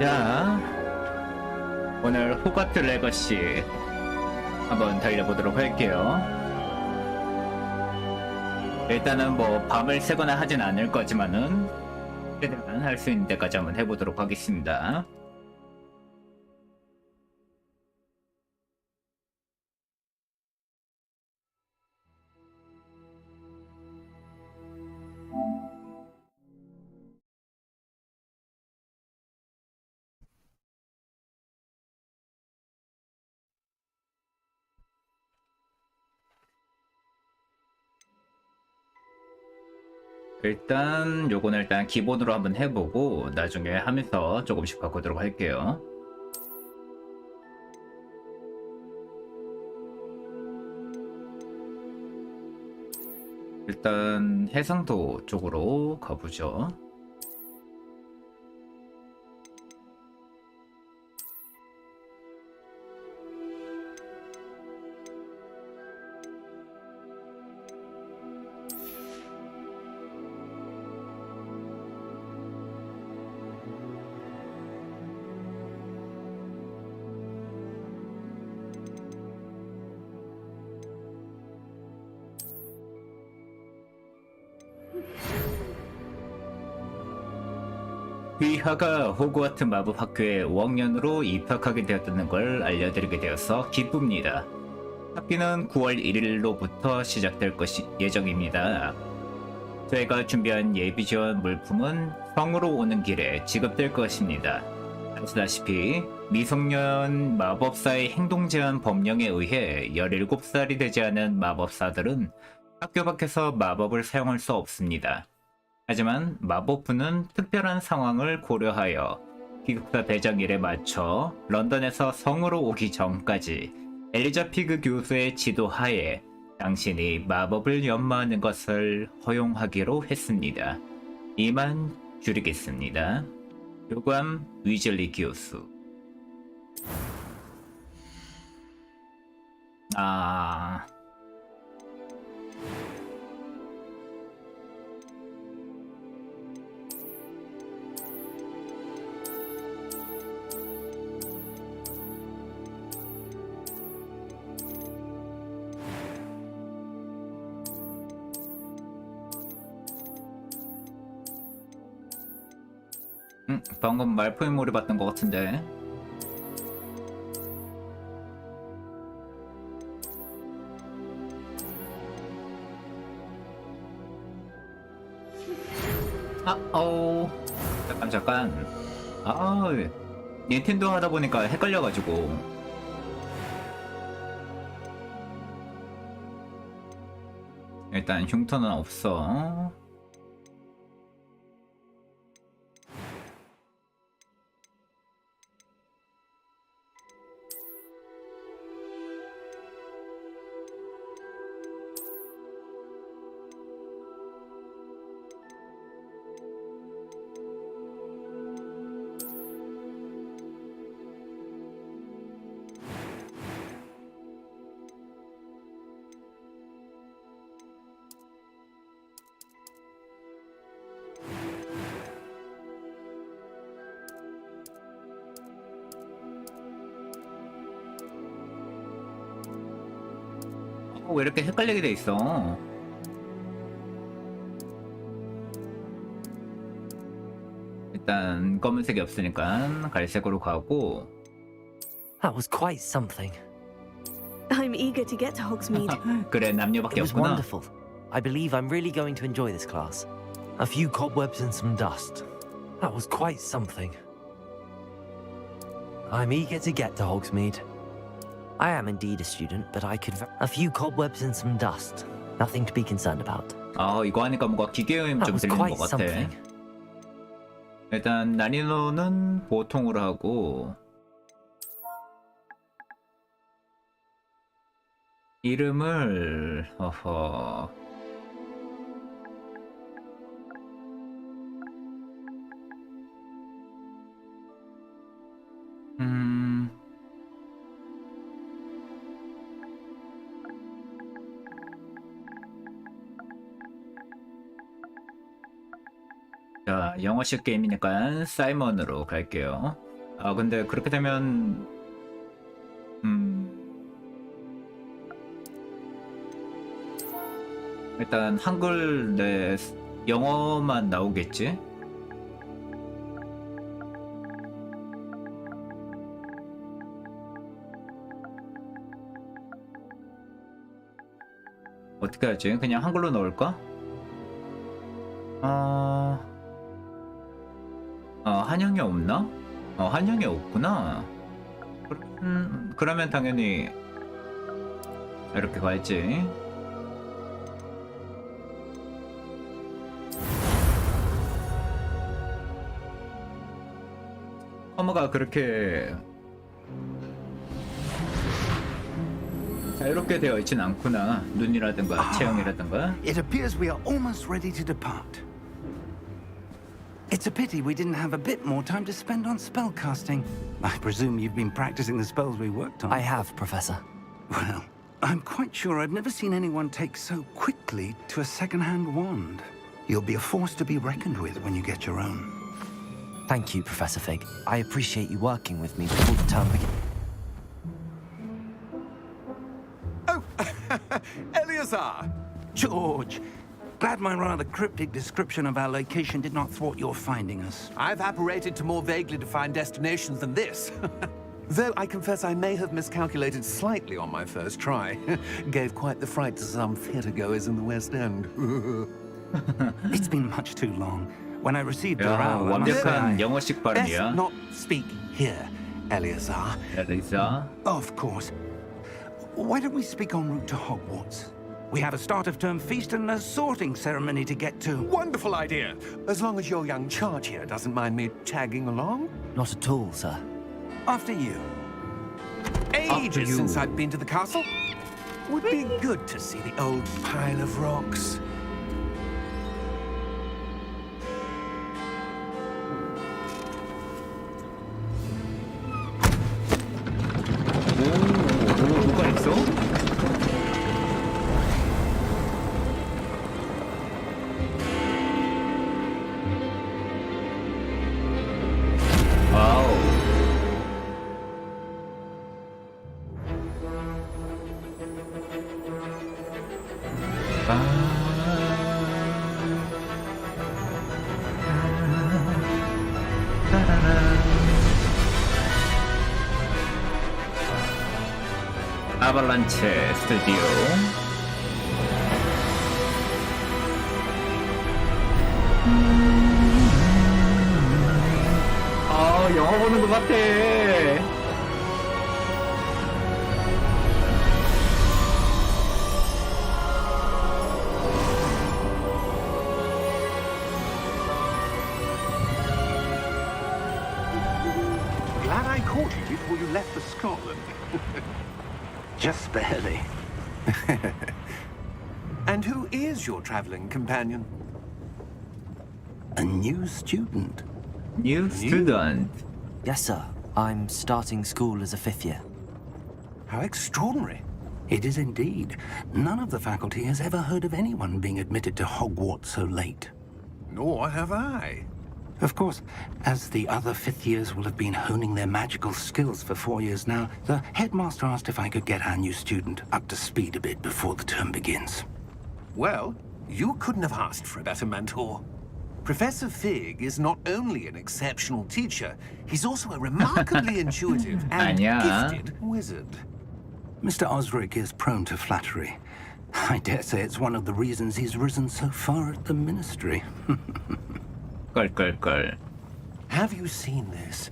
자, 오늘 호가트 레거시 한번 달려보도록 할게요. 일단은 뭐 밤을 새거나 하진 않을 거지만은 최대한 할 수 있는 데까지 한번 해보도록 하겠습니다. 일단 요거는 일단 기본으로 한번 해보고 나중에 하면서 조금씩 바꾸도록 할게요. 일단 해상도 쪽으로 가보죠. 휘하가 호그와트 마법학교에 5학년으로 입학하게 되었다는 걸 알려드리게 되어서 기쁩니다. 학기는 9월 1일로부터 시작될 예정입니다. 저희가 준비한 예비 지원 물품은 성으로 오는 길에 지급될 것입니다. 아시다시피 미성년 마법사의 행동 제한 법령에 의해 17살이 되지 않은 마법사들은 학교 밖에서 마법을 사용할 수 없습니다. 하지만 마법부는 특별한 상황을 고려하여 기숙사 배정일에 맞춰 런던에서 성으로 오기 전까지 엘리자 피그 교수의 지도하에 당신이 마법을 연마하는 것을 허용하기로 했습니다. 이만 줄이겠습니다. 교감 위즐리 교수. 방금 말포인몰이 봤던 것 같은데. 잠깐. 닌텐도 하다 보니까 헷갈려가지고. 일단 흉터는 없어. 왜 이렇게 헷갈리게 돼 있어? 일단 검은색이 없으니까 갈색으로 가고. That was quite something. I'm eager to get to Hogsmeade. 그래, It 남녀밖에 was 없구나. wonderful. I believe I'm really going to enjoy this class. A few cobwebs and some dust. That was quite something. I'm eager to get to Hogsmeade. I am indeed a student, but I could... A few cobwebs and some dust. Nothing to be concerned about. 이거 하니까 뭔가 기계음 That 좀 was 들리는 quite 것 같아. something. 일단 난이도는 보통으로 하고, 이름을 자, 영어식 게임이니까 사이먼으로 갈게요. 아 근데 그렇게 되면 일단 한글 내 영어만 나오겠지? 어떻게 하지? 그냥 한글로 넣을까? 한영이 없나? 한영이 없구나. 그러면 당연히 이렇게 가야지. 허무가 그렇게 자유롭게 되어 있진 않구나. 눈이라든가 체형이라든가. It appears we are almost ready to depart. It's a pity we didn't have a bit more time to spend on spellcasting. I presume you've been practicing the spells we worked on. I have, Professor. Well, I'm quite sure I've never seen anyone take so quickly to a second-hand wand. You'll be a force to be reckoned with when you get your own. Thank you, Professor Fig. I appreciate you working with me before the term begins. Oh, Eleazar! George, glad my rather cryptic description of our location did not thwart your finding us. I've apparated to more vaguely defined destinations than this. Though I confess I may have miscalculated slightly on my first try. Gave quite the fright to some theatregoers in the West End. It's been much too long. When I received your 야, hour, I must say 완벽한 I... 영어식 Best 발음이야. not speak here, Eleazar. 엘리사. Of course. Why don't we speak en route to Hogwarts? We have a start-of-term feast and a sorting ceremony to get to. Wonderful idea. As long as your young charge here doesn't mind me tagging along. Not at all, sir. After you. Ages you. since I've been to the castle. Would be good to see the old pile of rocks. 뭐가 있어? 와우. 아발란체 스튜디오. 영화 보는 것 같아. Glad I caught you before you left for Scotland. Just barely. And who is your traveling companion? A new student. New student. Yes, sir. I'm starting school as a fifth year. How extraordinary. It is indeed. None of the faculty has ever heard of anyone being admitted to Hogwarts so late. Nor have I. Of course, as the other fifth years will have been honing their magical skills for 4 years now, the headmaster asked if I could get our new student up to speed a bit before the term begins. Well, you couldn't have asked for a better mentor. Professor Fig is not only an exceptional teacher, he's also a remarkably intuitive and 아니야. gifted wizard. Mr. Osric is prone to flattery. I dare say it's one of the reasons he's risen so far at the ministry. 껄껄껄. Have you seen this?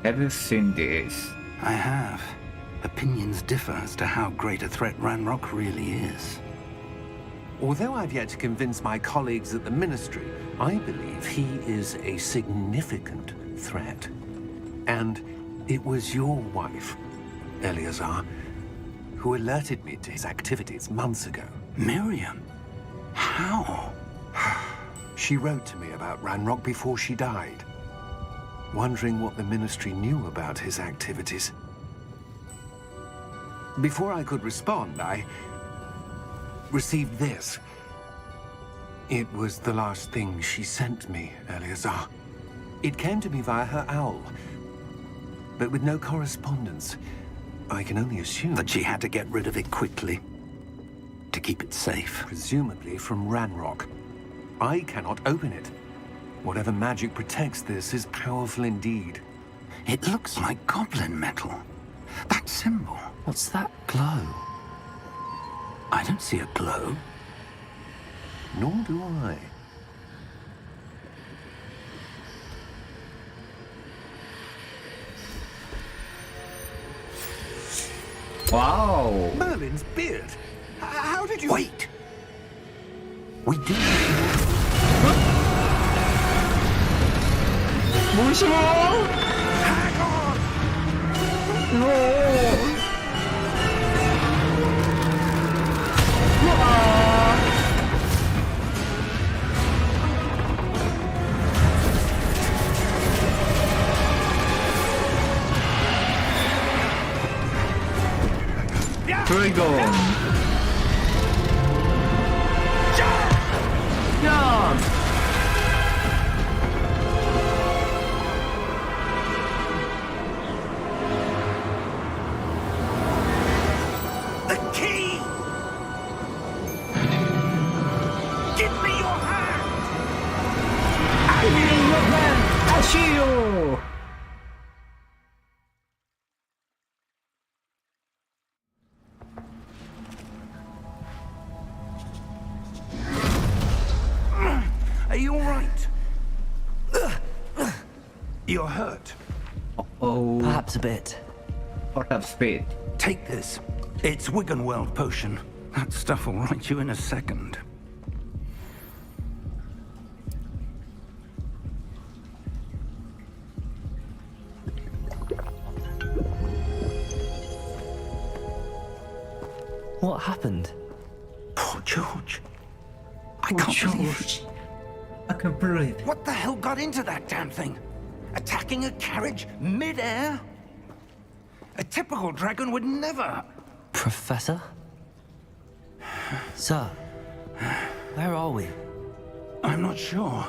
Have you seen this? I have. Opinions differ as to how great a threat Ranrock really is. Although I've yet to convince my colleagues at the ministry, I believe he is a significant threat. And it was your wife, Eleazar, who alerted me to his activities months ago. Miriam? How? She wrote to me about Ranrock before she died, wondering what the ministry knew about his activities. Before I could respond, I received this. It was the last thing she sent me, Eleazar. It came to me via her owl, but with no correspondence. I can only assume That she had to get rid of it quickly to keep it safe. presumably from Ranrock. I cannot open it. Whatever magic protects this is powerful indeed. It looks like goblin metal. That symbol. What's that glow? I don't see a glow. Nor do I. 와우. Merlin's beard! How did you... Wait! We do. 무서워. 드래곤. 야. The key! Give me your hand! 아쉬요. Are you all right? You're hurt. Oh, Perhaps a bit. perhaps speed. Take this. It's Wiggenweld potion. That stuff will right you in a second. What happened? Poor George. I can't believe it. I can't believe it. What the hell got into that damn thing? Attacking a carriage mid-air? A typical dragon would never. Professor? Sir, where are we? I'm not sure.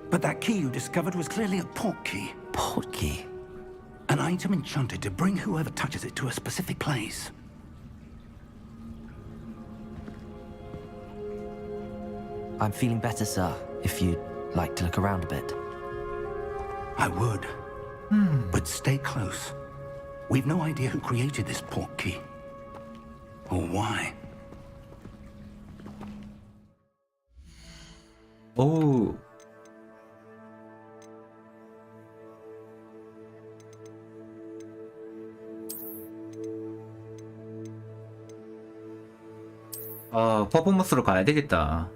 But that key you discovered was clearly a port key. Port key. An item enchanted to bring whoever touches it to a specific place. I'm feeling better, sir, if you'd like to look around a bit. I would. But stay close. We've no idea who created this port key. Or why. 오. 아, 퍼포먼스로 가야 되겠다.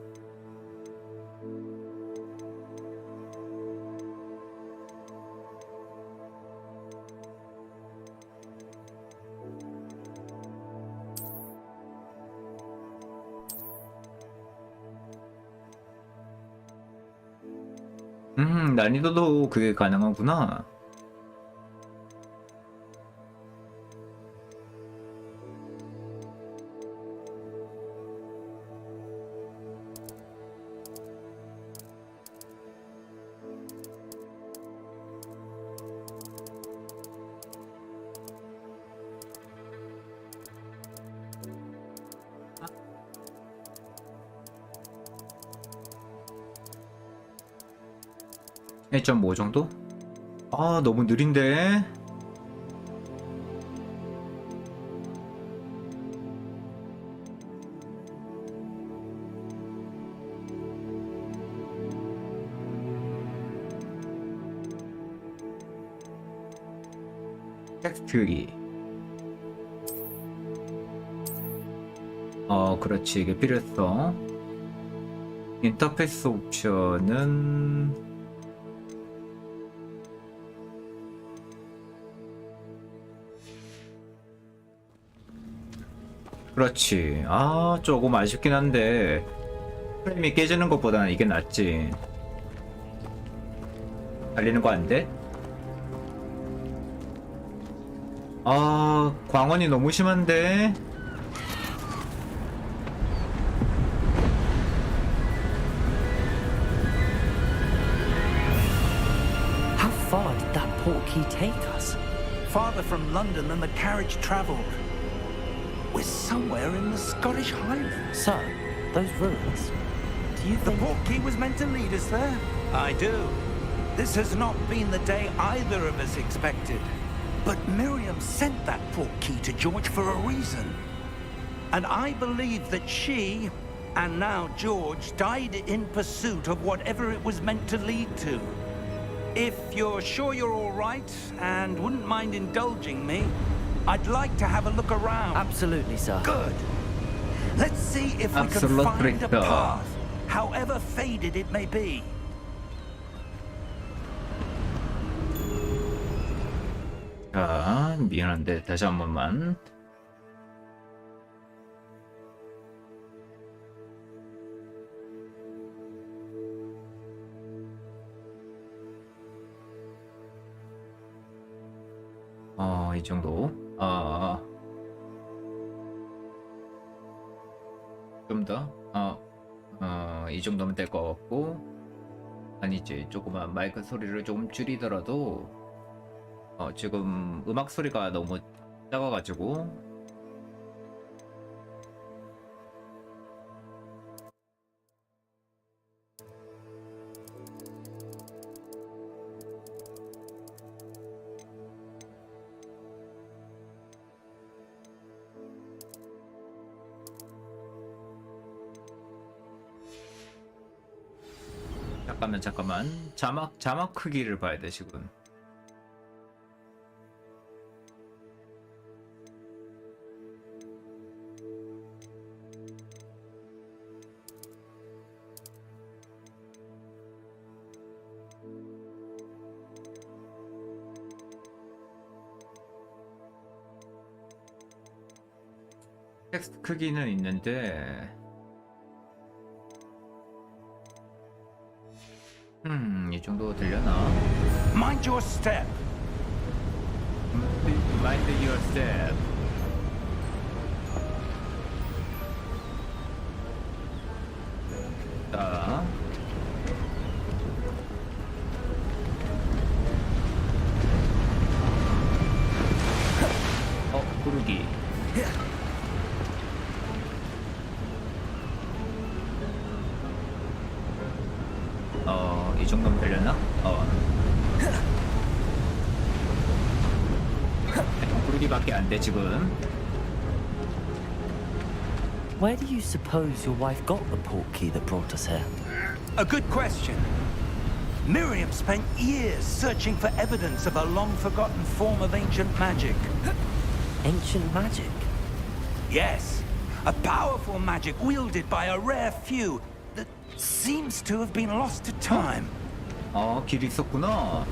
난이도도 그게 가능하구나. 일 1.5 정도? 아, 너무 느린데? 텍스트기. 그렇지. 이게 필요했어. 인터페이스 옵션은 그렇지. 아, 조금 아쉽긴 한데 프레임이 깨지는 것보다는 이게 낫지. 달리는 거 안 돼? 아, 광원이 너무 심한데? far did that portkey take us? Farther from London than the carriage travelled. We're somewhere in the Scottish Highlands. So, those ruins. Do you The think... portkey was meant to lead us there? I do. This has not been the day either of us expected. But Miriam sent that portkey to George for a reason. And I believe that she, and now George, died in pursuit of whatever it was meant to lead to. If you're sure you're all right and wouldn't mind indulging me, I'd like to have a look around. Absolutely, sir. Good. Let's see if we can Absolutely, find a sir. path, however faded it may be. 자, 미안한데 다시 한 번만. 이 정도. 좀 더. 이 정도면 될 것 같고. 아니지, 조금만 마이크 소리를 조금 줄이더라도 지금 음악 소리가 너무 작아가지고. 잠깐만. 자막 크기를 봐야 돼 지금. 텍스트 크기는 있는데 이 정도 들려나? Mind your step. Mind your step. 자. 구르기. 이 정도면 되려나? 구르기밖에 안 돼 지금. Where do you suppose your wife got the portkey that brought us here? A good question. Miriam spent years searching for evidence of a long-forgotten form of ancient magic. Ancient magic? Yes, a powerful magic wielded by a rare few that seems to have been lost to time. 길이 있었구나.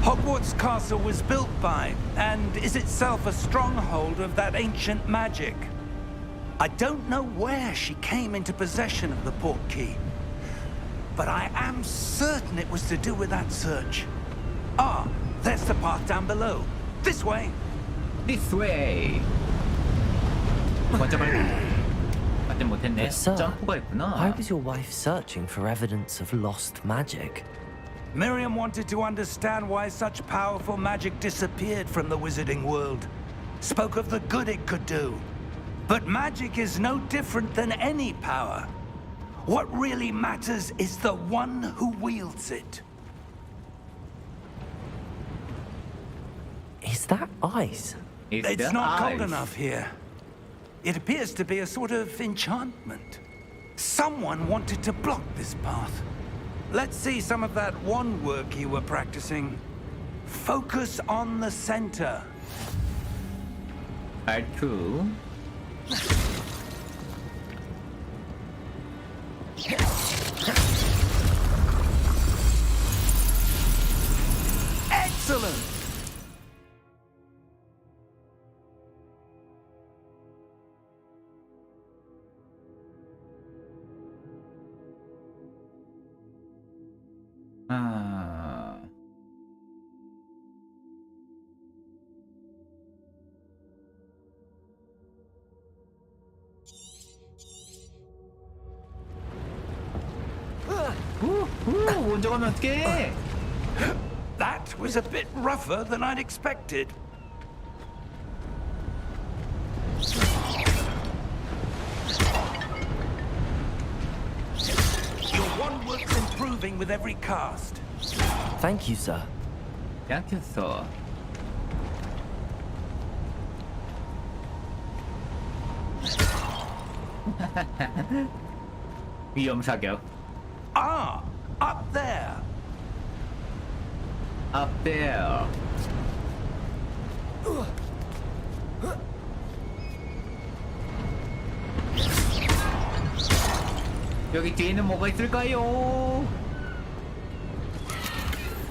Hogwarts Castle was built by, and is itself a stronghold of that ancient magic. I don't know where she came into possession of the portkey, but I am certain it was to do with that search. There's the path down below. This way. This way. 맞아. 맞지 못했네. But sir, 점프가 있구나. why was your wife searching for evidence of lost magic? Miriam wanted to understand why such powerful magic disappeared from the wizarding world. Spoke of the good it could do. But magic is no different than any power. What really matters is the one who wields it. Is that ice? It's not cold enough here. It appears to be a sort of enchantment. Someone wanted to block this path. Let's see some of that wand work you were practicing. Focus on the center. R2. Excellent! 먼저 가면 어떡해? That was a bit rougher than I'd expected. Your one work's improving with every cast. Thank you, sir. 약했어. 위험 사격. Ah, up there. Up there. 여기 뒤에는 뭐가 있을까요?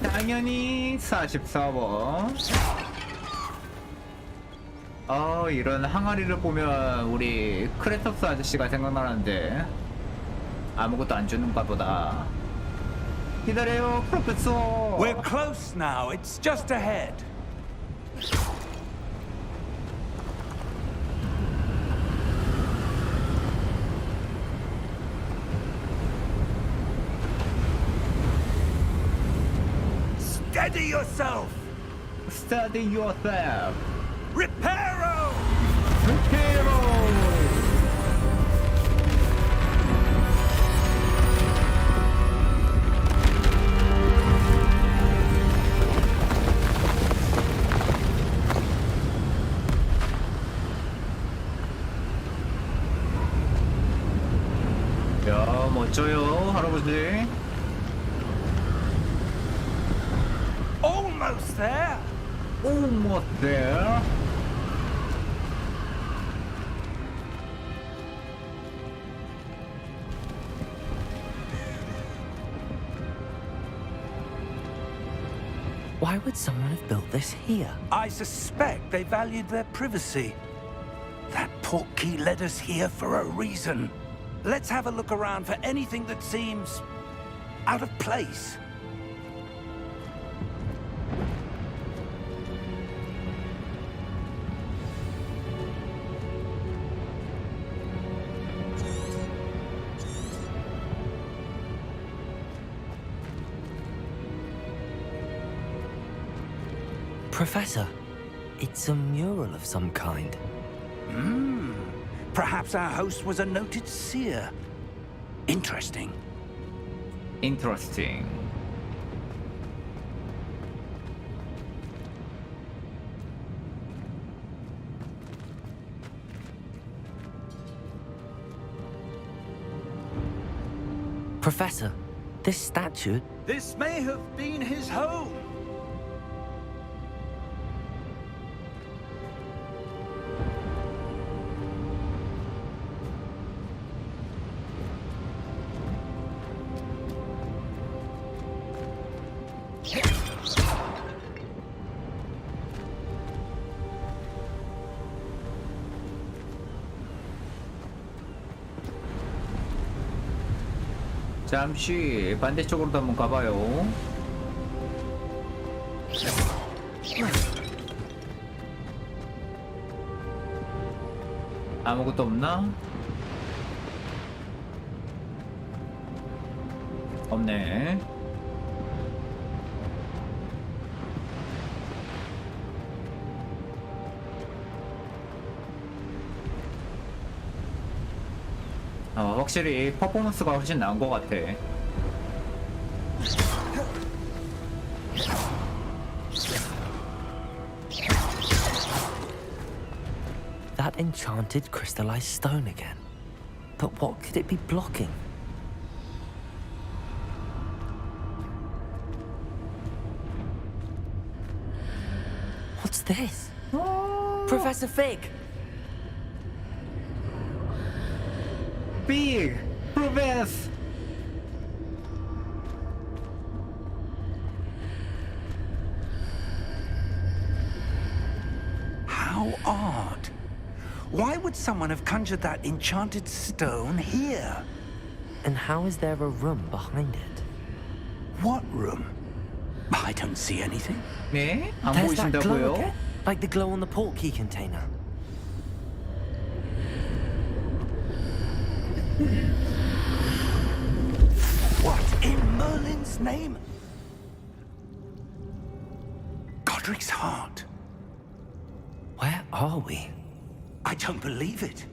당연히 44번. 이런 항아리를 보면 우리 크레터스 아저씨가 생각나는데 아무것도 안 주는가 보다. 기다려요, 프로페서. We're close now. It's just ahead. Steady yourself. Study yourself. Reparo! 야, 멋져요, 할아버지. Almost there. Almost there. Why would someone have built this here? I suspect they valued their privacy. That portkey led us here for a reason. Let's have a look around for anything that seems out of place. Professor, it's a mural of some kind. Perhaps our host was a noted seer. Interesting. Interesting. Professor, this statue... This may have been his home. 잠시 반대쪽으로도 한번 가봐요. 아무것도 없나? 없네. 확실히 퍼포먼스가 훨씬 나은 것 같아. That enchanted crystallized stone again. But what could it be blocking? What's this? Professor Fig! Big! Profess! How odd. Why would someone have conjured that enchanted stone here? And how is there a room behind it? What room? I don't see anything. 네? 안 There's that glow 보이신다고요? again, like the glow on the portkey container. What in Merlin's Godric's name? Godric's heart. Where are we? I don't believe it.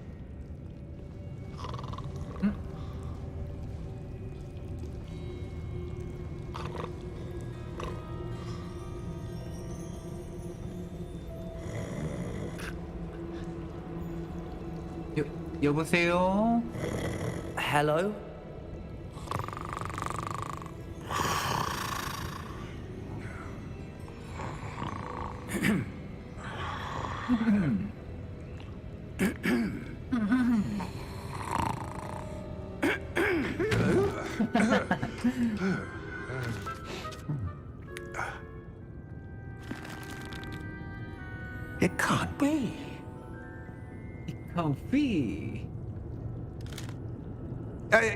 여보세요? Hello? It can't be. Comfy.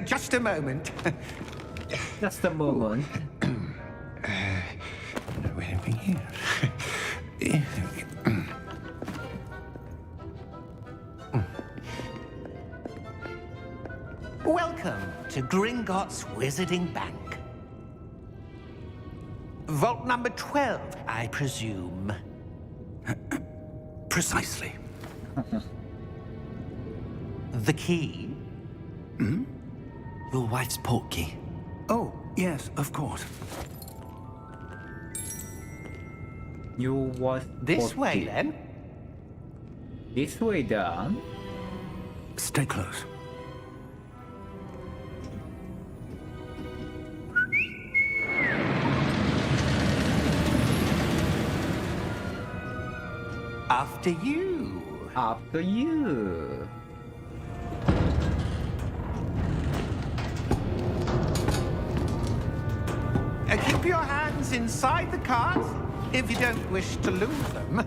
Just a moment. Just a moment. Where are we here? Welcome to Gringotts Wizarding Bank. Vault number 12, I presume. Precisely. The key? Your wife's portkey. Oh, yes, of course. You was This way, okay. then. This way then. Stay close. After you. After you. Keep your hands inside the cart if you don't wish to lose them.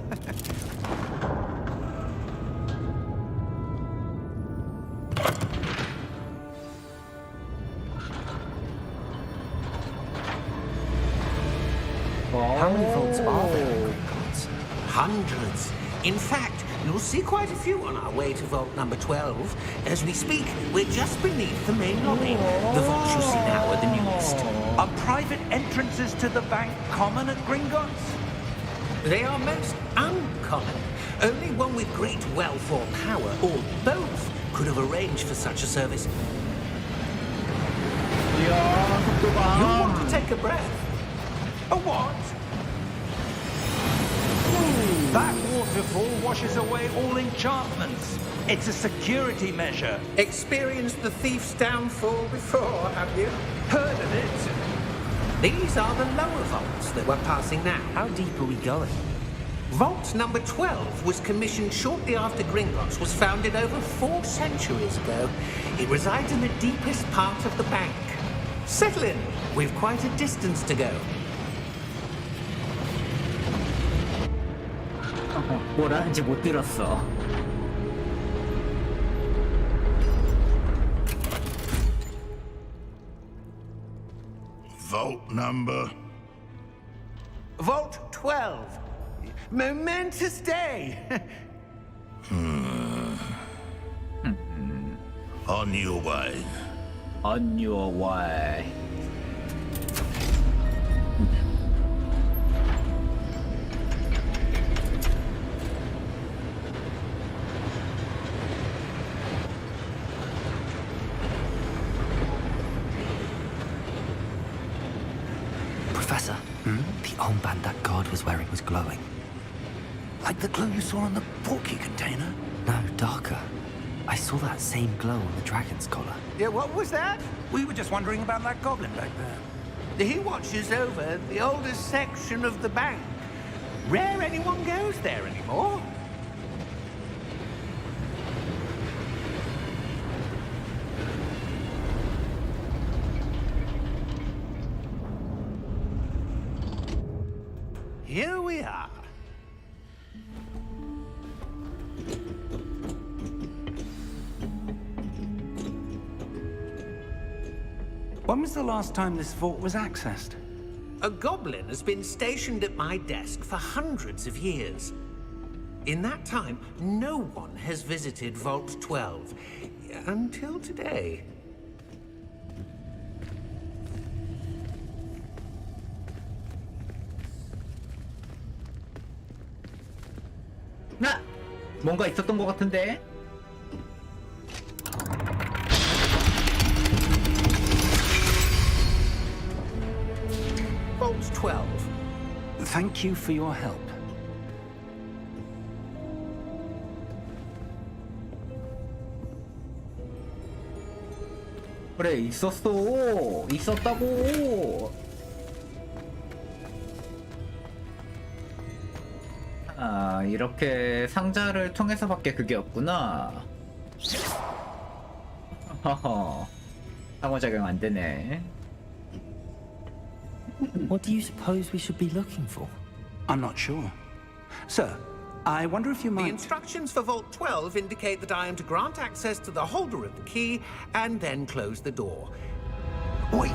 How many vaults are there in Gringotts? Hundreds. In fact, you'll see quite a few on our way to vault number 12. As we speak, we're just beneath the main lobby. The vaults you see now are the newest. Are private entrances to the bank common at Gringotts? They are most uncommon. Only one with great wealth or power, or both, could have arranged for such a service. You'll want to take a breath. A what? That waterfall washes away all enchantments. It's a security measure. Experienced the thief's downfall before, have you? Heard of it? These are the lower vaults that we're passing now. How deep are we going? Vault number 12 was commissioned shortly after Gringotts was founded over 4 centuries ago. It resides in the deepest part of the bank. Settle in. We've quite a distance to go. 뭐라는지 못 들었어. Vault number. Vault 12. Momentous day. On your way. On your way. Professor, the armband that guard was wearing was glowing. Like the glow you saw on the portkey container? No, darker. I saw that same glow on the dragon's collar. Yeah, what was that? We were just wondering about that goblin back there. He watches over the oldest section of the bank. Rare anyone goes there anymore. Here we are. When was the last time this vault was accessed? A goblin has been stationed at my desk for hundreds of years. In that time, no one has visited Vault 12. Until today. 뭔가 있었던 것 같은데? Vault 12. Thank you for your help. 그래, 있었어. 있었다고. 아, 이렇게 상자를 통해서밖에 그게 없구나. 허허. 상호작용 안 되네. What do you suppose we should be looking for? I'm not sure. Sir, I wonder if you The might... instructions for Vault 12 indicate that I am to grant access to the holder of the key and then close the door. Wait!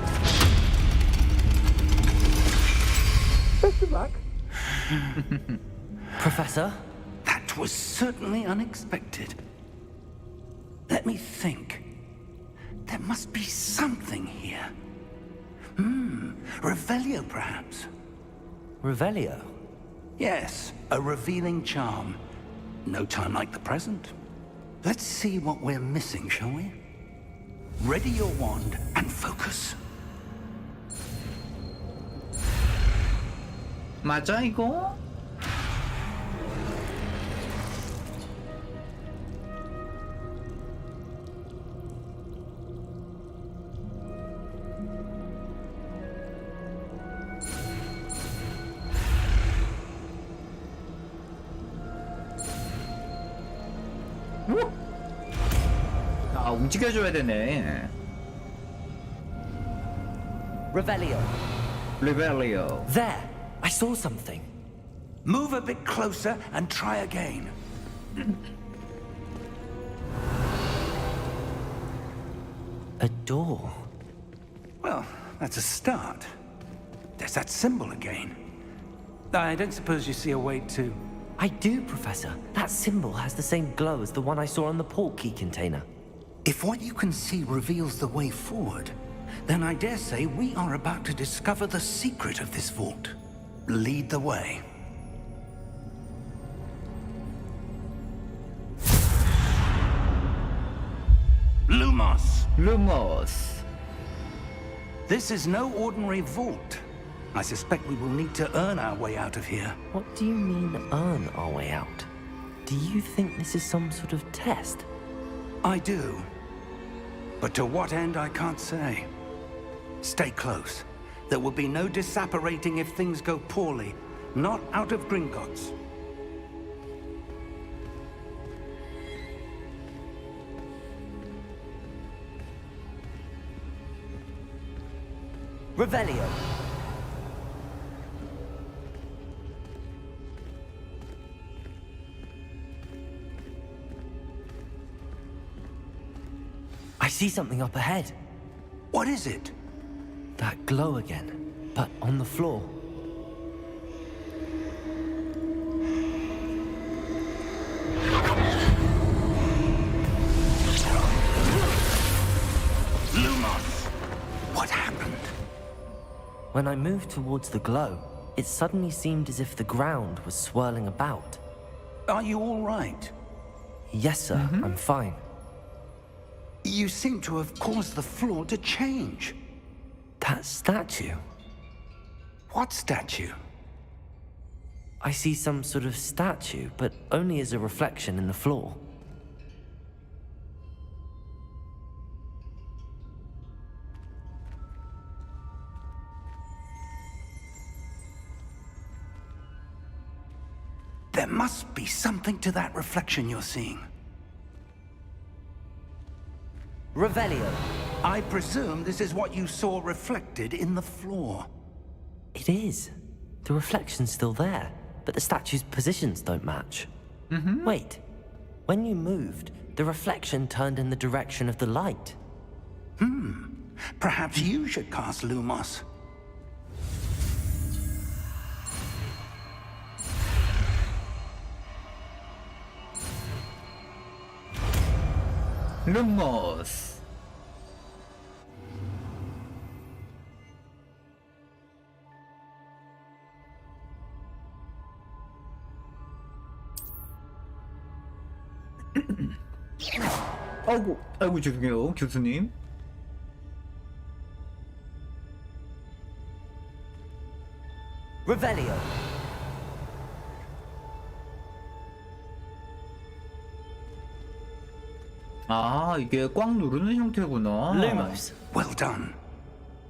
Professor? That was certainly unexpected. Let me think. There must be something here. Revelio, perhaps? Revelio? Yes, a revealing charm. No time like the present. Let's see what we're missing, shall we? Ready your wand and focus. 맞아, 이거? 아, 움직여줘야 되네. Revelio. 리벨리오. There! I saw something. Move a bit closer and try again. A door. Well, that's a start. There's that symbol again. I don't suppose you see a way to... I do, Professor. That symbol has the same glow as the one I saw on the port key container. If what you can see reveals the way forward, then I dare say we are about to discover the secret of this vault. Lead the way. Lumos! 루머스. This is no ordinary vault. I suspect we will need to earn our way out of here. What do you mean, earn our way out? Do you think this is some sort of test? I do. But to what end, I can't say. Stay close. There will be no disapparating if things go poorly. Not out of Gringotts. Revelio. I see something up ahead. What is it? That glow again, but on the floor. Lumos! What happened? When I moved towards the glow, it suddenly seemed as if the ground was swirling about. Are you all right? Yes, sir, I'm fine. You seem to have caused the floor to change. That statue. What statue? I see some sort of statue, but only as a reflection in the floor. There must be something to that reflection you're seeing. Revelio. I presume this is what you saw reflected in the floor. It is. The reflection's still there, but the statue's positions don't match. Wait. When you moved, the reflection turned in the direction of the light. Perhaps you should cast Lumos. 루머스. 아이고 죄송해요 교수님. Revelio. 아 이게 꽉 누르는 형태구나. Lumos. Well done.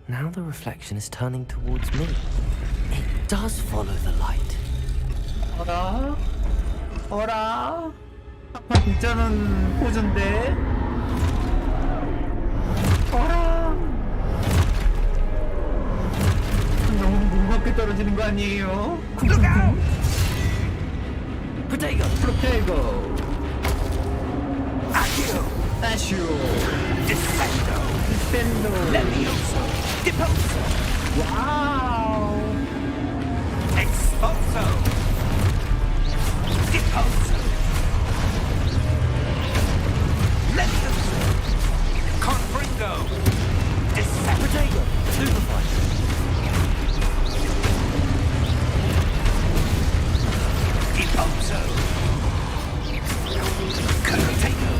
Now the reflection is turning towards me. It does follow the light. 어라? 어라? 아까 괜찮은 포즈인데? 어라? 너무 무겁게 떨어지는 거 아니에요? Look out! Protego. 프로테이거 Accio! 아슈 Descendo! 샌도 Levioso! Deposo! 와우 Expulso! Deposo! Levioso! Confringo! Descendo! Protego. Stupefy. Deposo! Curtago!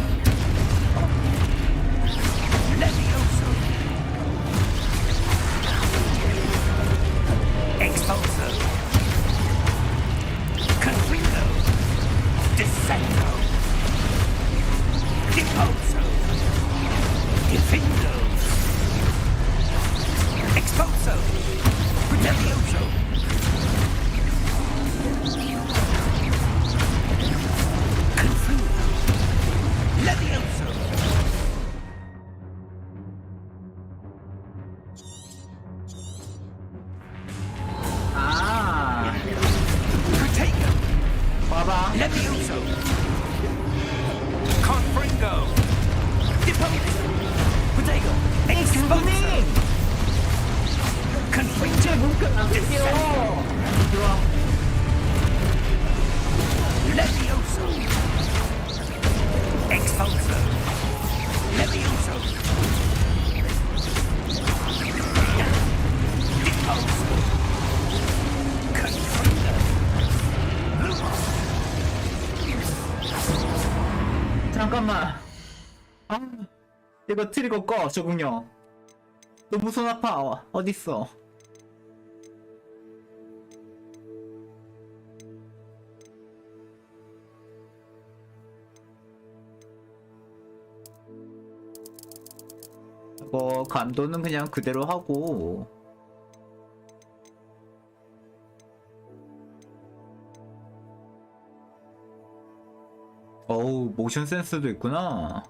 Levioso! Expulso! Confringo! Descendo! Deposo! Defindo! Expulso! Levioso! Confringo! Levioso! 아 Protego! 봐봐 Levioso! Confringo! Deposo! Protego. Expulso! Confringo! Descendo! 좋아 Levioso! Expulso! Levioso! Deposo! Confringo! Lumos! 잠깐만 아 이거 트리거 꺼 적응력 너무 손 아파 어딨어 뭐 감도는 그냥 그대로 하고 어우 모션 센스도 있구나.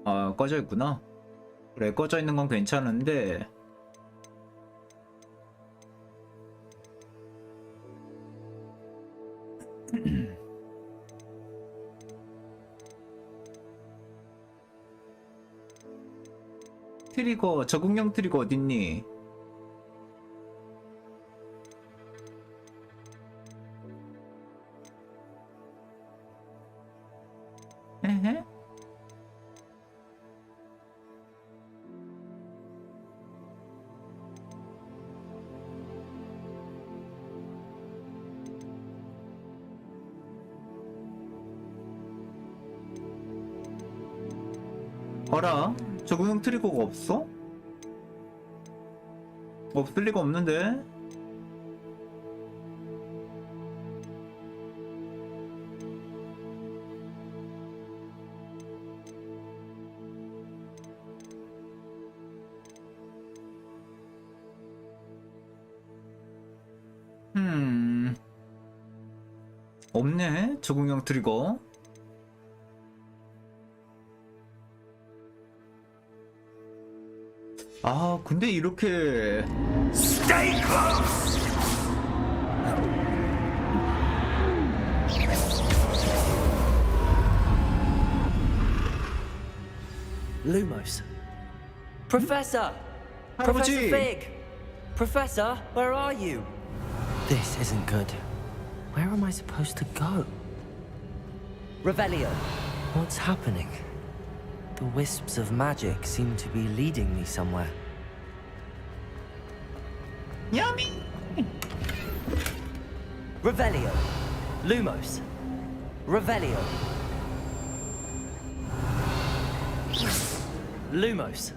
아 꺼져 있구나. 그래 꺼져 있는 건 괜찮은데 트리거 적응형 트리거 어딨니? 에헤? 어라? 적응형 트리거가 없어? 없을 리가 없는데? 없네 적응형 트리거. 아 근데 이렇게 Stay close! Lumos. Professor! Professor 할아버지! Fig! Professor, where are you? This isn't good. Where am I supposed to go? Revelio. What's happening? The wisps of magic seem to be leading me somewhere. 야미! Revelio. Lumos. Revelio. Lumos.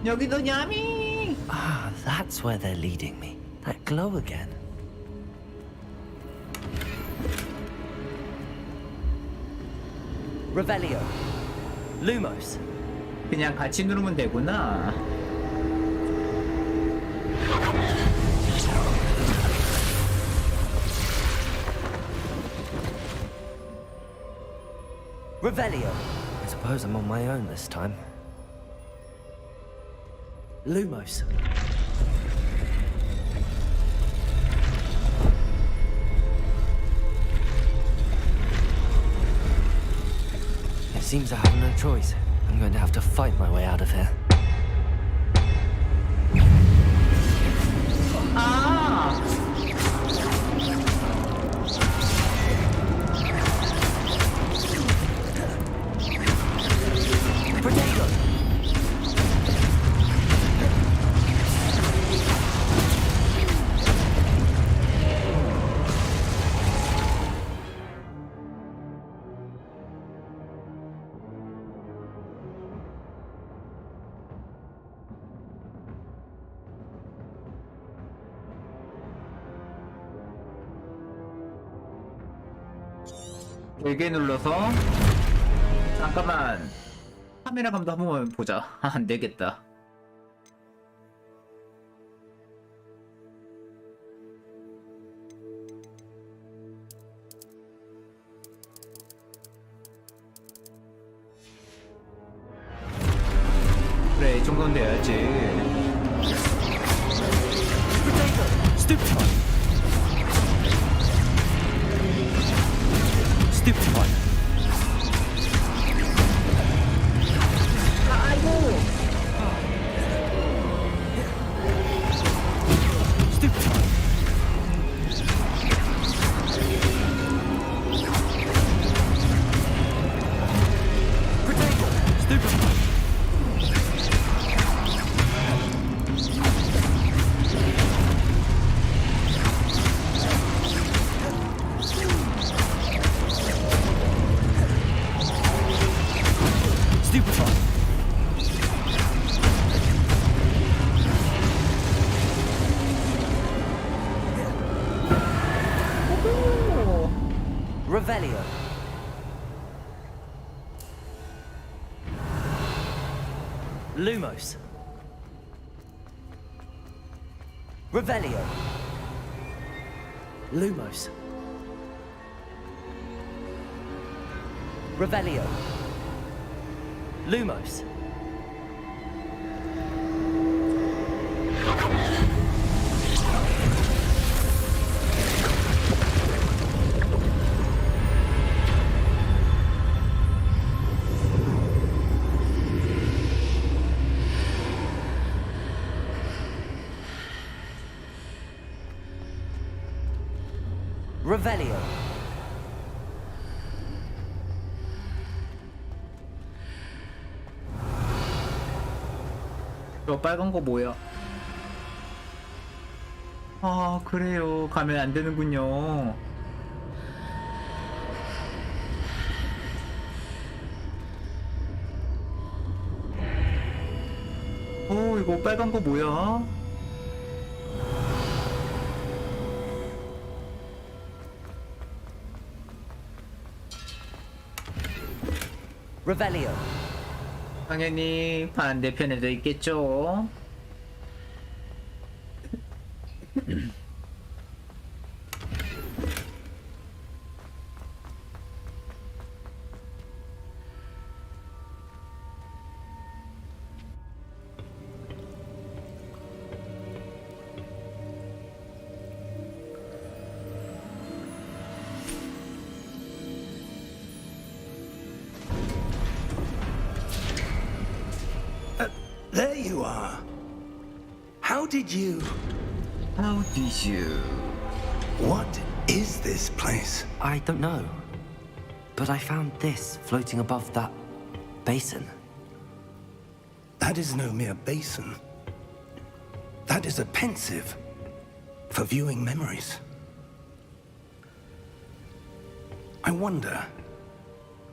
여기도 냐미. Ah, that's where they're leading me. That glow again. Revelio. Lumos. 그냥 같이 누르면 되구나. Revelio. I suppose I'm on my own this time. Lumos. It seems I have no choice. I'm going to have to fight my way out of here. Potato! 길게 눌러서 잠깐만 카메라 감도 한 번만 보자. 안 되겠다. 그래, 이 정도는 돼야지. Stupid one! Stupid one! Stupid one! Potato! Stupid one! Stupid one! Revelio. Lumos. Revelio. Lumos. Revelio. Lumos. Revelio. 저 빨간 거 뭐야? 아, 그래요. 가면 안 되는군요. 이거 빨간 거 뭐야? Revelio. 당연히 반대편에도 있겠죠. There you are. How did you... How did you? What is this place? I don't know. But I found this floating above that basin. That is no mere basin. That is a pensive for viewing memories. I wonder,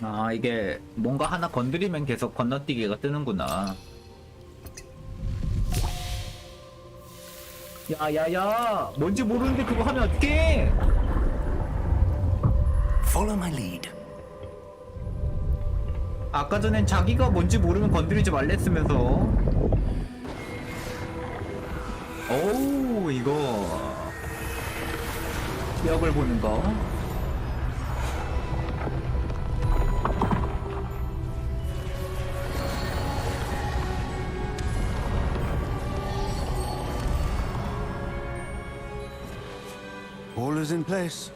아, 이게 뭔가 하나 건드리면 계속 건너뛰기가 뜨는구나. 야야야, 뭔지 모르는데 그거 하면 어떡해? Follow my lead. 아까 전엔 자기가 뭔지 모르면 건드리지 말랬으면서. 오우, 이거 벽을 보는 거. All is in place.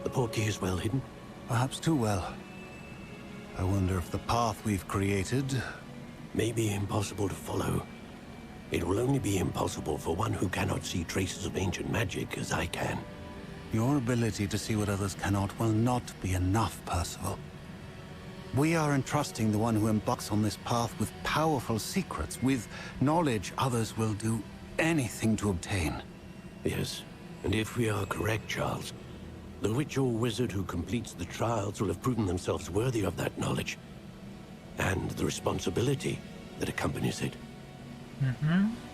The portkey is well hidden. Perhaps too well. I wonder if the path we've created... May be impossible to follow. It will only be impossible for one who cannot see traces of ancient magic as I can. Your ability to see what others cannot will not be enough, Percival. We are entrusting the one who embarks on this path with powerful secrets, with knowledge others will do anything to obtain. Yes, and if we are correct, Charles, the witch or wizard who completes the trials will have proven themselves worthy of that knowledge. And the responsibility that accompanies it.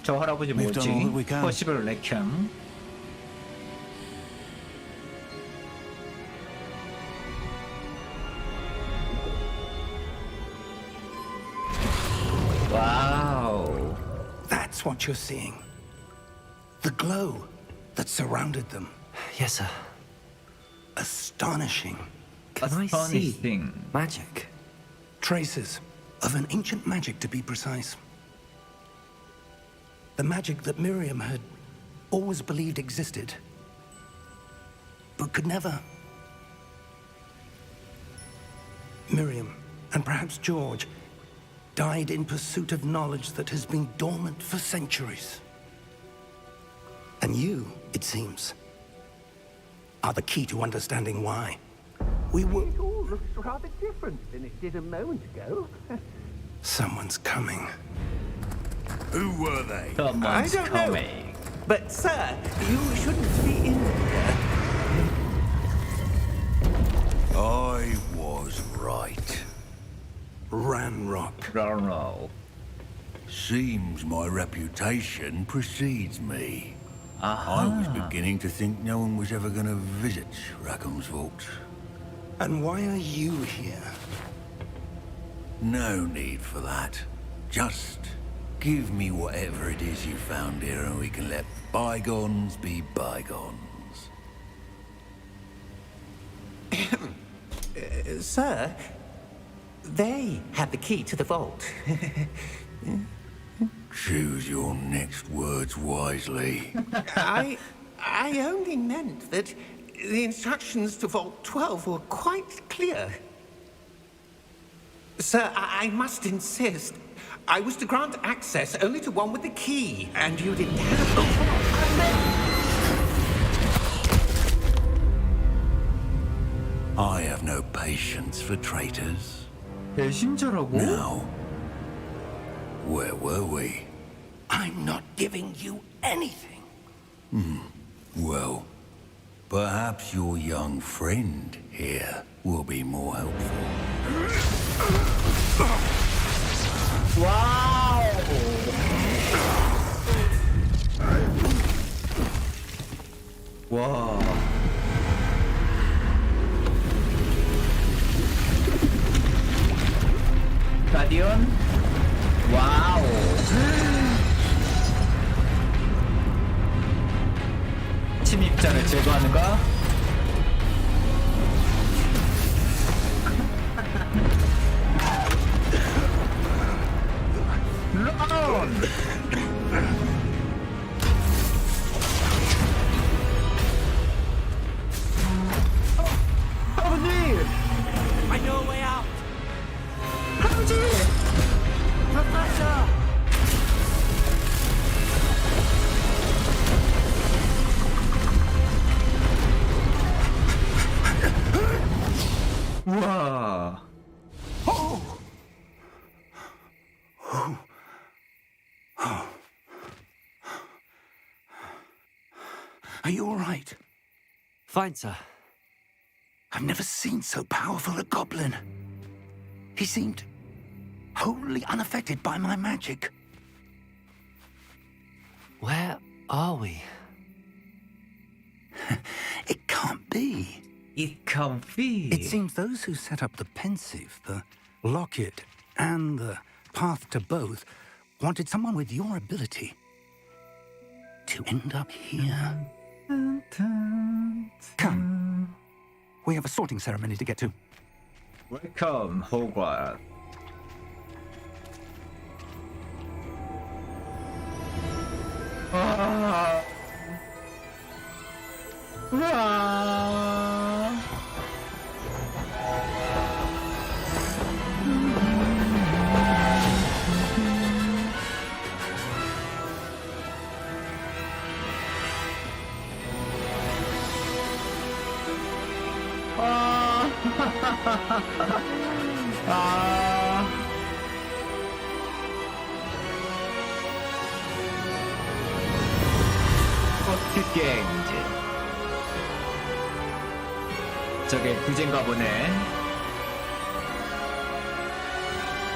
저 할아버지 We've done all that we 뭐지? can. 퍼시블 레캠. 와우. That's what you're seeing. The glow that surrounded them. Yes, sir. Astonishing. Can I see Astonishing. magic? Traces of an ancient magic, to be precise. The magic that Miriam had always believed existed, but could never. Miriam, and perhaps George, died in pursuit of knowledge that has been dormant for centuries. And you, it seems, are the key to understanding why. We were... It all looks rather different than it did a moment ago. Someone's coming. Who were they? Someone's don't know. coming. But, sir, you shouldn't be in here. I was right. Ranrock. 런로. Seems my reputation precedes me. I 아하. was beginning to think no one was ever going to visit Rackham's vault. And why are you here? No need for that. Just give me whatever it is you found here and we can let bygones be bygones. Sir, they had the key to the vault. Choose your next words wisely. I only meant that the instructions to Vault 12 were quite clear. Sir, I must insist. I was to grant access only to one with the key, and you didn't have... Oh, come on, I have no patience for traitors. 배신자라고? Now, where were we? I'm not giving you anything. Well, perhaps your young friend here will be more helpful. 와우. 와. 가디언. 와우. 침입자를 제거하는가? 런! 아버지! I know a way out. 아버지! Professor! 우와. Are you all right? Fine, sir. I've never seen so powerful a goblin. He seemed wholly unaffected by my magic. Where are we? It can't be. It can be. It seems those who set up the pensive, the locket, and the path to both wanted someone with your ability to end up here. Come. We have a sorting ceremony to get to. Welcome, Hogwarts. 와. 우와. 아. 아. 퍼스트 게임즈. 저게 부제인가 보네.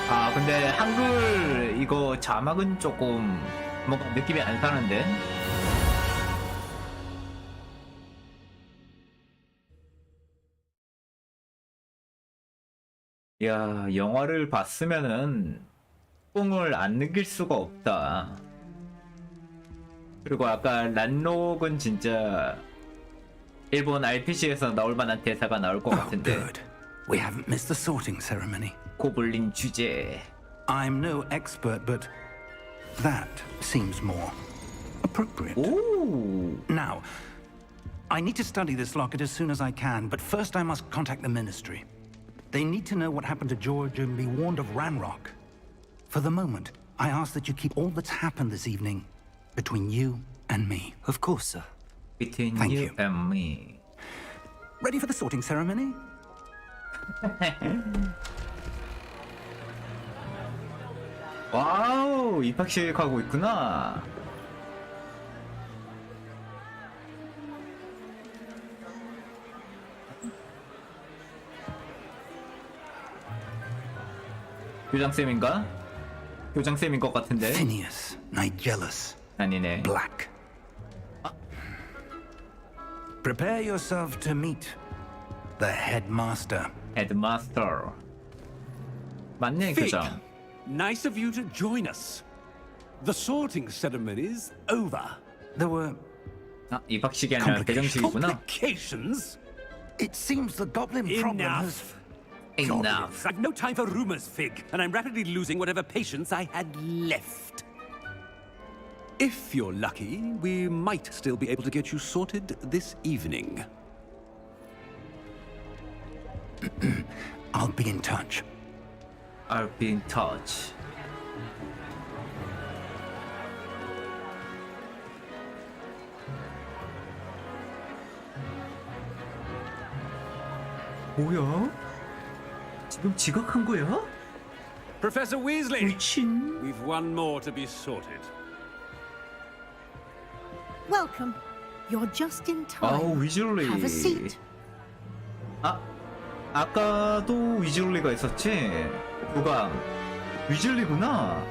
아 근데 한글 이거 자막은 조금 뭔가 느낌이 안 사는데. 야 영화를 봤으면은 뽕을 안 느낄 수가 없다. 그리고 아까 란록은 진짜 일본 RPG에서 나올 만한 대사가 나올 것 같은데. Good. We haven't missed the sorting ceremony. 고블린 주제. I'm no expert, but that seems more appropriate. 오. Now, I need to study this locket as soon as I can, but first I must contact the Ministry. They need to know what happened to George and be warned of Ranrock. For the moment, I ask that you keep all that's happened this evening between you and me. Of course, sir. Between Thank you you. and me. Ready for the sorting ceremony? 와우 입학식 하고 있구나. 교장쌤인가? 교장쌤인 것 같은데. Phineas, Nigellus, 아니네. Black. Prepare yourself to meet the headmaster. 헤드마스터. 맞네 Fig, 교장. nice of you to join us. The sorting ceremony's over. There were 아 입학식이 아니라 개정식이구나. Complications? It seems the goblin problem has... Enough. Enough. I've no time for rumors, Fig, and I'm rapidly losing whatever patience I had left. If you're lucky, we might still be able to get you sorted this evening. I'll be in touch. I'll be in touch. 뭐야? 지금 지각한 거야? Professor Weasley, 미친. we've one more to be sorted. Welcome. You're just in time. 아우 위즐리. Have a seat. 아 아까도 위즐리가 있었지. 누가 위즐리구나.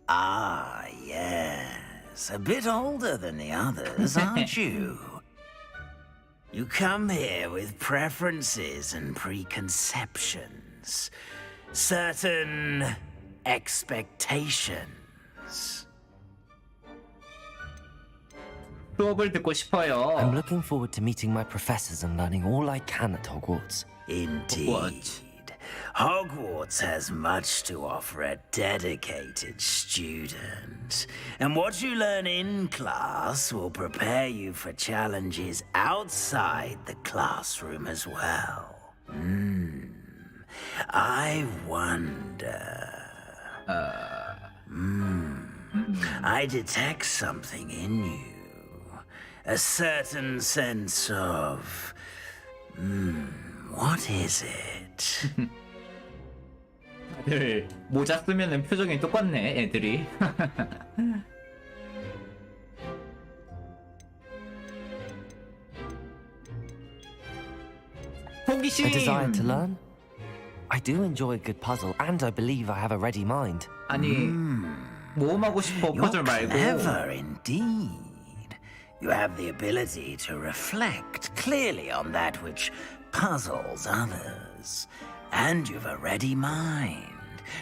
Ah, yes. A bit older than the others, aren't you? You come here with preferences and preconceptions. Certain expectations. 수업을 듣고 싶어요. I'm looking forward to meeting my professors and learning all I can at Hogwarts. Indeed. What? Hogwarts has much to offer a dedicated student. And what you learn in class will prepare you for challenges outside the classroom as well. I wonder... I detect something in you. A certain sense of... what is it? 다들 모자 쓰면은 표정이 똑같네 애들이. 호기심. A desire to learn? I do enjoy a good puzzle, and I believe I have a ready mind. 아니 모험하고 싶어 You're 퍼즐 말고. clever indeed. You have the ability to reflect clearly on that which puzzles others. And you've a ready mind,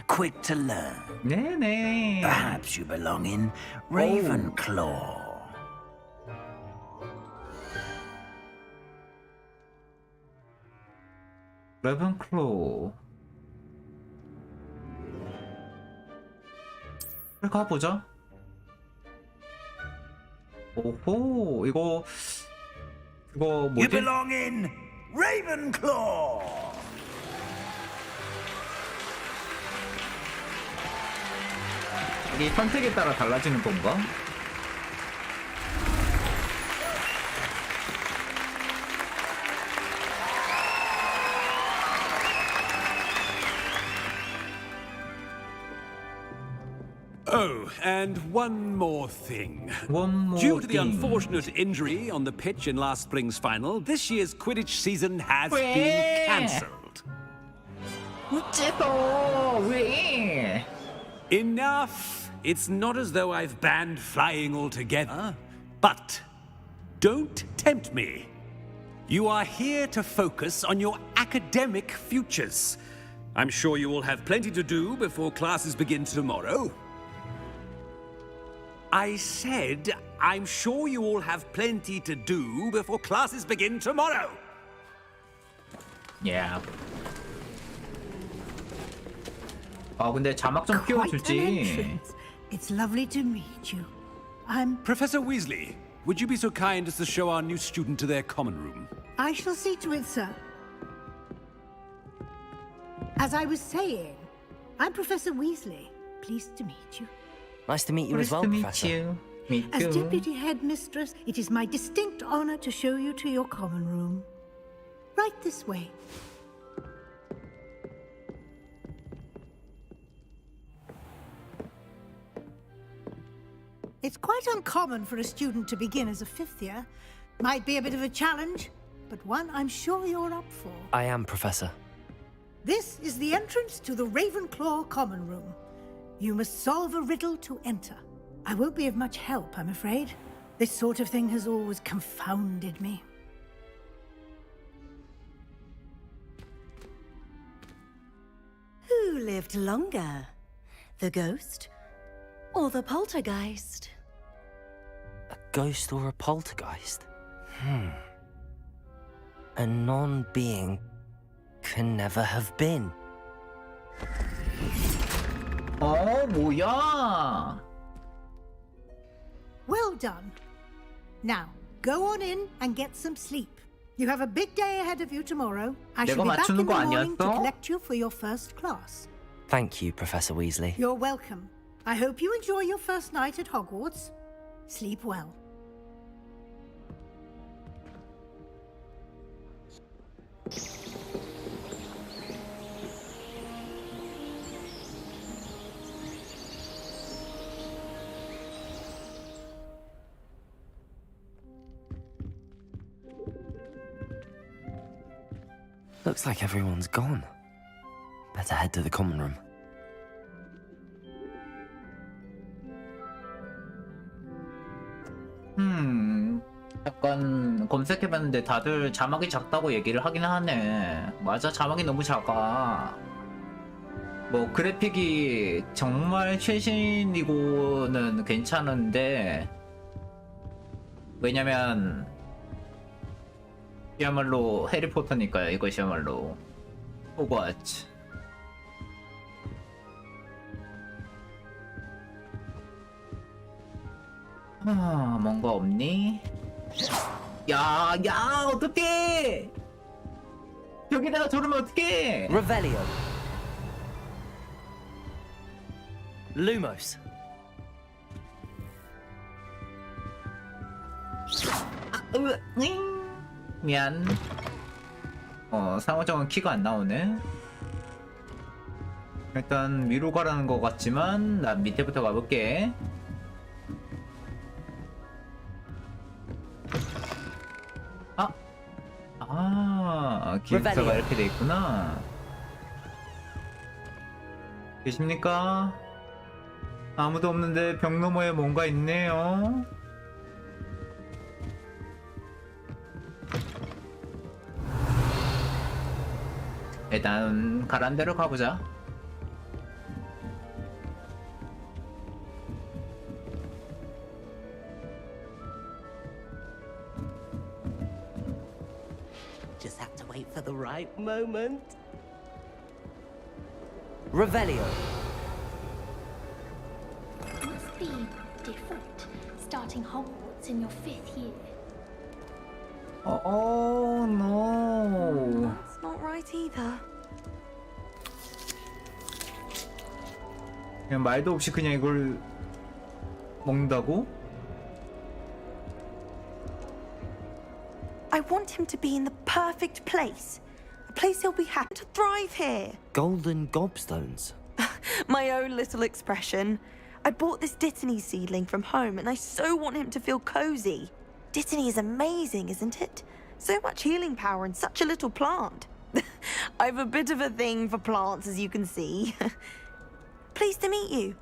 quick to learn. 네네. Perhaps you belong in Ravenclaw. 레븐클로우. 그래 가보자. 오호 이거 You 뭐지? belong in Ravenclaw. 이게 선택에 따라 달라지는 건가? Oh, and one more thing. One more Due to the thing. unfortunate injury on the pitch in last spring's final, this year's Quidditch season has 왜? been cancelled. 어째서 왜? Enough! It's not as though I've banned flying altogether. But don't tempt me. You are here to focus on your academic futures. I'm sure you will have plenty to do before classes begin tomorrow. I said, I'm sure you all have plenty to do before classes begin tomorrow. Yeah. 아 근데 자막 좀 Quite an 키워주지. entrance. It's lovely to meet you. I'm... Professor Weasley, would you be so kind as to show our new student to their common room? I shall see to it, sir. As I was saying, I'm Professor Weasley. Pleased to meet you. Nice to meet you Nice as well, to meet Professor. you. Me As too. Deputy Headmistress, it is my distinct honor to show you to your common room. Right this way. It's quite uncommon for a student to begin as a fifth year. Might be a bit of a challenge, but one I'm sure you're up for. I am, Professor. This is the entrance to the Ravenclaw common room. You must solve a riddle to enter. I won't be of much help, I'm afraid. This sort of thing has always confounded me. Who lived longer? The ghost or the poltergeist? A ghost or a poltergeist? A non-being can never have been. 뭐야? Well done. Now, go on in and get some sleep. You have a big day ahead of you tomorrow. I shall 내가 be back in 맞추는 the 거 morning to 아니었어? collect you for your first class. Thank you, Professor Weasley. You're welcome. I hope you enjoy your first night at Hogwarts. Sleep well. Looks like everyone's gone. Better head to the common room. 약간 검색해봤는데 다들 자막이 작다고 얘기를 하긴 하네. 맞아, 자막이 너무 작아. 뭐 그래픽이 정말 최신이고는 괜찮은데 왜냐면 이야말로 해리포터니까요. 이것이야말로 호그와트. 뭔가 없니? 야, 어떡해! 여기다가 저러면 어떡해! Revelio. Lumos. 미안. 상호정은 키가 안 나오네. 일단 위로 가라는 것 같지만 난 밑에부터 가볼게. 기숙사가 이렇게 돼 있구나. 계십니까? 아무도 없는데 벽 너머에 뭔가 있네요. 일단 가란 데로 가보자. Just have to wait for the right moment. Revelio. Must be different, starting Hogwarts in your 5th year. Oh no. That's not right either. 그냥 말도 없이 그냥 이걸 먹는다고? I want him to be in the perfect place. A place he'll be happy to thrive here. Golden gobstones. My own little expression. I bought this Dittany seedling from home and I so want him to feel cozy. Dittany is amazing, isn't it? So much healing power in such a little plant. I've a bit of a thing for plants, as you can see. Pleased to meet you.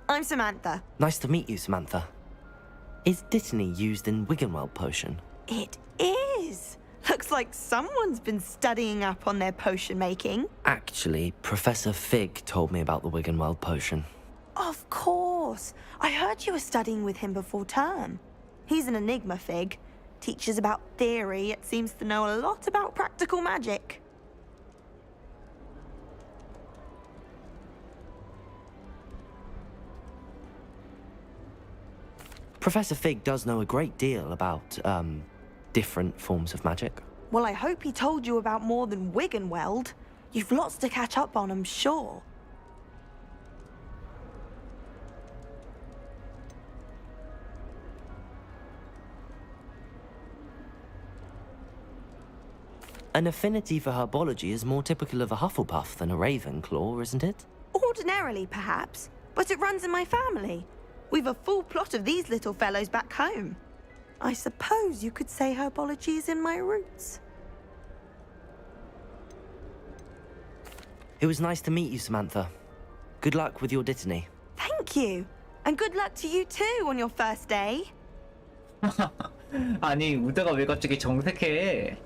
I'm Samantha. Nice to meet you, Samantha. Is Dittany used in Wiggenweld potion? It is. Looks like someone's been studying up on their potion making. Actually, Professor Fig told me about the Wiggenweld potion. Of course. I heard you were studying with him before term. He's an enigma, Fig. Teaches about theory, yet seems to know a lot about practical magic. Professor Fig does know a great deal about, different forms of magic. Well, I hope he told you about more than Wiggenweld. You've lots to catch up on, I'm sure. An affinity for herbology is more typical of a Hufflepuff than a Ravenclaw, isn't it? Ordinarily, perhaps, but it runs in my family. We've a full plot of these little fellows back home. I suppose you could say herbology is in my roots. It was nice to meet you, Samantha. Good luck with your Dittany. Thank you. And good luck to you too on your first day. 아니 우다가 왜 갑자기 정색해?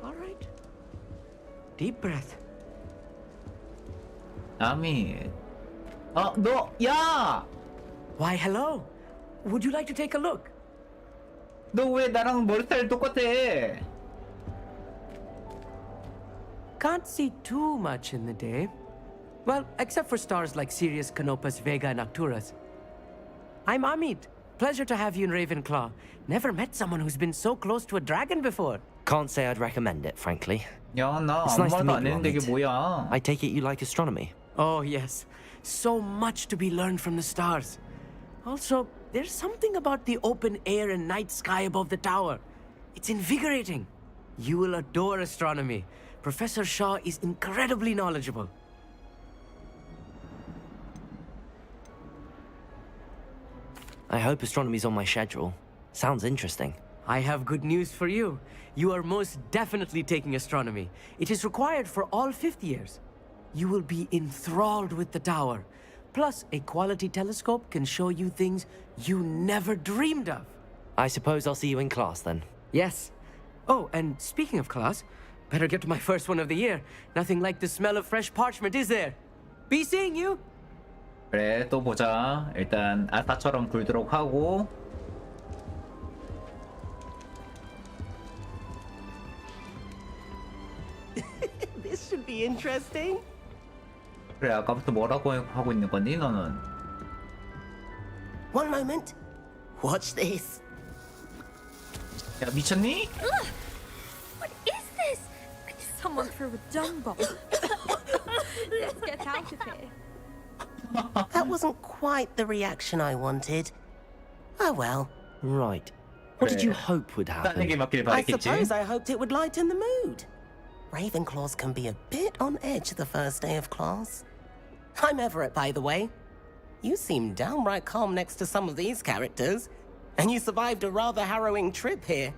All right. Deep breath. 아미. 너 야! Why, hello. Would you like to take a look? 너 왜 나랑 머리 스타일 똑같아? Can't see too much in the day. Well, except for stars like Sirius, Canopus, Vega, and Arcturus. I'm Amit. Pleasure to have you in Ravenclaw. Never met someone who's been so close to a dragon before. Can't say I'd recommend it, frankly. 야, 나 It's 아무 nice to 말도 안 meet you, 했는데 이게 Amit. 뭐야? I take it you like astronomy. Oh, yes. So much to be learned from the stars. Also, there's something about the open air and night sky above the tower. It's invigorating. You will adore astronomy. Professor Shaw is incredibly knowledgeable. I hope astronomy's on my schedule. Sounds interesting. I have good news for you. You are most definitely taking astronomy. It is required for all 5th years. You will be enthralled with the tower. Plus, a quality telescope can show you things you never dreamed of. I suppose I'll see you in class then. Yes. Oh, and speaking of class, better get to my first one of the year. Nothing like the smell of fresh parchment, is there? Be seeing you. 그래 또 보자. 일단 아사처럼 굴도록 하고. This should be interesting. 그래 아까부터 뭐라고 하고 있는 거니 너는? One moment. Watch this. 야 미쳤니? What is this? Someone threw a dung bomb. Let's get out of here. That wasn't quite the reaction I wanted. Oh well. Right. What did you 그래. hope would 딴 얘기 happen? 맡길 I 바랬겠지? suppose I hoped it would lighten the mood. Ravenclaws can be a bit on edge the first day of class. I'm Everett, by the way. You seem downright calm next to some of these characters. And you survived a rather harrowing trip here.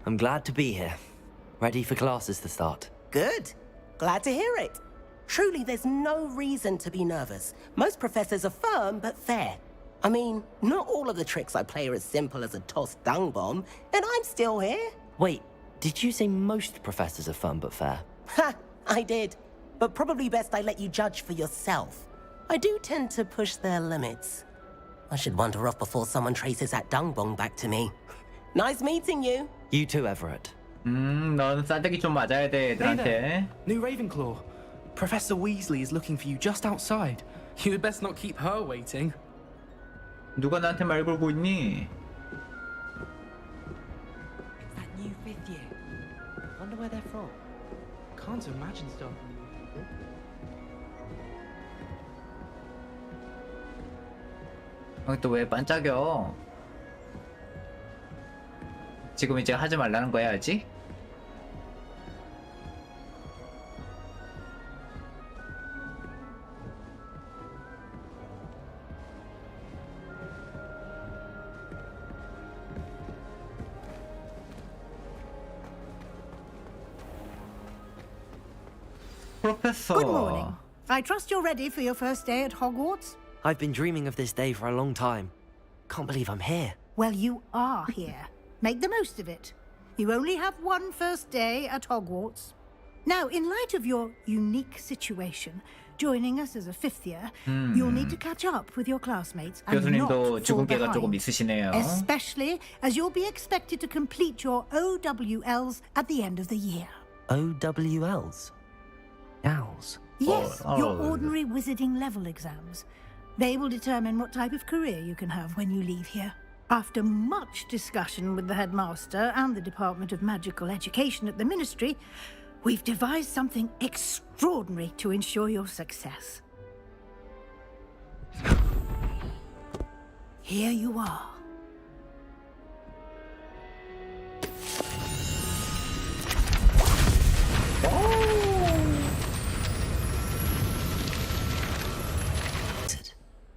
I'm glad to be here. Ready for classes to start. Good. Glad to hear it. Truly, there's no reason to be nervous. Most professors are firm but fair. I mean, not all of the tricks I play are as simple as a tossed dung bomb, and I'm still here. Wait, did you say most professors are fun but fair? Ha! I did. But probably best I let you judge for yourself. I do tend to push their limits. I should wander off before someone traces that dung bomb back to me. Nice meeting you. You too, Everett. 넌 싸대기 좀 맞아야 돼, 애들한테. New Ravenclaw. Professor Weasley is looking for you just outside. You had best not keep her waiting. 누가 나한테 말 걸고 있니? It's that new fifth year. Wonder where they're from. Can't imagine stuff. 또 왜 반짝여? 지금 이제 하지 말라는 거야, 아직? 프로페서. Good morning. I trust you're ready for your first day at Hogwarts? I've been dreaming of this day for a long time. Can't believe I'm here. Well, you are here. Make the most of it. You only have one first day at Hogwarts. Now, in light of your unique situation, joining us as a fifth year, you'll need to catch up with your classmates and not 교수님도 fall 주근깨가 조금 behind. 있으시네요. Especially as you'll be expected to complete your OWLs at the end of the year. OWLs? Owls? Yes, your oh. ordinary wizarding level exams. They will determine what type of career you can have when you leave here. After much discussion with the headmaster and the Department of Magical Education at the Ministry, we've devised something extraordinary to ensure your success. Here you are.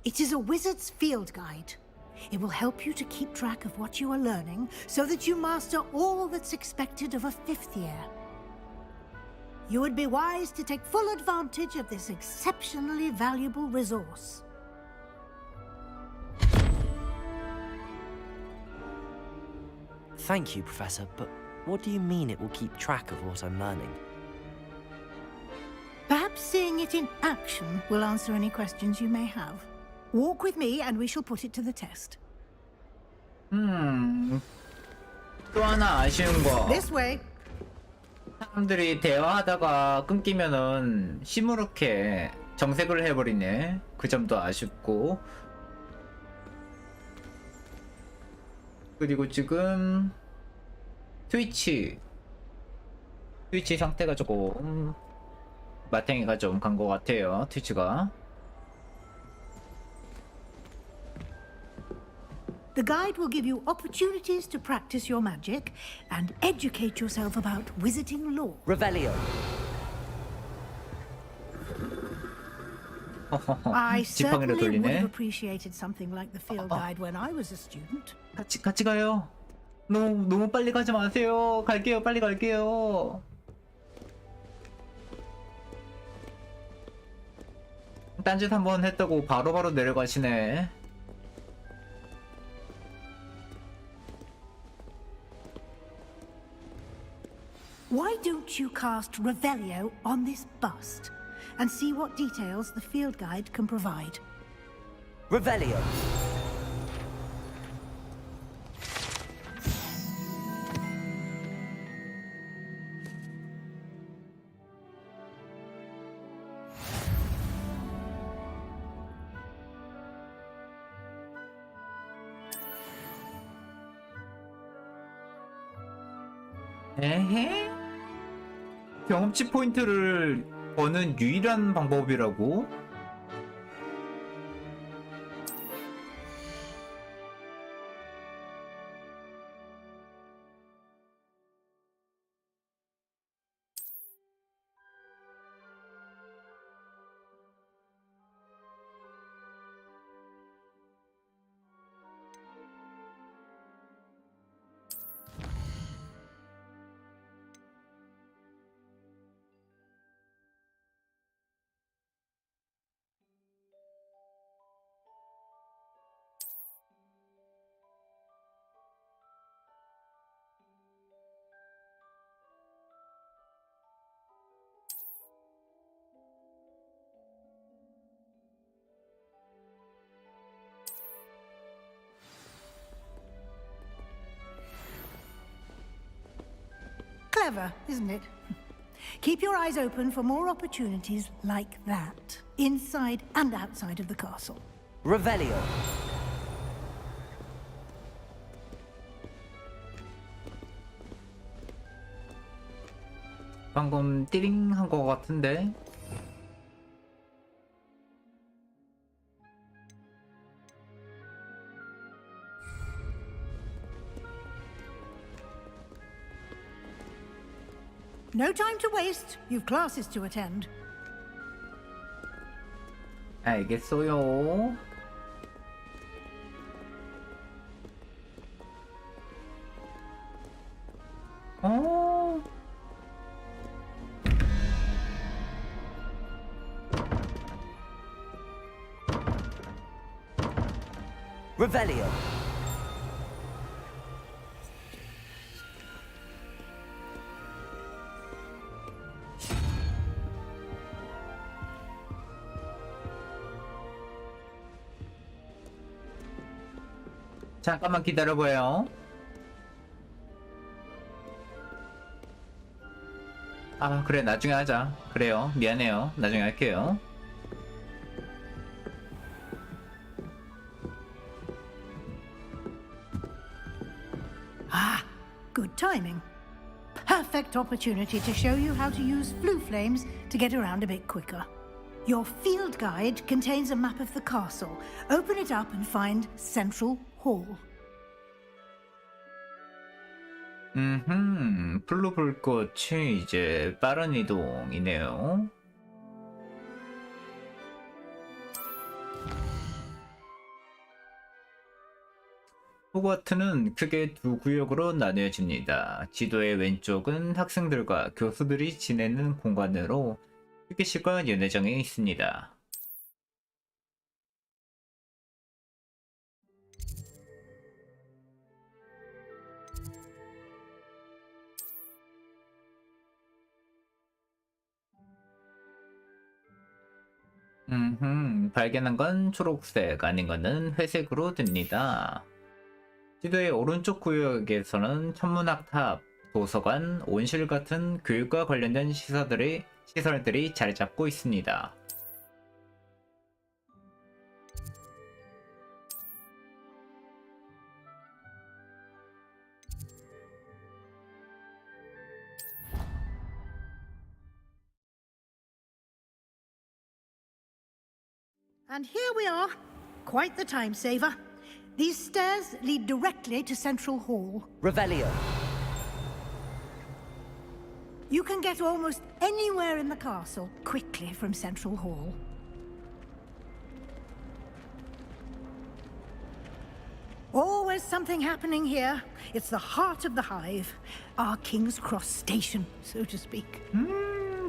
It is a wizard's field guide. It will help you to keep track of what you are learning so that you master all that's expected of a fifth year. You would be wise to take full advantage of this exceptionally valuable resource. Thank you, Professor, but what do you mean it will keep track of what I'm learning? Perhaps seeing it in action will answer any questions you may have. Walk with me and we shall put it to the test. 또 하나 아쉬운 거. This way. 사람들이 대화하다가 끊기면은 시무룩해 정색을 해버리네. 그 점도 아쉽고. 그리고 지금 트위치 상태가 조금 마탱이가 좀 간 것 같아요. 트위치가. The guide will give you opportunities to practice your magic and educate yourself about wizarding lore. Revelio. I 지팡이를 certainly would 돌리네. have appreciated something like the field guide when I was a student. 같이 가요. 너무 빨리 가지 마세요. 갈게요. 빨리 갈게요. 딴짓 한번 했다고 바로바로 내려가시네. Why don't you cast Revelio on this bust and see what details the field guide can provide? Revelio. 에헤? 경험치 포인트를 버는 유일한 방법이라고? Clever, isn't it? Keep your eyes open for more opportunities like that, inside and outside of the castle. Revelio. 방금 띠링 한 거 같은데. No time to waste. You've classes to attend. 알겠어요. 어? Revelio. 잠깐만 기다려봐요. 아 그래 나중에 하자. 그래요 미안해요. 나중에 할게요. Ah, good timing. Perfect opportunity to show you how to use flue flames to get around a bit quicker. Your field guide contains a map of the castle. Open it up and find Central Hall. 블루 불꽃이 이제 빠른 이동이네요. 호그와트는 크게 두 구역으로 나뉘어집니다. 지도의 왼쪽은 학생들과 교수들이 지내는 공간으로 휴게실과 연회장이 있습니다. 발견한 건 초록색, 아닌 거는 회색으로 됩니다. 지도의 오른쪽 구역에서는 천문학탑, 도서관, 온실 같은 교육과 관련된 시설들이 자리 잡고 있습니다. And here we are. Quite the time saver. These stairs lead directly to Central Hall. Revelio. You can get almost anywhere in the castle quickly from Central Hall. Always something happening here. It's the heart of the hive. Our King's Cross station, so to speak.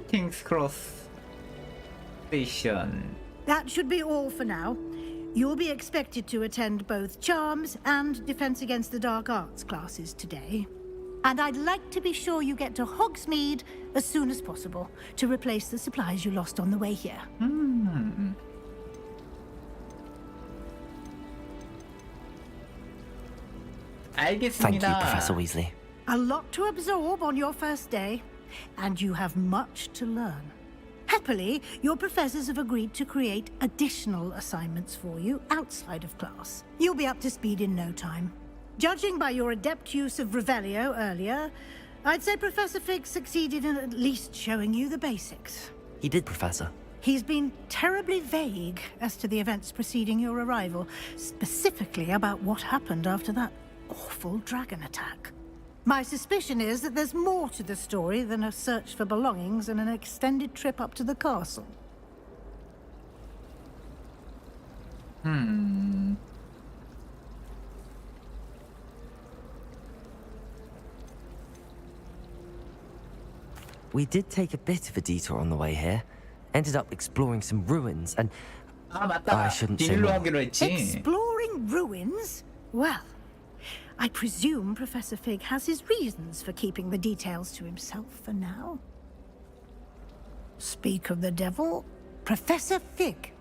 King's Cross Station. That should be all for now. You'll be expected to attend both Charms and Defense Against the Dark Arts classes today. And I'd like to be sure you get to Hogsmeade as soon as possible to replace the supplies you lost on the way here. 알겠습니다. Thank you, Professor Weasley. A lot to absorb on your first day, and you have much to learn. Happily, your professors have agreed to create additional assignments for you outside of class. You'll be up to speed in no time. Judging by your adept use of Revelio earlier, I'd say Professor Fig succeeded in at least showing you the basics. He did, Professor. He's been terribly vague as to the events preceding your arrival, specifically about what happened after that awful dragon attack. My suspicion is that there's more to the story than a search for belongings and an extended trip up to the castle. We did take a bit of a detour on the way here. Ended up exploring some ruins and... 아 맞다. I shouldn't say 비밀로 more. 하기로 했지. Exploring ruins? Well, I presume Professor Fig has his reasons for keeping the details to himself for now. Speak of the devil, Professor Fig.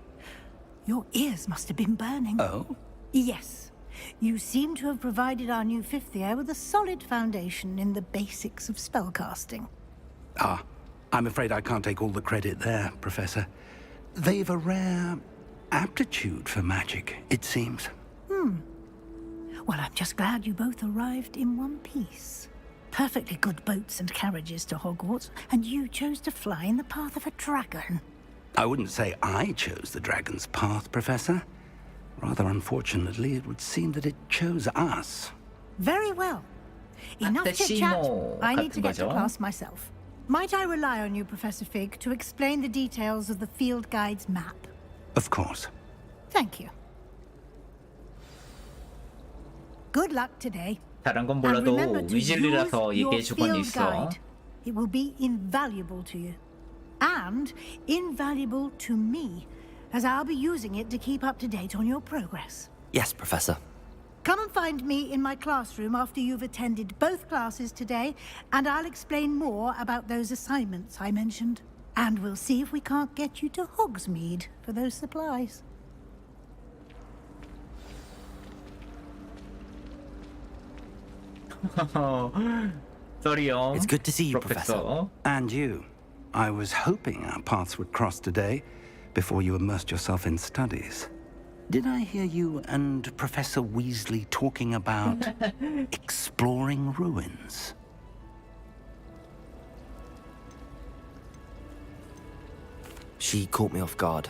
Your ears must have been burning. Oh? Yes. You seem to have provided our new fifth year with a solid foundation in the basics of spellcasting. Ah, I'm afraid I can't take all the credit there, Professor. They've a rare aptitude for magic, it seems. Well, I'm just glad you both arrived in one piece. Perfectly good boats and carriages to Hogwarts, and you chose to fly in the path of a dragon. I wouldn't say I chose the dragon's path, Professor. Rather unfortunately, it would seem that it chose us. Very well. Enough chit-chat. 아테시모 I need to 같은 get to 거죠. class myself. Might I rely on you, Professor Fig, to explain the details of the field guide's map? Of course. Thank you. Good luck today. 다른 건 And 몰라도 remember to use 위즐리라서 your 얘기해 줄 건 field 있어. guide. It will be invaluable to you. And invaluable to me, as I'll be using it to keep up to date on your progress. Yes, Professor. Come and find me in my classroom after you've attended both classes today, and I'll explain more about those assignments I mentioned. And we'll see if we can't get you to Hogsmeade for those supplies. 쏘리요. It's good to see you, Professor. 프로페서. And you. I was hoping our paths would cross today before you immersed yourself in studies. Did I hear you and Professor Weasley talking about exploring ruins? She caught me off guard.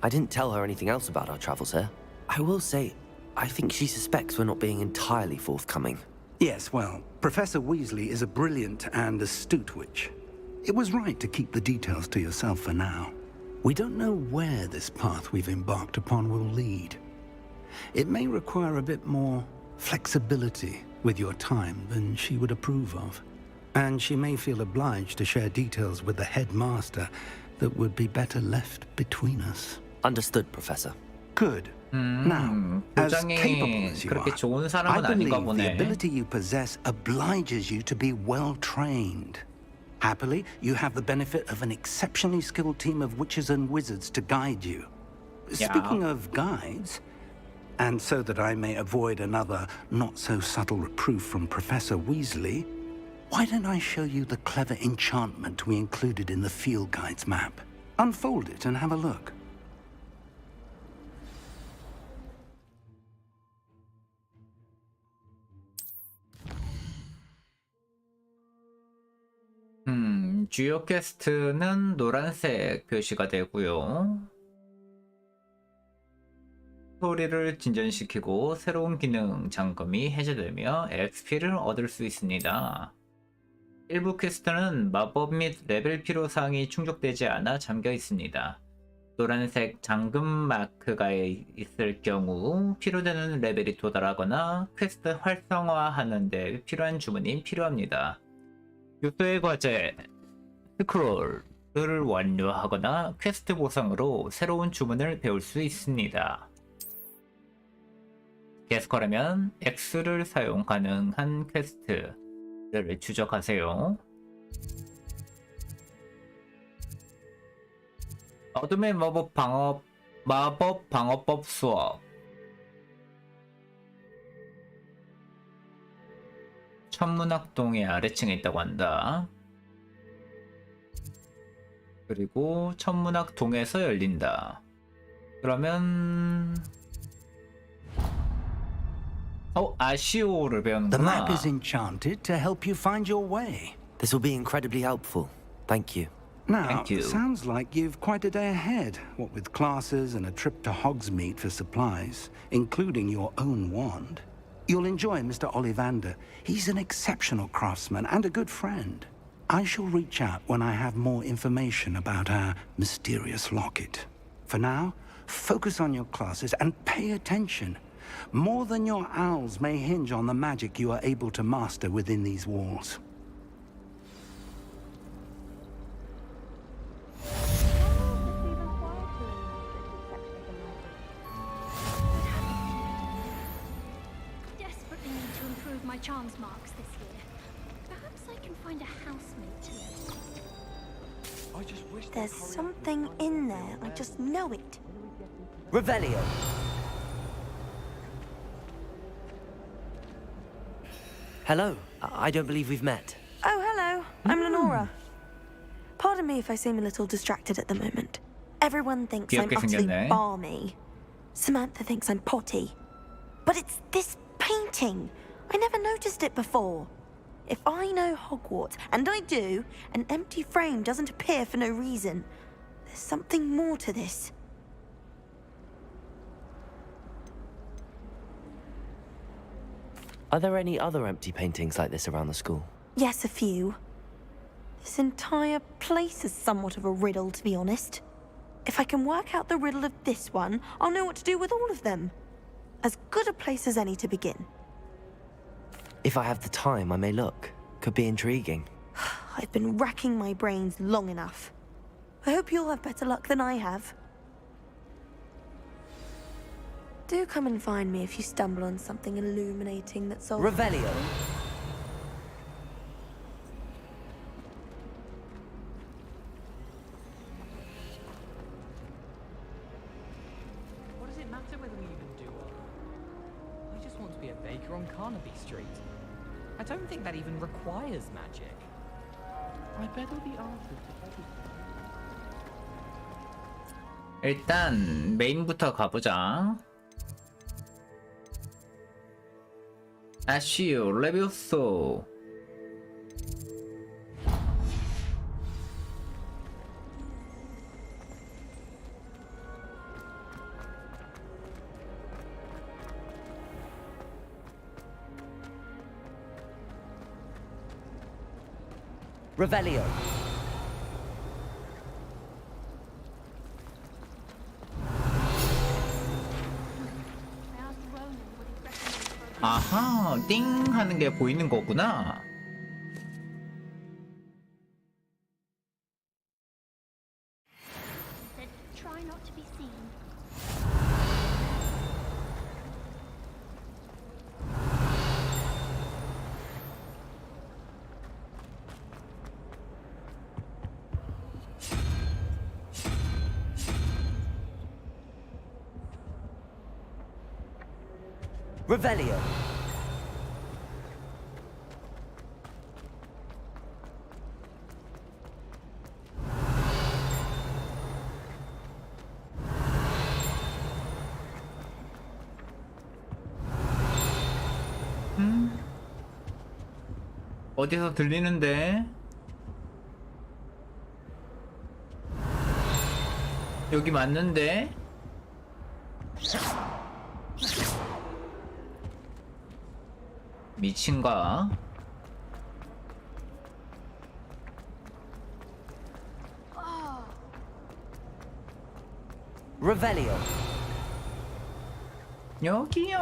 I didn't tell her anything else about our travels here. I will say, I think she suspects we're not being entirely forthcoming. Yes, well, Professor Weasley is a brilliant and astute witch. It was right to keep the details to yourself for now. We don't know where this path we've embarked upon will lead. It may require a bit more flexibility with your time than she would approve of. And she may feel obliged to share details with the headmaster that would be better left between us. Understood, Professor. Good. Now, as capable as you 그렇게 좋은 are, 사람은 I believe 아닌가 the 보네. ability you possess obliges you to be well trained. Happily, you have the benefit of an exceptionally skilled team of witches and wizards to guide you. Speaking of guides, and so that I may avoid another not-so-subtle reproof from Professor Weasley, why don't I show you the clever enchantment we included in the field guide's map? Unfold it and have a look. 주요 퀘스트는 노란색 표시가 되고요. 스토리를 진전시키고 새로운 기능 잠금이 해제되며 XP를 얻을 수 있습니다. 일부 퀘스트는 마법 및 레벨 필요사항이 충족되지 않아 잠겨 있습니다. 노란색 잠금 마크가 있을 경우 필요되는 레벨이 도달하거나 퀘스트 활성화하는 데 필요한 주문이 필요합니다. 요소의 과제 스크롤을 완료하거나 퀘스트 보상으로 새로운 주문을 배울 수 있습니다. 게스커라면 X를 사용 가능한 퀘스트를 추적하세요. 어둠의 마법 방어법 수업. 천문학동의 아래층에 있다고 한다. 그리고 천문학동에서 열린다. 그러면 아시오를 The 배우는구나. map is enchanted to help you find your way. This will be incredibly helpful. Thank you. Now, Thank you. sounds like you've quite a day ahead, what with classes and a trip to Hogsmeade for supplies, including your own wand. You'll enjoy Mr. Ollivander. He's an exceptional craftsman and a good friend. I shall reach out when I have more information about our mysterious locket. For now, focus on your classes and pay attention. More than your owls may hinge on the magic you are able to master within these walls. Desperately need to improve my charms marks this year. Perhaps I can find a housemate to it. There's something in there. I just know it. Revelio. Hello. I don't believe we've met. Oh, hello. I'm Lenora. Pardon me if I seem a little distracted at the moment. Everyone thinks I'm 귀엽게 utterly 생겼네. balmy. Samantha thinks I'm potty. But it's this painting. I never noticed it before. If I know Hogwarts, and I do, an empty frame doesn't appear for no reason. There's something more to this. Are there any other empty paintings like this around the school? Yes, a few. This entire place is somewhat of a riddle, to be honest. If I can work out the riddle of this one, I'll know what to do with all of them. As good a place as any to begin. If I have the time, I may look. Could be intriguing. I've been racking my brains long enough. I hope you'll have better luck than I have. Do come and find me if you stumble on something illuminating that solves... Revelio. What does it matter whether we even do or not? I just want to be a baker on Carnaby Street. I don't think that even requires magic. I bet all the answers to everything. 일단 메인부터 가보자. 아쉬우 레비오소. Revelio. 아하, 띵 하는 게 보이는 거구나. Try not to be seen. Revelio. 어디서 들리는데? 여기 맞는데? 미친가? Revelio. 여기요.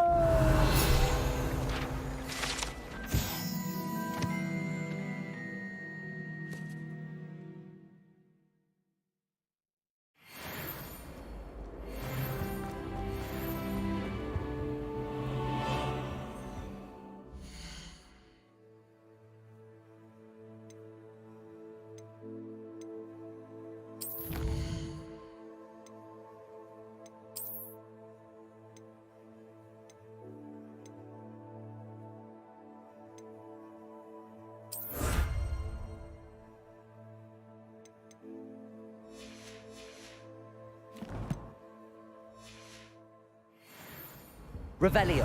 Revelio.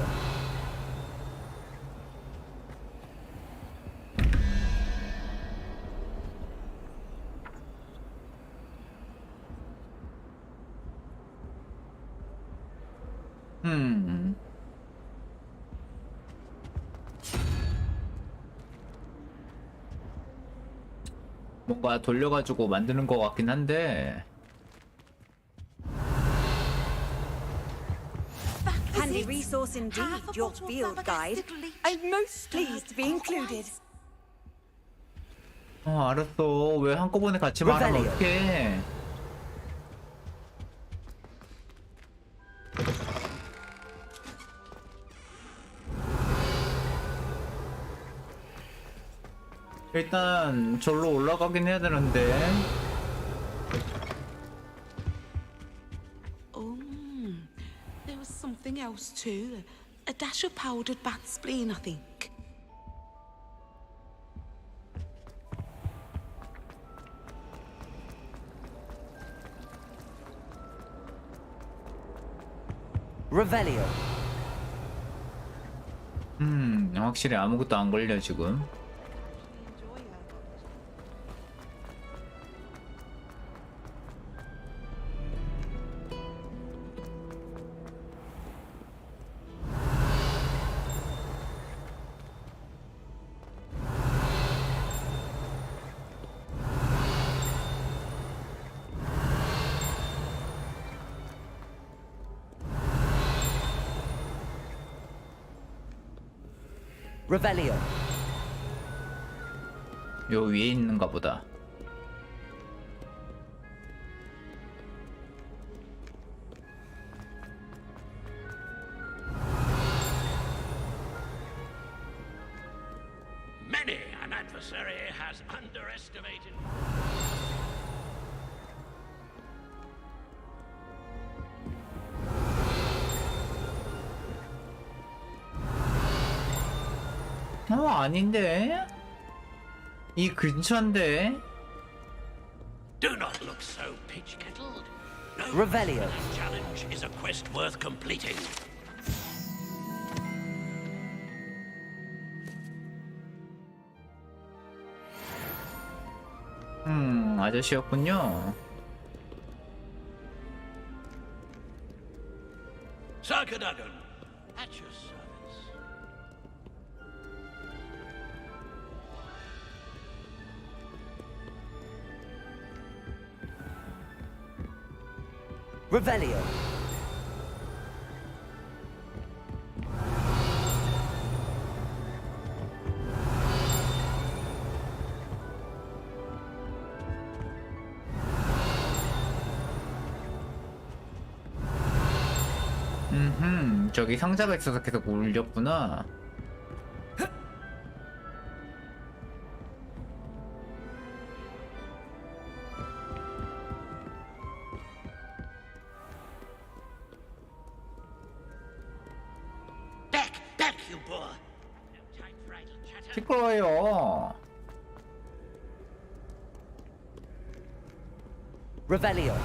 뭔가 돌려가지고 만드는 것 같긴 한데. Handy resource indeed, your field guide. I'm most pleased to be included. 알았어. 왜 한꺼번에 같이 말하면 어떡해. 일단 절로 올라가긴 해야 되는데. There was something else too. A dash of powdered bat spleen, I think. Revelio. 확실히 아무것도 안 걸려 지금. Revelio. 요 위에 있는가 보다. Many an adversary has underestimated. 아닌데? 이 근처인데? Do not look so pitch-kettled. No Revelio. challenge is a quest worth completing. 아저씨였군요. 시작하는데나는 at your service. Revelio. 저기 상자가 있어서 계속 울렸구나. Back, you boy. No time for idle chatter. 시끄러워요. Revelio.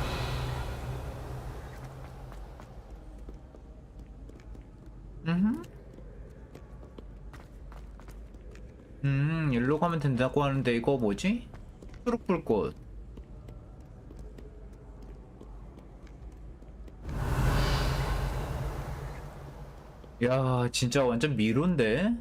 일로 가면 된다고 하는데 이거 뭐지? 초록불꽃. 야, 진짜 완전 미로인데?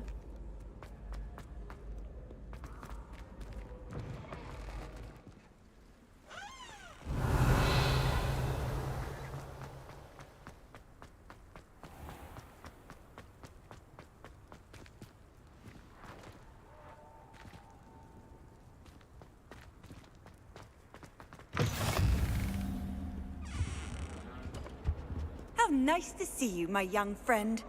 How nice to see you, my young friend.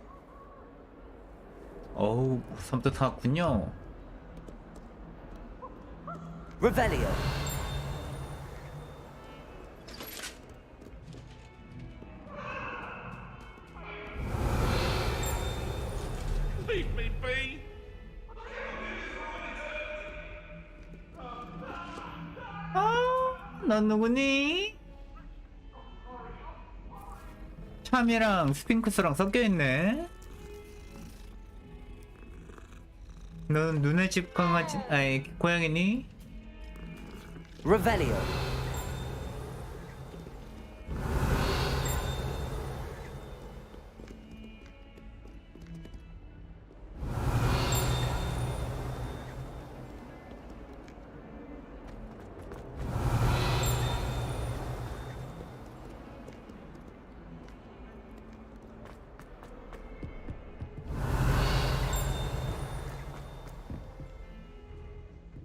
어우, 섬뜩하군요. Revelio. Leave me be. 넌 누구니? 참이랑 스핑크스랑 섞여있네. 넌 눈의 집 강아지, 아이, 고양이니? Revelio.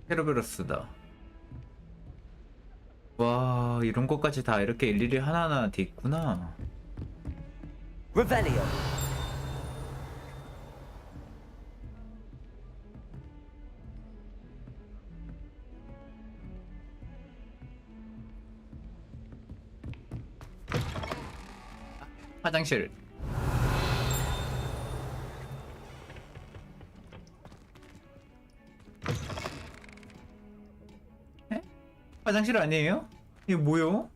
헤르베로스다. 와, 이런 것까지 다 이렇게 일일이 하나하나 돼 있구나. Revelio. 화장실. 에? 화장실 아니에요? 이거 뭐요?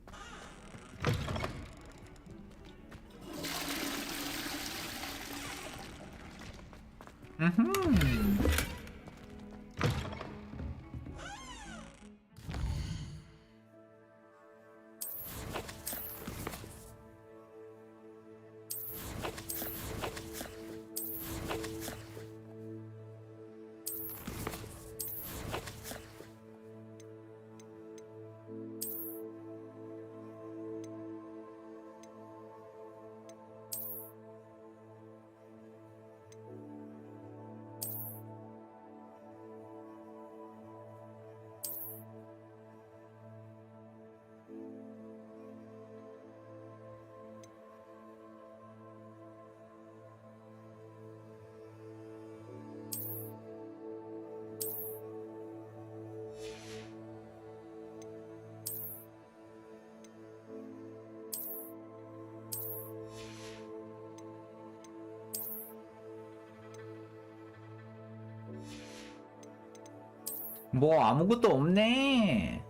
뭐 아무것도 없네.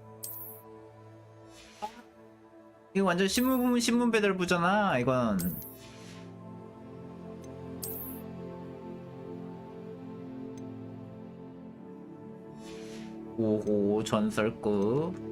이거 완전 신문 배달부잖아 이건. 오호 전설급.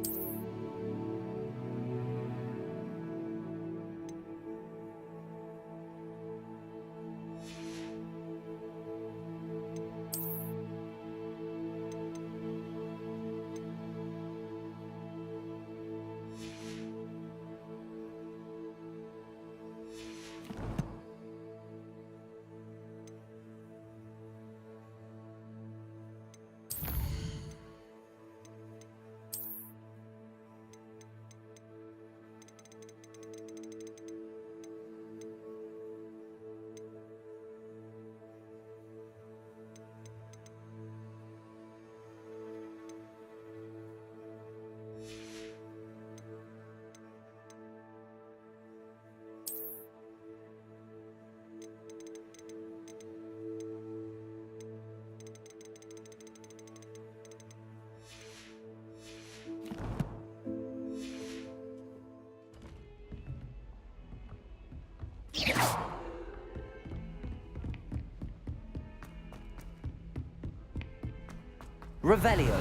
Revelio.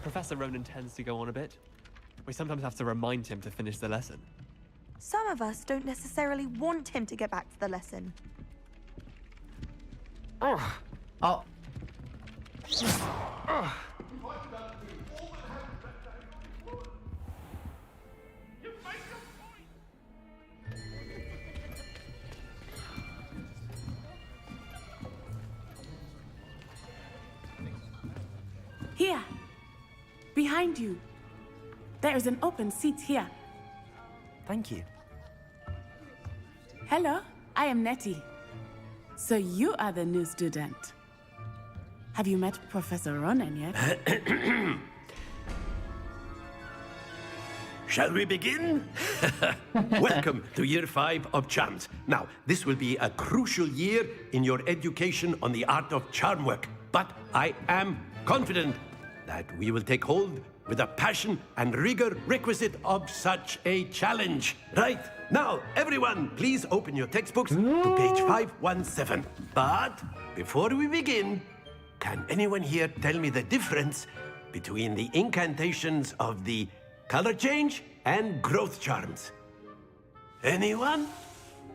Professor Ronan tends to go on a bit. We sometimes have to remind him to finish the lesson. Some of us don't necessarily want him to get back to the lesson. 어. Here, behind you. There is an open seat here. Thank you. Hello, I am Nettie. So you are the new student. Have you met Professor Ronan yet? Shall we begin? Welcome to Year 5 of Charms. Now, this will be a crucial year in your education on the art of charm work. But I am confident that we will take hold with the passion and rigor requisite of such a challenge. Right, now, everyone, please open your textbooks to page 517. But before we begin, can anyone here tell me the difference between the incantations of the color change and growth charms? Anyone?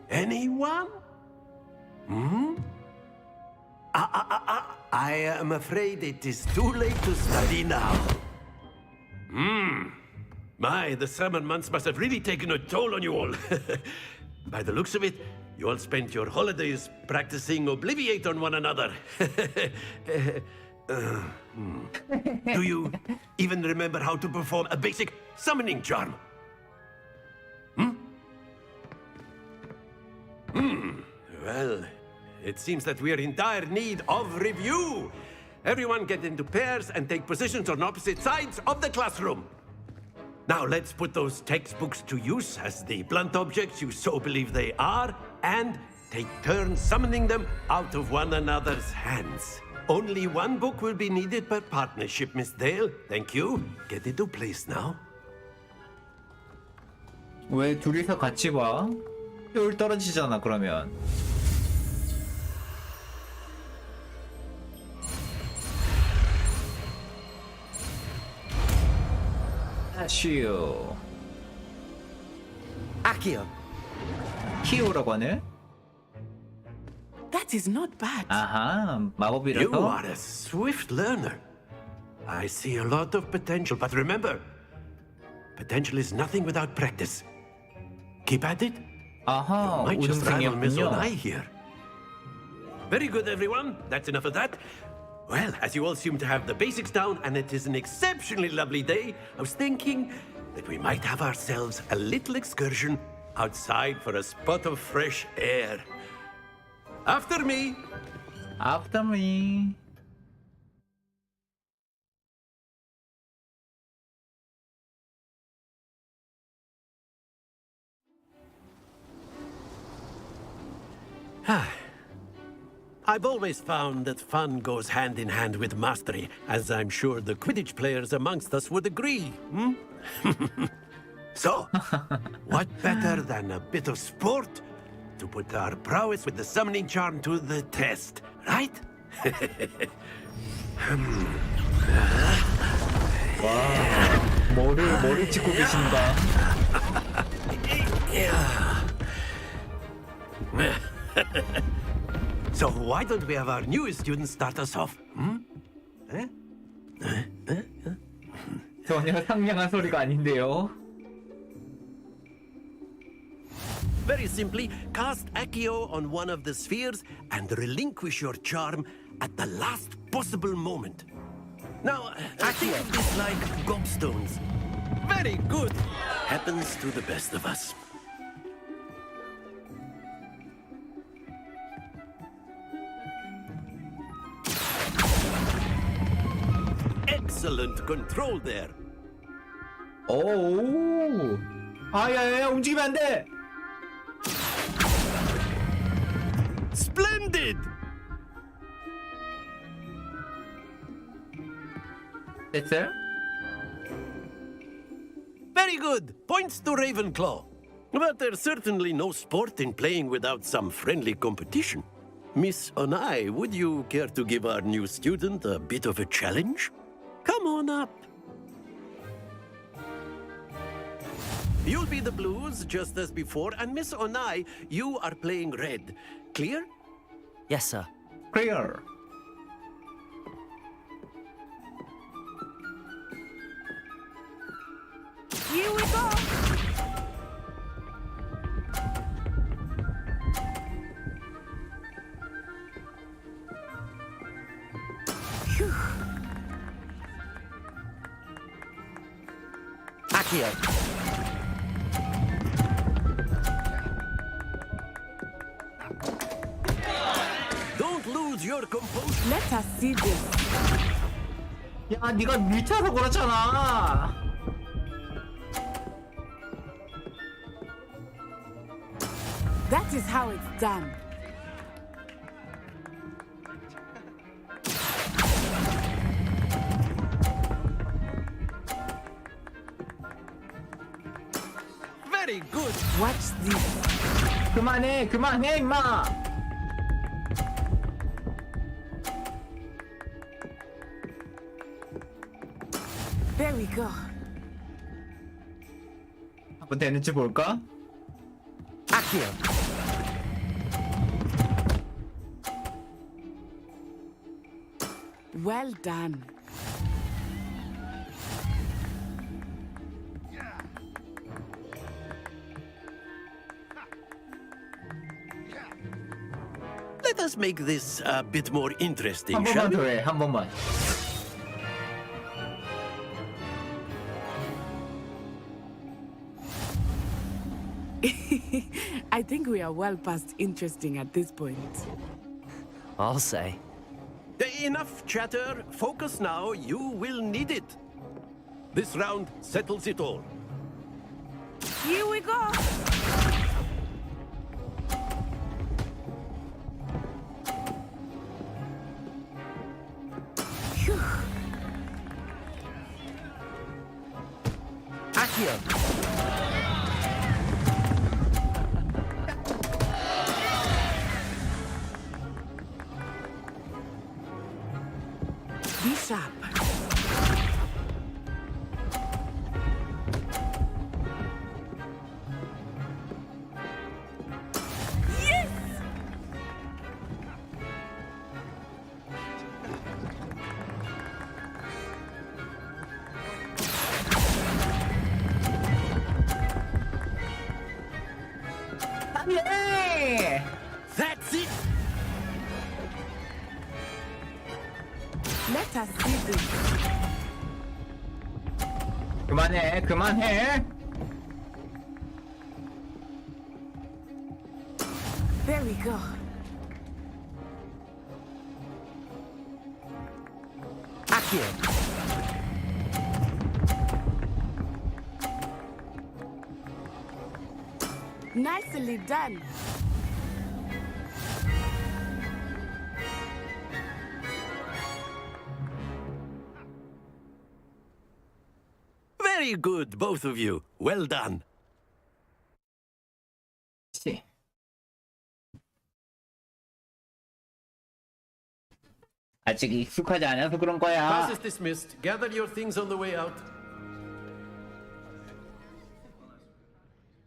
Anyone? I am afraid it is too late to study now. My, the summer months must have really taken a toll on you all. By the looks of it, you all spent your holidays practicing Obliviate on one another. Do you even remember how to perform a basic summoning charm? Well, it seems that we are in dire need of review. Everyone get into pairs and take positions on opposite sides of the classroom. Now let's put those textbooks to use as the blunt objects you so believe they are, and take turns summoning them out of one another's hands. Only one book will be needed per partnership, Miss Dale. Thank you. Get into place now. 왜 둘이서 같이 봐? 효율 떨어지잖아 그러면. 타슈. Accio. 키오라고 하네? That is not bad. 아하, You 마법이라서. are a swift learner. I see a lot of potential, but remember, potential is nothing without practice. Keep at it. 아하, Might just rival Miss 우등생이었군요. Onai here. Very good, everyone. That's enough of that. Well, as you all seem to have the basics down, and it is an exceptionally lovely day, I was thinking that we might have ourselves a little excursion outside for a spot of fresh air. After me. After me. I've always found that fun goes hand in hand with mastery, as I'm sure the Quidditch players amongst us would agree. Hmm? So, what better than a bit of sport to put our prowess with the summoning charm to the test, right? 뭐를 찍고 계신가? So why don't we have our newest student start us off? 전혀 상냥한 소리가 아닌데요. Very simply, cast Accio on one of the spheres and relinquish your charm at the last possible moment. Now, I think of this like gobstones. Very good. Happens to the best of us. Excellent control there. 오. 아야야야 움직이면 안 돼. Splendid. 됐어요? Very good. Points to Ravenclaw. But there's certainly no sport in playing without some friendly competition. Miss Onai, would you care to give our new student a bit of a challenge? Come on up. You'll be the blues just as before, and Miss Onai, you are playing red. Clear? Yes, sir. Clear. Here we go! Accio. Don't lose your composure. Let us see this. 야, 네가 밀쳐서 그렇잖아. That is how it's done. Very good. Watch this. 그만해, 임마. There we go. 한번 되는지 볼까? Accio. Well done. Let us make this a bit more interesting, 한 shall 번만 we? 더 해, 한 번만. I think we are well past interesting at this point. I'll say. Enough chatter. Focus now. You will need it. This round settles it all. Here we go! Accio. Be sharp. amazing. 그만해. There we go. Accio. Nicely done. Very good, both of you. Well done. 씨. 아직 익숙하지 않아서 그런 거야. Class is dismissed. Gather your things on the way out.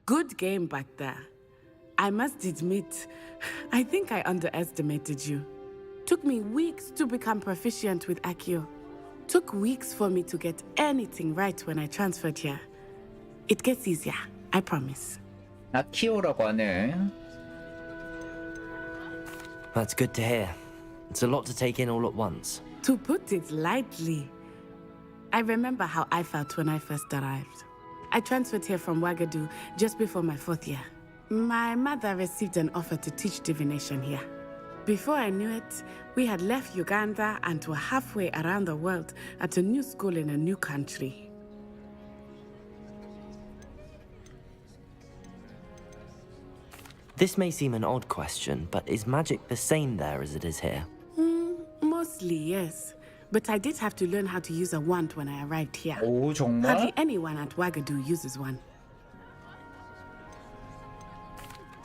Good game back there. I must admit, I think I underestimated you. Took me weeks to become proficient with Accio. Took weeks for me to get anything right when I transferred here. It gets easier, I promise. 아키오라고 하네. That's good to hear. It's a lot to take in all at once. To put it lightly, I remember how I felt when I first arrived. I transferred here from Ouagadougou just before my 4th year. My mother received an offer to teach divination here. Before I knew it, we had left Uganda and were halfway around the world at a new school in a new country. This may seem an odd question, but is magic the same there as it is here? Mostly, yes. But I did have to learn how to use a wand when I arrived here. 오, 정말? Hardly anyone at Ouagadougou uses one.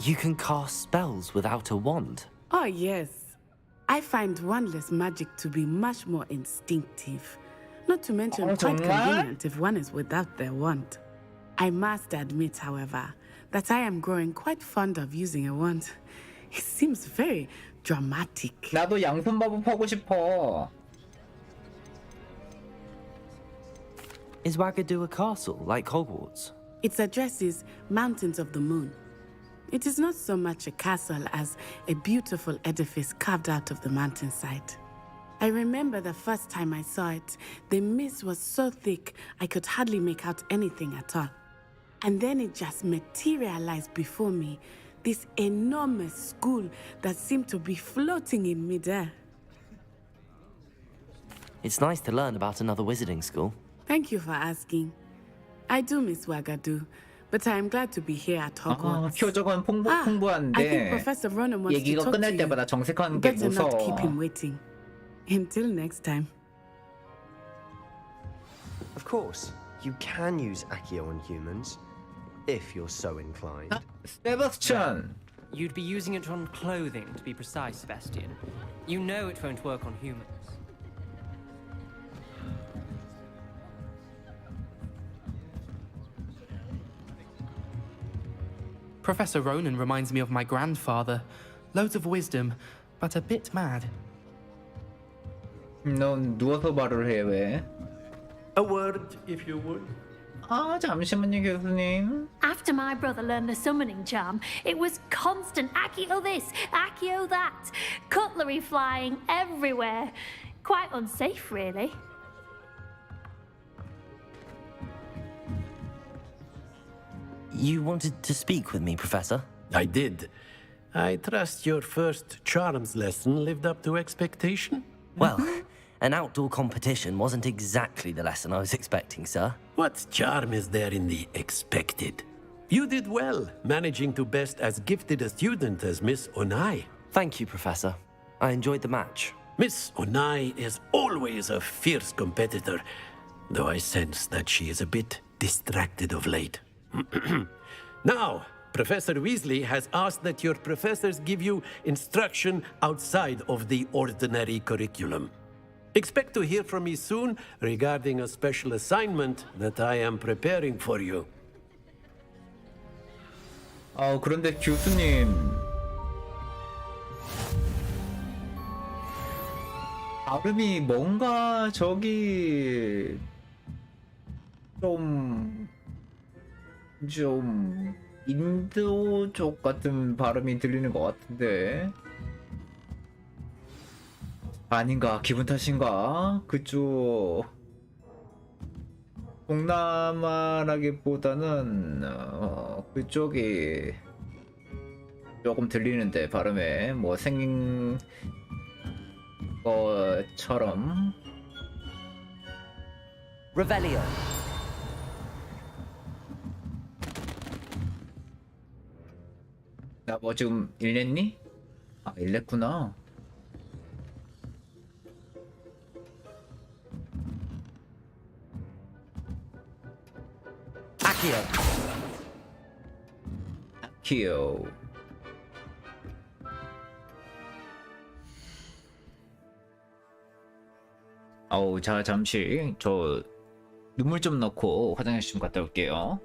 You can cast spells without a wand? Oh, yes. I find wandless magic to be much more instinctive. Not to mention quite convenient if one is without their wand. I must admit, however, that I am growing quite fond of using a wand. It seems very dramatic. 나도 양손 마법 하고 싶어. Is Ouagadougou a castle, like Hogwarts? Its address is Mountains of the Moon. It is not so much a castle as a beautiful edifice carved out of the mountainside. I remember the first time I saw it, the mist was so thick I could hardly make out anything at all. And then it just materialized before me, this enormous school that seemed to be floating in midair. It's nice to learn about another wizarding school. Thank you for asking. I do miss Ouagadougou, but I am glad to be here at Hogwarts. 표적은 I think 풍부한데 Professor Ronan wants to 얘기가 talk to 끝날 you. 때마다 정색하는 게 Better not keep 무서워. him waiting. Until next time. Of course, you can use Accio on humans, if you're so inclined. 세바스찬! You'd be using it on clothing, to be precise, Sebastian. You know it won't work on humans. Professor Ronan reminds me of my grandfather. Loads of wisdom, but a bit mad. 넌 누워서 말을 해, 왜? A word, if you would. 잠시만요, 교수님. After my brother learned the summoning charm, it was constant Accio this, Accio that. Cutlery flying everywhere. Quite unsafe, really. You wanted to speak with me, Professor? I did. I trust your first charms lesson lived up to expectation? Well, an outdoor competition wasn't exactly the lesson I was expecting, sir. What charm is there in the expected? You did well, managing to best as gifted a student as Miss Onai. Thank you, Professor. I enjoyed the match. Miss Onai is always a fierce competitor, though I sense that she is a bit distracted of late. Now, Professor Weasley has asked that your professors give you instruction outside of the ordinary curriculum. Expect to hear from me soon regarding a special assignment that I am preparing for you. 그런데 교수님. 발음이 뭔가 저기 좀 인도 쪽 같은 발음이 들리는 것 같은데. 아닌가? 기분 탓인가? 그쪽 동남아라기보다는 그쪽이 조금 들리는데 발음에 뭐 생긴 것처럼. Revelio. 나 뭐 지금 일냈니? 아, 일냈구나. Accio. 키오. 어우, 자, 잠시 저 눈물 좀 넣고 화장실 좀 갔다 올게요.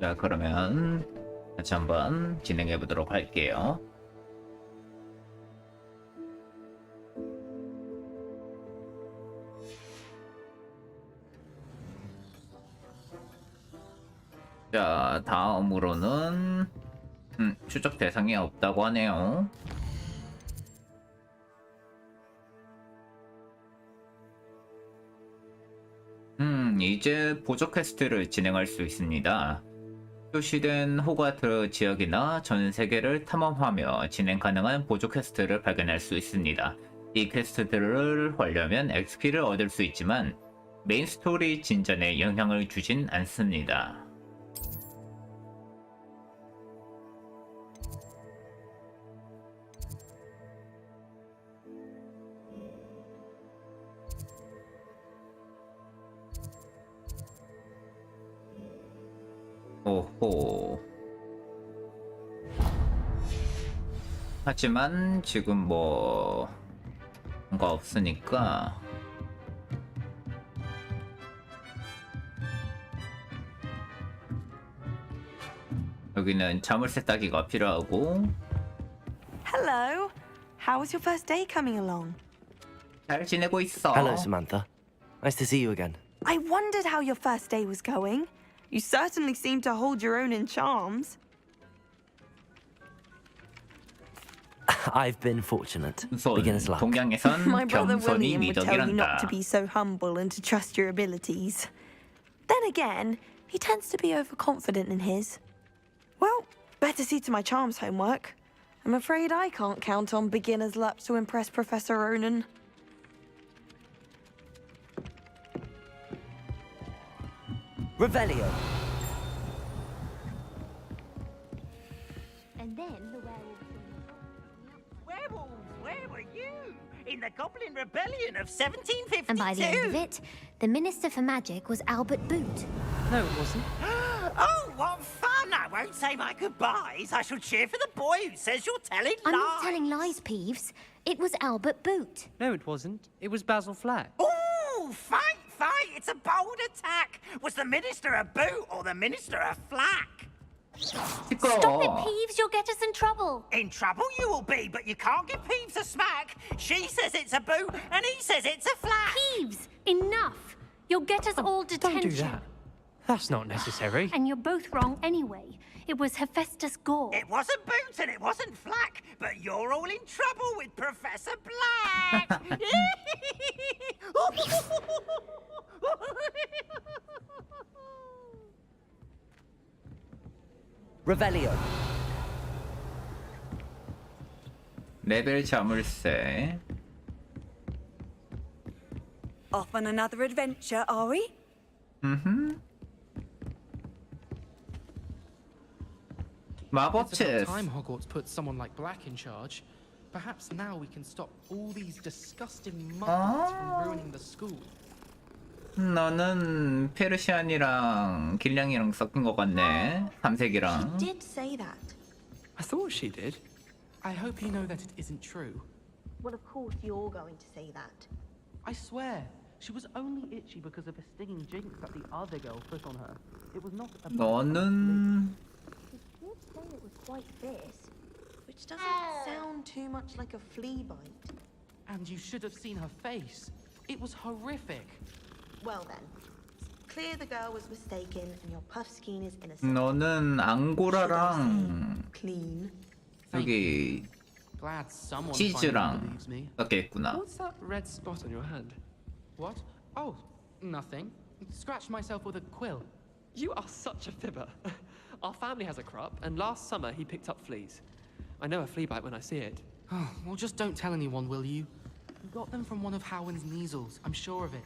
자, 그러면 다시 한번 진행해 보도록 할게요. 자, 다음으로는 추적 대상이 없다고 하네요. 이제 보조 퀘스트를 진행할 수 있습니다. 표시된 호가트 지역이나 전 세계를 탐험하며 진행 가능한 보조 퀘스트를 발견할 수 있습니다. 이 퀘스트들을 하려면 XP를 얻을 수 있지만 메인 스토리 진전에 영향을 주진 않습니다. 오호. 하지만 지금 뭐 뭔가 없으니까 여기는 자물쇠 따기가 필요하고. Hello. How was your first day coming along? 잘 지내고 있어. Hello, Samantha. Nice to see you again. I wondered how your first day was going. You certainly seem to hold your own in charms. I've been fortunate. 손, Beginner's luck. 동양에선 My brother 겸손이 William would tell you not 미덕이란다. to be so humble and to trust your abilities. Then again, he tends to be overconfident in his. Well, better see to my charms homework. I'm afraid I can't count on beginner's luck to impress Professor Ronan. Revelio. And then the werewolf. Werewolves, where were you? In the Goblin Rebellion of 1752? And by the end of it, the Minister for Magic was Albert Boot. No, it wasn't. Oh, what fun! I won't say my goodbyes. I shall cheer for the boy who says you're telling I'm lies. not telling lies, Peeves. It was Albert Boot. No, it wasn't. It was Basil Flack. Ooh, fight! It's a bold attack. Was the Minister a boot or the Minister a flack? Stop it, Peeves. You'll get us in trouble. In trouble you will be, but you can't give Peeves a smack. She says it's a boot and he says it's a flack. Peeves, enough. You'll get us all detention. Don't do that. That's not necessary. And you're both wrong anyway. It was Hephaestus Gore. It wasn't boot and it wasn't flack, but you're all in trouble with Professor Black. Revelio. 레벨 자물쇠. Off on another adventure, are we? 마법 It's about 체스. time Hogwarts put someone like Black in charge. Perhaps now we can stop all these disgusting muggles from ruining the school. 너는 페르시안이랑 길냥이랑 섞인 것 같네. 삼색이랑. Did say that. I thought she did. I hope you know that it isn't true. Well, of course you're going to say that. I swear, she was only itchy because of a stinging jinx that the other girl put on her. It was not a... 너는 She did say it was quite fierce, which doesn't sound too much like a flea bite. And you should have seen her face. It was horrific. Well then, it's clear the girl was mistaken and your puffskein is innocent. 너는 앙고라랑 Clean. 여기 Glad someone finally 치즈랑 believes me. 섞여 있구나. What's that red spot on your hand? What? Oh, nothing. Scratched myself with a quill. You are such a fibber. Our family has a crop, and last summer he picked up fleas. I know a flea bite when I see it. Oh, well, just don't tell anyone, will you? You got them from one of Howin's measles. I'm sure of it.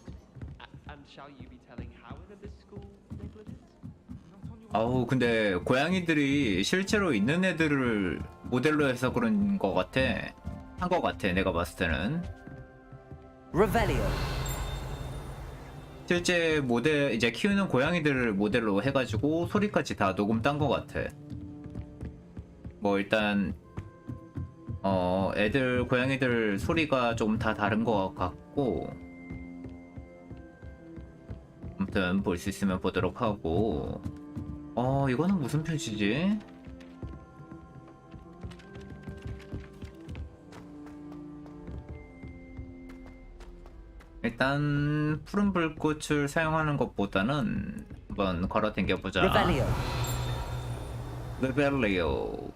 And shall you be telling Howard of this school negligence? 아우 근데 고양이들이 실제로 있는 애들을 모델로 해서 그런 거 같아. 한 거 같아 내가 봤을 때는. Revelio. 실제 모델 이제 키우는 고양이들을 모델로 해가지고 소리까지 다 녹음 딴 거 같아. 뭐 일단 애들 고양이들 소리가 조금 다 다른 거 같고. 아무튼 볼 수 있으면 보도록 하고. 이거는 무슨 표시지? 일단 푸른 불꽃을 사용하는 것보다는 한번 걸어 당겨보자. Revelio. 레벨리오.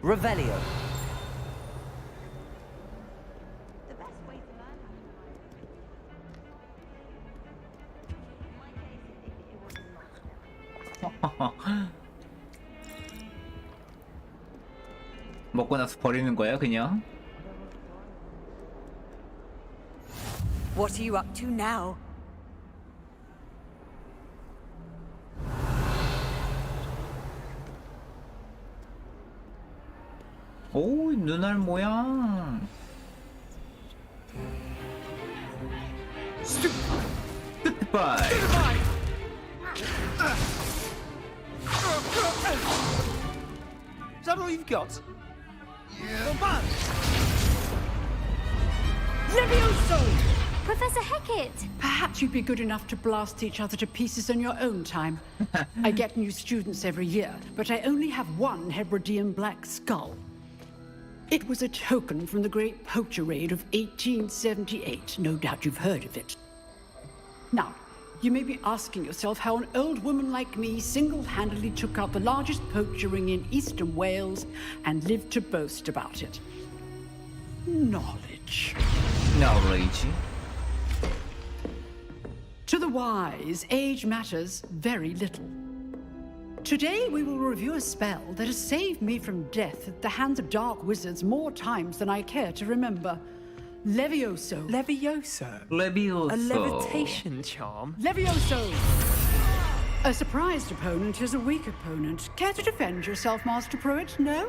Revelio. 먹고 나서 버리는 거야, 그냥? What are you up to now? 오, 눈알 모양. 스티파이. Is that all you've got? Yeah. Come on! Levioso! Professor Hecat! Perhaps you'd be good enough to blast each other to pieces on your own time. I get new students every year, but I only have one Hebridean black skull. It was a token from the Great Poacher Raid of 1878. No doubt you've heard of it. Now, you may be asking yourself how an old woman like me single-handedly took out the largest poacher ring in eastern Wales and lived to boast about it. Knowledge. Knowledge. To the wise, age matters very little. Today we will review a spell that has saved me from death at the hands of dark wizards more times than I care to remember. Levioso. Levioso? Levioso. A levitation charm? Levioso! A surprised opponent is a weak opponent. Care to defend yourself, Master Pruitt? No?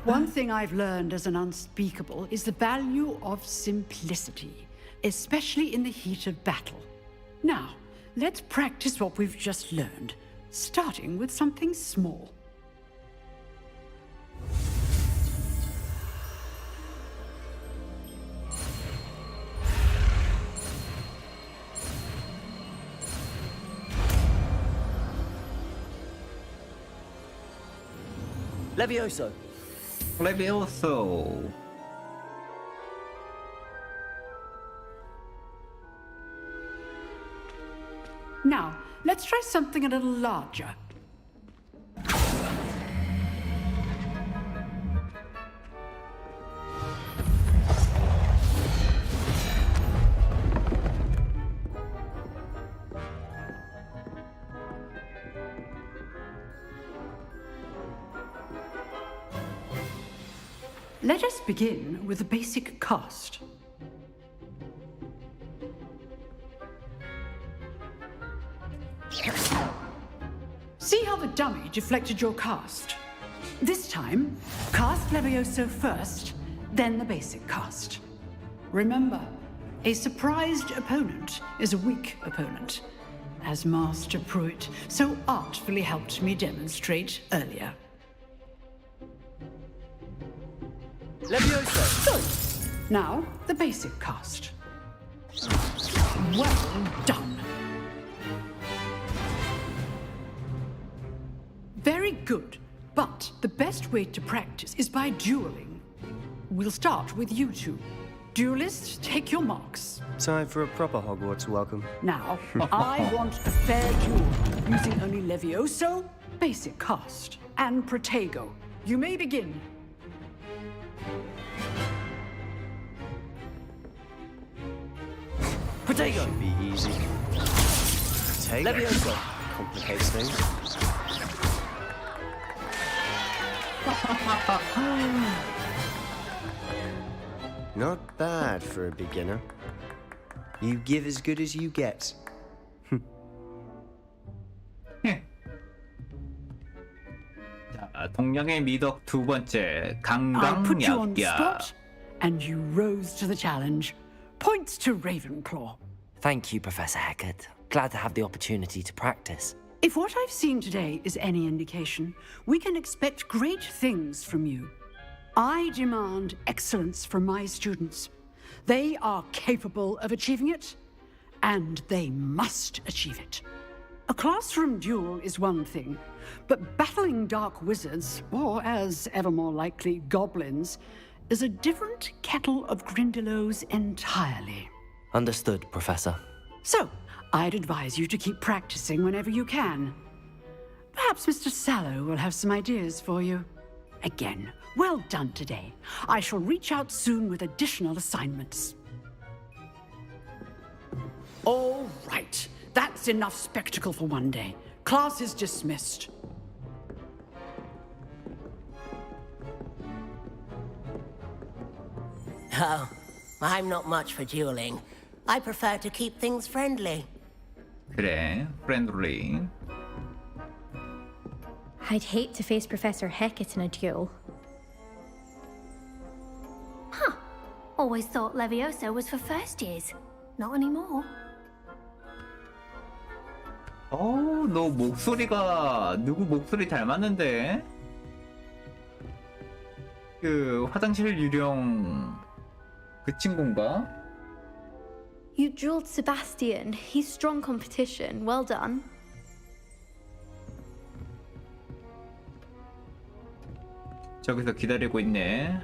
One thing I've learned as an unspeakable is the value of simplicity, especially in the heat of battle. Now, let's practice what we've just learned, starting with something small. Levioso. Levioso. Now, let's try something a little larger. Let us begin with the basic cast. See how the dummy deflected your cast? This time, cast Levioso first, then the basic cast. Remember, a surprised opponent is a weak opponent, as Master Pruitt so artfully helped me demonstrate earlier. Levioso! Good. Now, the basic cast. Well done. Very good, but the best way to practice is by dueling. We'll start with you two. Duelists, take your marks. Time for a proper Hogwarts welcome. Now, I want a fair duel, using only Levioso, basic cast, and Protego. You may begin. Protego! Should be easy. Protego? Levioso! Complicates things. Not bad for a beginner. You give as good as you get. 자, 동양의 미덕 두 번째, I put you on the 강강약약. spot, and you rose to the challenge. Points to Ravenclaw. Thank you, Professor Hecat. Glad to have the opportunity to practice. If what I've seen today is any indication, we can expect great things from you. I demand excellence from my students. They are capable of achieving it, and they must achieve it. A classroom duel is one thing, but battling dark wizards, or as ever more likely, goblins, is a different kettle of Grindylows entirely. Understood, Professor. So, I'd advise you to keep practicing whenever you can. Perhaps Mr. Sallow will have some ideas for you. Again, well done today. I shall reach out soon with additional assignments. All right. That's enough spectacle for one day. Class is dismissed. Oh, I'm not much for dueling. I prefer to keep things friendly. 그래, friendly. I'd hate to face Professor Hecat in a duel. Huh. Always thought Leviosa was for first years. Not anymore. 너 목소리가 누구 목소리 닮았는데? 그 화장실 유령 그 친구인가? You dueled Sebastian. He's strong competition. Well done. 저기서 기다리고 있네.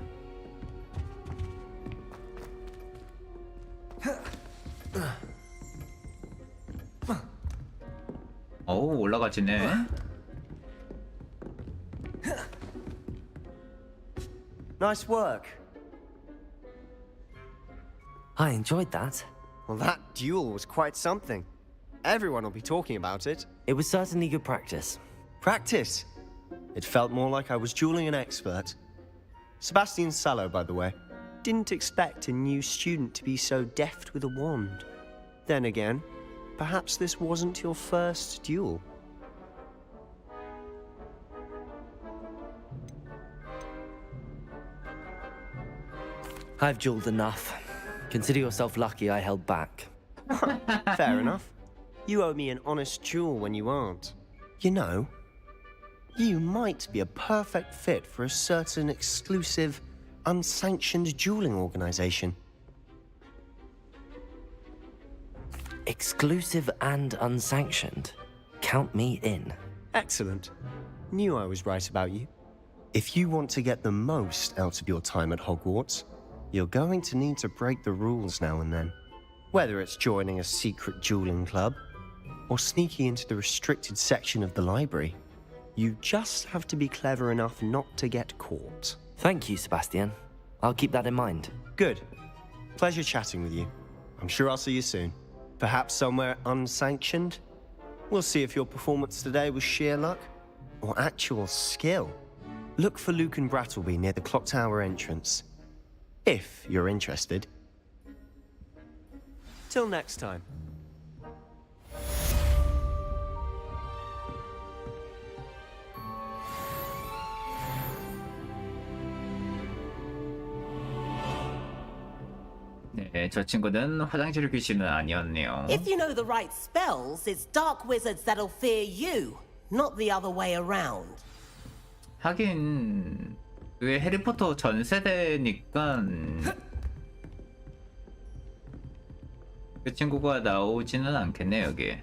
어우, 올라가지네. Nice work. I enjoyed that. Well, that duel was quite something. Everyone will be talking about it. It was certainly good practice. Practice? It felt more like I was dueling an expert. Sebastian Sallow, by the way. Didn't expect a new student to be so deft with a wand. Then again, perhaps this wasn't your first duel. I've dueled enough. Consider yourself lucky I held back. Fair enough. You owe me an honest duel when you aren't. You know, you might be a perfect fit for a certain exclusive, unsanctioned dueling organization. Exclusive and unsanctioned. Count me in. Excellent. Knew I was right about you. If you want to get the most out of your time at Hogwarts, you're going to need to break the rules now and then. Whether it's joining a secret dueling club, or sneaking into the restricted section of the library, you just have to be clever enough not to get caught. Thank you, Sebastian. I'll keep that in mind. Good. Pleasure chatting with you. I'm sure I'll see you soon. Perhaps somewhere unsanctioned? We'll see if your performance today was sheer luck or actual skill. Look for Luke and Brattleby near the clock tower entrance. If you're interested. Till next time. 네, 저 친구는 화장실 귀신은 아니었네요. If you know the right spells, it's dark wizards that'll fear you, not the other way around. 하긴 왜 해리포터 전 세대니까 그 친구가 나오지는 않겠네 여기.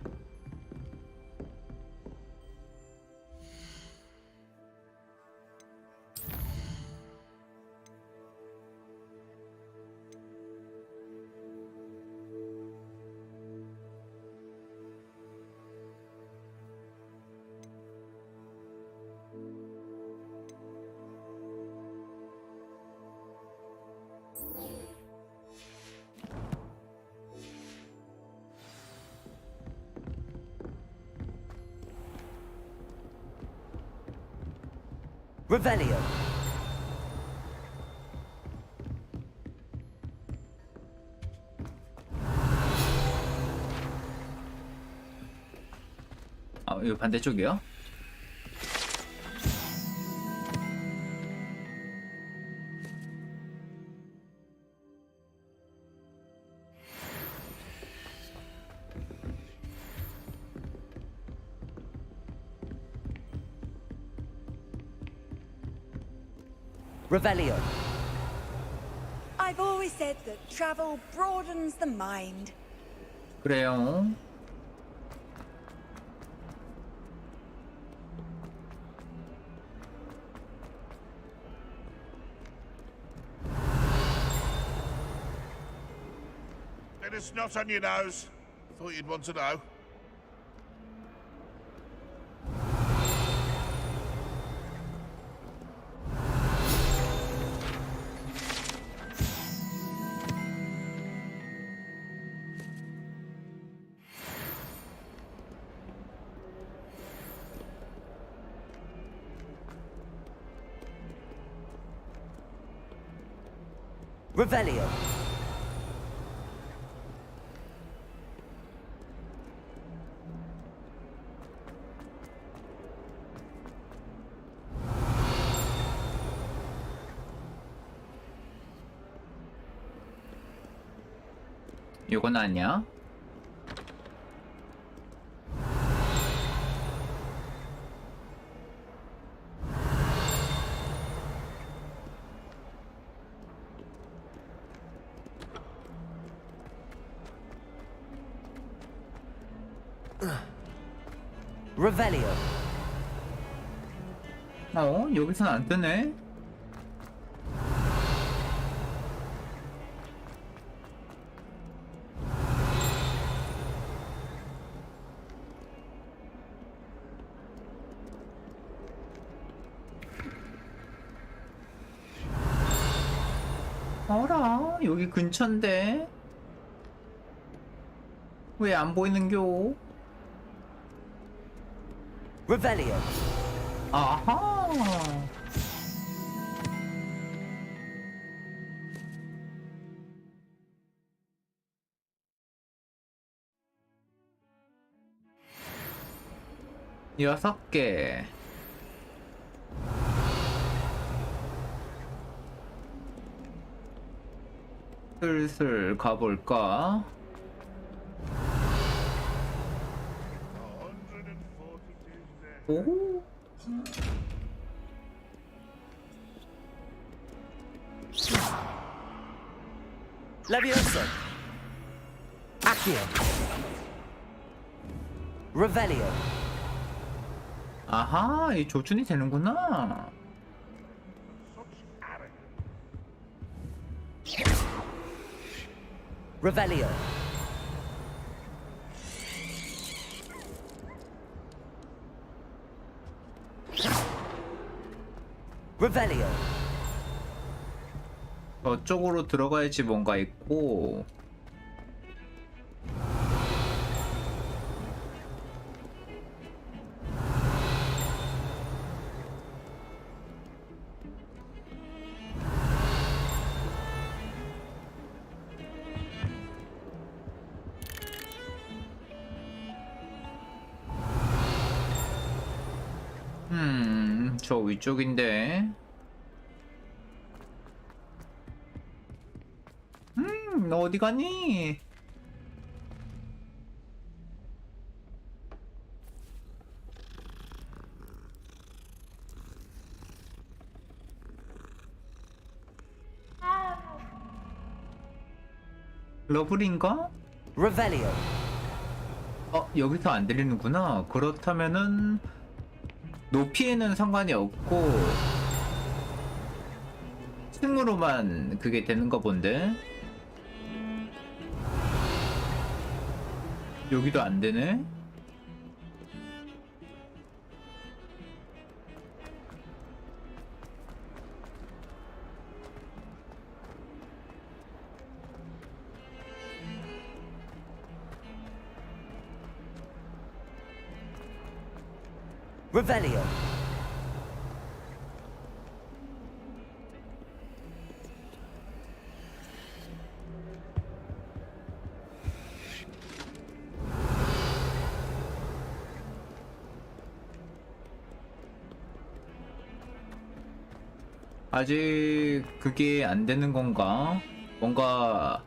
Revelio. 이거 반대쪽이요? Revelio. I've always said that travel broadens the mind. 그래요. Bit of snot on your nose. Thought you'd want to know. Revelio. 이건 아니야? Revelio. 여기선 안 뜨네? 어라, 여기 근처인데? 왜 안 보이는겨? Revelio. 아하. 여섯 개. 슬슬 가볼까? 오? Leviosa. Accio. Revelio. 아하, 이 조준이 되는구나. Revelio. Revelio. 저쪽으로 들어가야지 뭔가 있고. 저 위쪽인데. 너 어디 가니? 러블인가? Revelio. 여기서 안 들리는구나. 그렇다면은 높이에는 상관이 없고 층으로만 그게 되는가 본데. 여기도 안 되네. Revelio. 아직 그게 안 되는 건가? 뭔가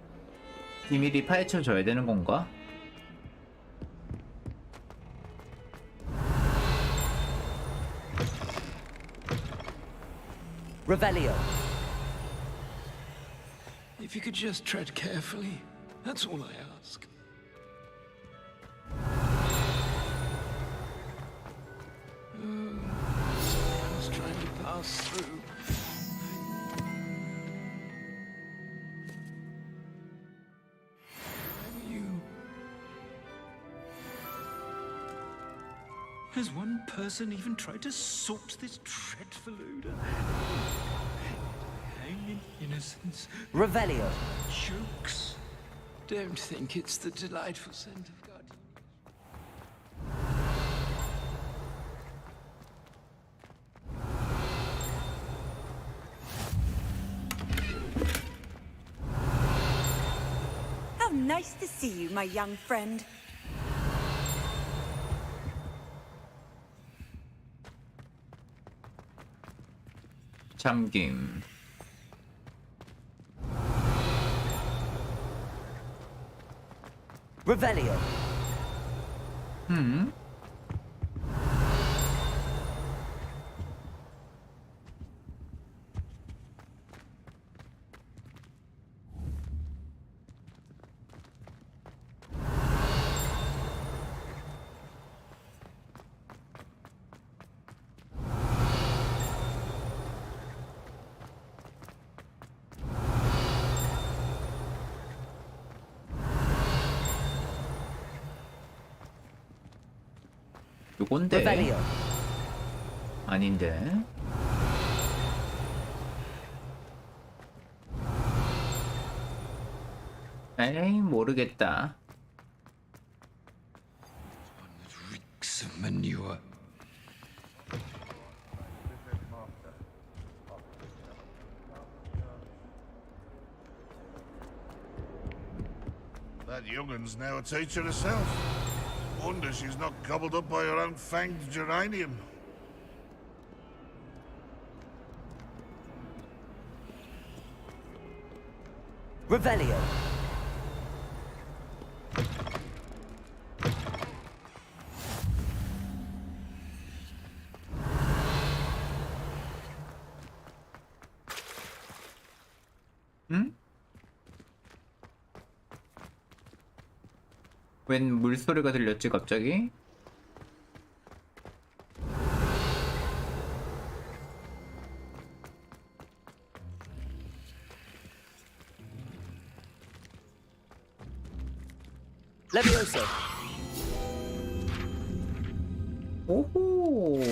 비밀이 파헤쳐져야 되는 건가? Revelio. If you could just tread carefully, that's all I ask. I was trying to pass through. Has one person even tried to sort this dreadful odor? Hang in innocence. Revelio. Jokes. Don't think it's the delightful scent of God. How nice to see you, my young friend. 잠김. Revelio. 요건데. Revelio. 아닌데. 에이, 모르겠다. Reeks of manure. That young'un's now a teacher herself. Wonder she's not gobbled up by her own fanged geranium. Revelio. 응? 웬 물소리가 들렸지 갑자기? Leviosa. 오호.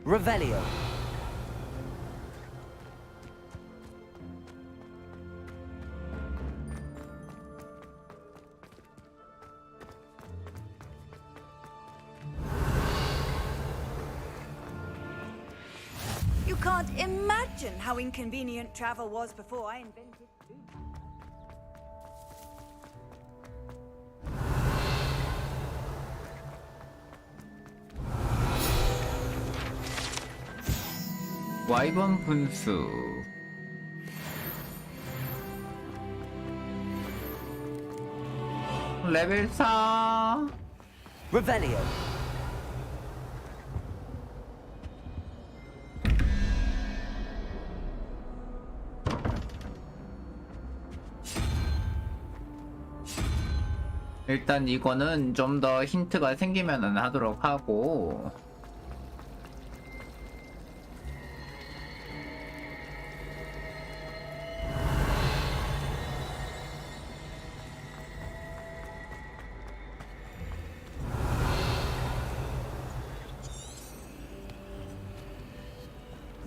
Revelio. You can't imagine how inconvenient travel was before I invented food. 와이번 분수. 레벨 4. Revelio. 일단 이거는 좀 더 힌트가 생기면 하도록 하고.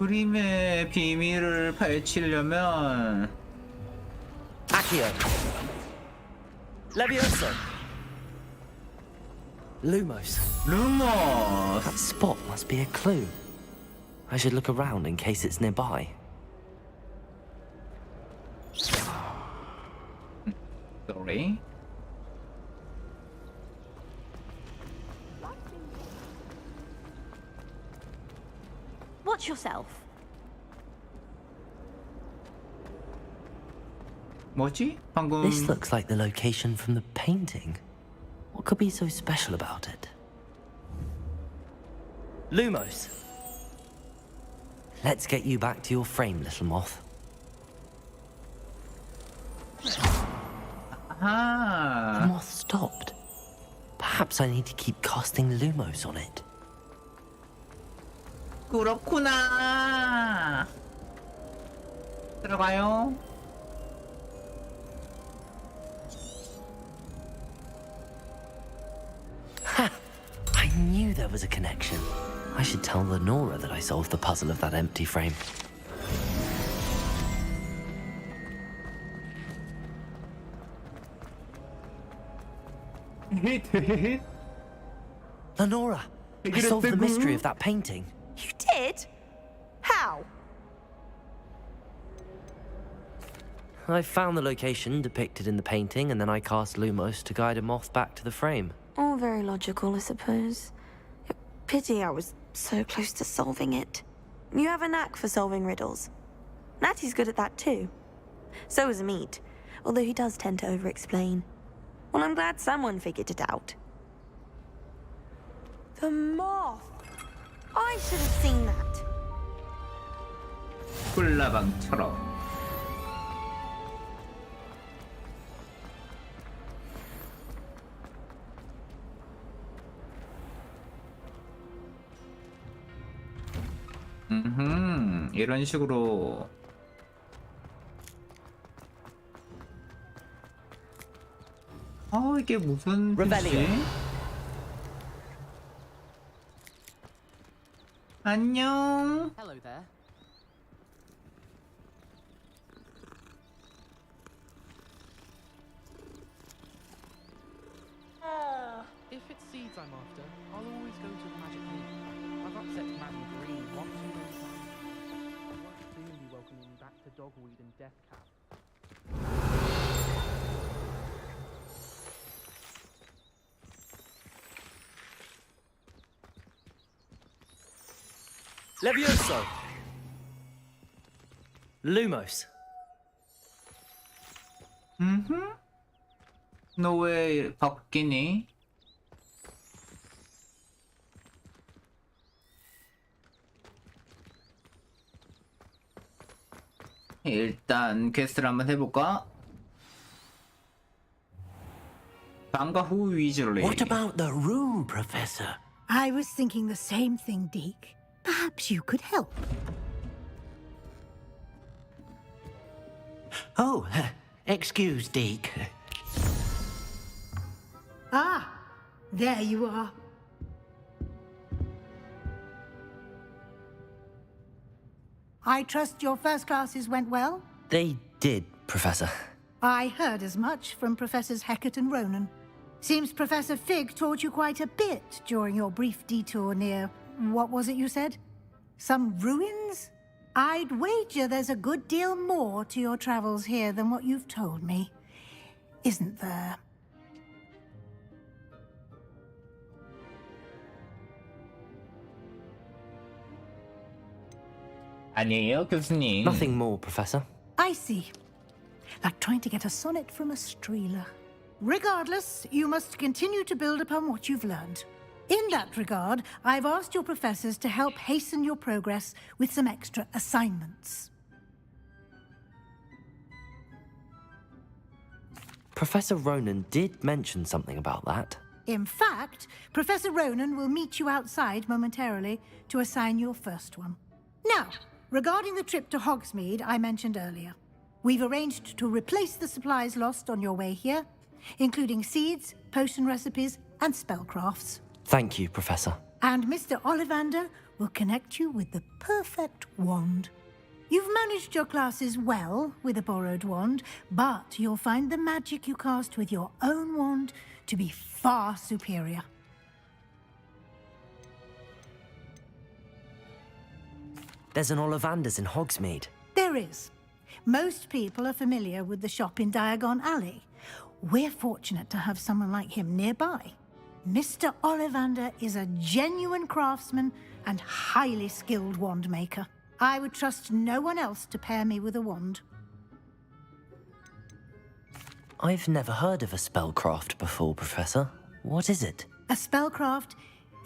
그림의 비밀을 파헤치려면 Accio. Leviosa. Lumos. That spot must be a clue. I should look around in case it's nearby. Sorry. Watch yourself. 뭐지? 방금 This looks like the location from the painting. What could be so special about it? Lumos. Let's get you back to your frame, little moth. 아. The moth stopped. Perhaps I need to keep casting Lumos on it. 그렇구나. 들어가요. I knew there was a connection. I should tell Lenora that I solved the puzzle of that empty frame. Lenora, I solved the mystery of that painting. You did? How? I found the location depicted in the painting, and then I cast Lumos to guide a moth back to the frame. All very logical, I suppose. Pity I was so close to solving it. You have a knack for solving riddles. Natty's good at that too. So is Meat, although he does tend to over-explain. Well, I'm glad someone figured it out. The moth! I should have seen that. 꿀라방처럼. 이런 식으로 이게 무슨 뜻이지? 안녕. Hello there. If it's seeds I'm after, I'll always go to the magic leaf. I've upset Madam Green one too many times. I won't soon be welcoming you back to Dogweed and Deathcap. Leviosa! Lumos. 너 왜 바뀌니? 일단 퀘스트를 한번 해볼까? 방과 후 위즐리. What about the room, Professor? I was thinking the same thing, Deke. Perhaps you could help. Oh, excuse, Deke. Ah, there you are. I trust your first classes went well? They did, Professor. I heard as much from Professors Hecat and Ronan. Seems Professor Fig taught you quite a bit during your brief detour near... what was it you said? Some ruins? I'd wager there's a good deal more to your travels here than what you've told me. Isn't there? 아니에요, 교수님. Nothing more, Professor. I see. Like trying to get a sonnet from a streeler. Regardless, you must continue to build upon what you've learned. In that regard, I've asked your professors to help hasten your progress with some extra assignments. Professor Ronan did mention something about that. In fact, Professor Ronan will meet you outside momentarily to assign your first one. Now, regarding the trip to Hogsmeade I mentioned earlier, we've arranged to replace the supplies lost on your way here, including seeds, potion recipes, and spellcrafts. Thank you, Professor. And Mr. Ollivander will connect you with the perfect wand. You've managed your classes well with a borrowed wand, but you'll find the magic you cast with your own wand to be far superior. There's an Ollivander's in Hogsmeade. There is. Most people are familiar with the shop in Diagon Alley. We're fortunate to have someone like him nearby. Mr. Ollivander is a genuine craftsman and highly skilled wand maker. I would trust no one else to pair me with a wand. I've never heard of a spellcraft before, Professor. What is it? A spellcraft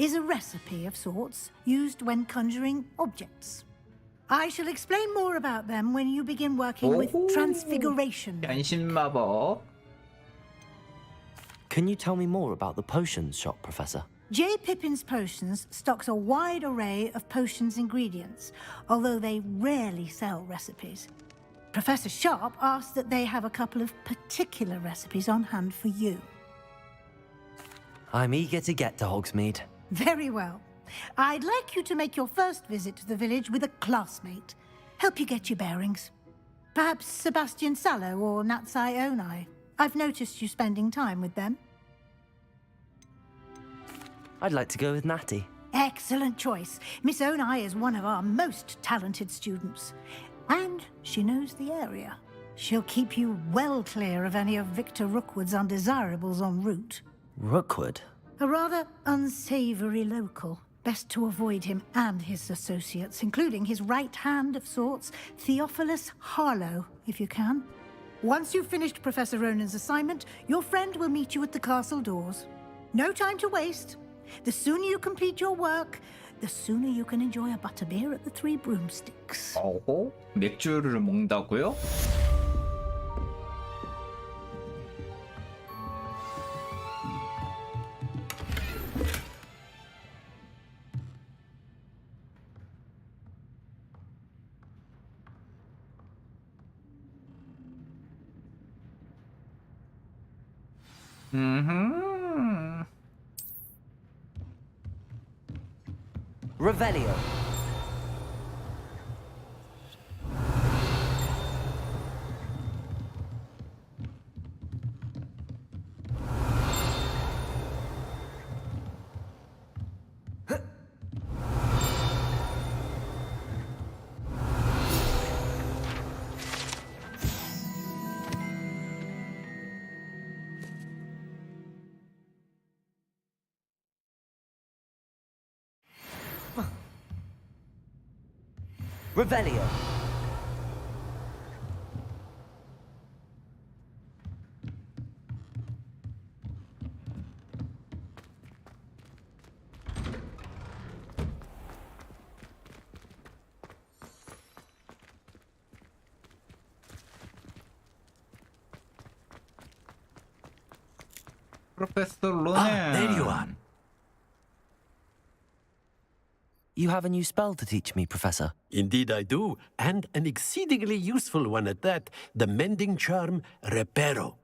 is a recipe of sorts used when conjuring objects. I shall explain more about them when you begin working with transfiguration. 변신마법. Can you tell me more about the potions shop, Professor? J. Pippin's Potions stocks a wide array of potions ingredients, although they rarely sell recipes. Professor Sharp asked that they have a couple of particular recipes on hand for you. I'm eager to get to Hogsmeade. Very well. I'd like you to make your first visit to the village with a classmate. Help you get your bearings. Perhaps Sebastian Sallow or Natsai Onai. I've noticed you spending time with them. I'd like to go with Natty. Excellent choice. Miss Onai is one of our most talented students. And she knows the area. She'll keep you well clear of any of Victor Rookwood's undesirables en route. Rookwood? A rather unsavory local. Best to avoid him and his associates, including his right hand of sorts, Theophilus Harlow, if you can. Once you've finished Professor Ronan's assignment, your friend will meet you at the castle doors. No time to waste. The sooner you complete your work, the sooner you can enjoy a butterbeer at the Three Broomsticks. 맥주를 먹는다고요? Revelio. Revelio. Professor Ronan. Ah, there you are. You have a new spell to teach me, Professor. Indeed I do, and an exceedingly useful one at that, the mending charm Reparo.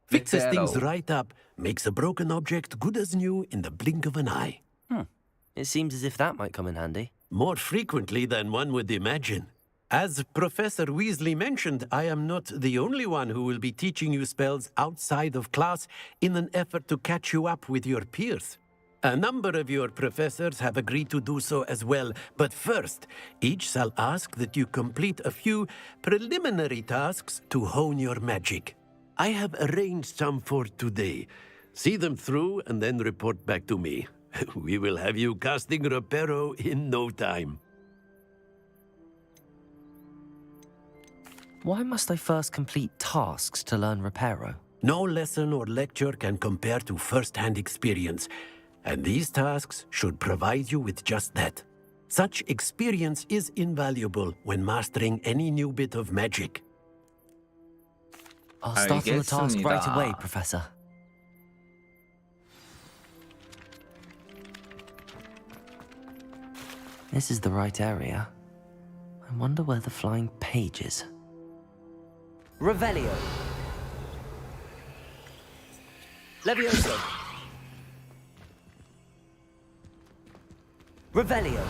Fixes things right up, makes a broken object good as new in the blink of an eye. It seems as if that might come in handy. More frequently than one would imagine. As Professor Weasley mentioned, I am not the only one who will be teaching you spells outside of class in an effort to catch you up with your peers. A number of your professors have agreed to do so as well, but first, each shall ask that you complete a few preliminary tasks to hone your magic. I have arranged some for today. See them through and then report back to me. We will have you casting Reparo in no time. Why must I first complete tasks to learn Reparo? No lesson or lecture can compare to first-hand experience. And these tasks should provide you with just that. Such experience is invaluable when mastering any new bit of magic. I'll start on the task right away, Professor. This is the right area. I wonder where the flying page is. Revelio. Levioso. Revelio.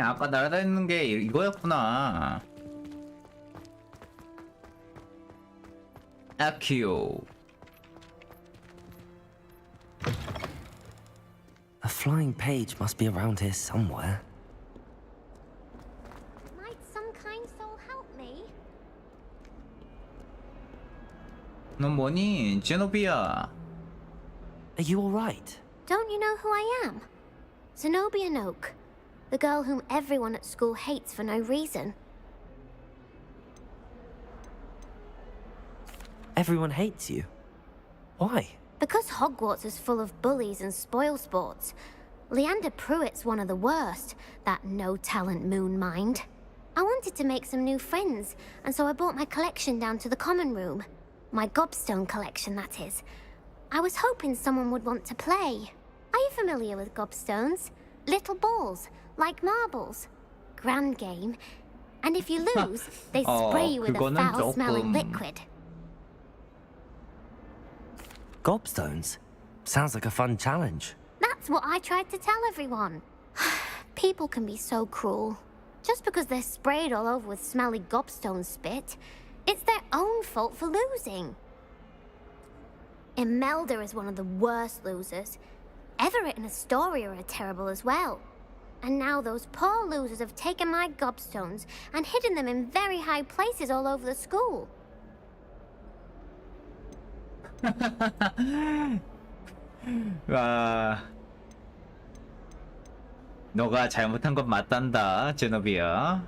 아까 날아다니는 게 이거였구나. 아키오. A flying page must be around here somewhere. Might some kind soul help me? 넌 뭐니, 제노비아? Are you all right? Don't you know who I am? Zenobia Noak, the girl whom everyone at school hates for no reason. Everyone hates you. Why? Because Hogwarts is full of bullies and spoilsports. Leander Pruitt's one of the worst, that no-talent moon mind. I wanted to make some new friends, and so I brought my collection down to the common room. My gobstone collection, that is. I was hoping someone would want to play. Are you familiar with gobstones? Little balls, like marbles. Grand game. And if you lose, they spray you with a foul-smelling liquid. Gobstones? Sounds like a fun challenge. That's what I tried to tell everyone. People can be so cruel. Just because they're sprayed all over with smelly gobstone spit, it's their own fault for losing. Imelda is one of the worst losers. Everett and Astoria are terrible as well. And now those poor losers have taken my gobstones and hidden them in very high places all over the school. 와, 너가 잘못한 건 맞단다, 제노비아.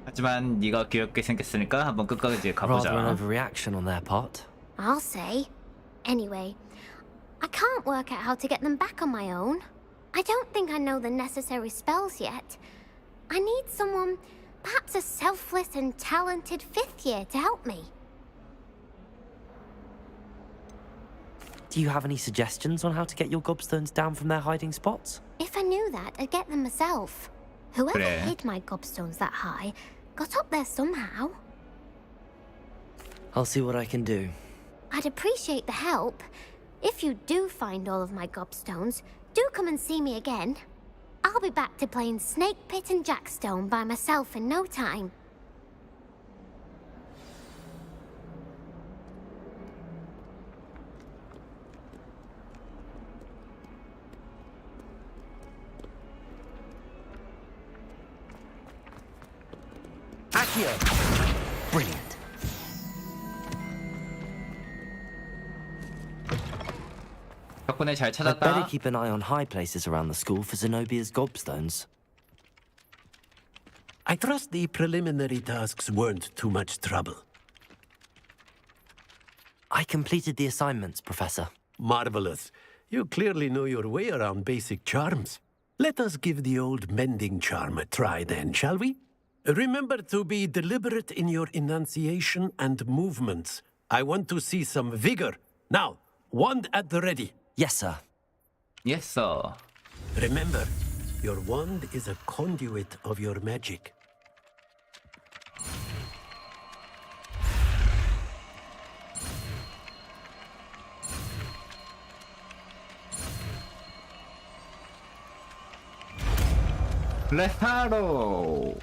하지만 네가 귀엽게 생겼으니까 한번 끝까지 가보자. Rather an overreaction on their part. I'll say. Anyway, I can't work out how to get them back on my own. I don't think I know the necessary spells yet. I need someone, perhaps a selfless and talented fifth year to help me. Do you have any suggestions on how to get your gobstones down from their hiding spots? If I knew that, I'd get them myself. Whoever 그래. hid my gobstones that high got up there somehow. I'll see what I can do. I'd appreciate the help. If you do find all of my gobstones, do come and see me again. I'll be back to playing Snake Pit and Jackstone by myself in no time. Accio! Brilliant. 덕분에 잘 I'd better 찾았다. keep an eye on high places around the school for Zenobia's gobstones. I trust the preliminary tasks weren't too much trouble. I completed the assignments, Professor. Marvelous. You clearly know your way around basic charms. Let us give the old mending charm a try then, shall we? Remember to be deliberate in your enunciation and movements. I want to see some vigor. Now, wand at the ready. Yes, sir. Yes, sir. Remember, your wand is a conduit of your magic. 레타로.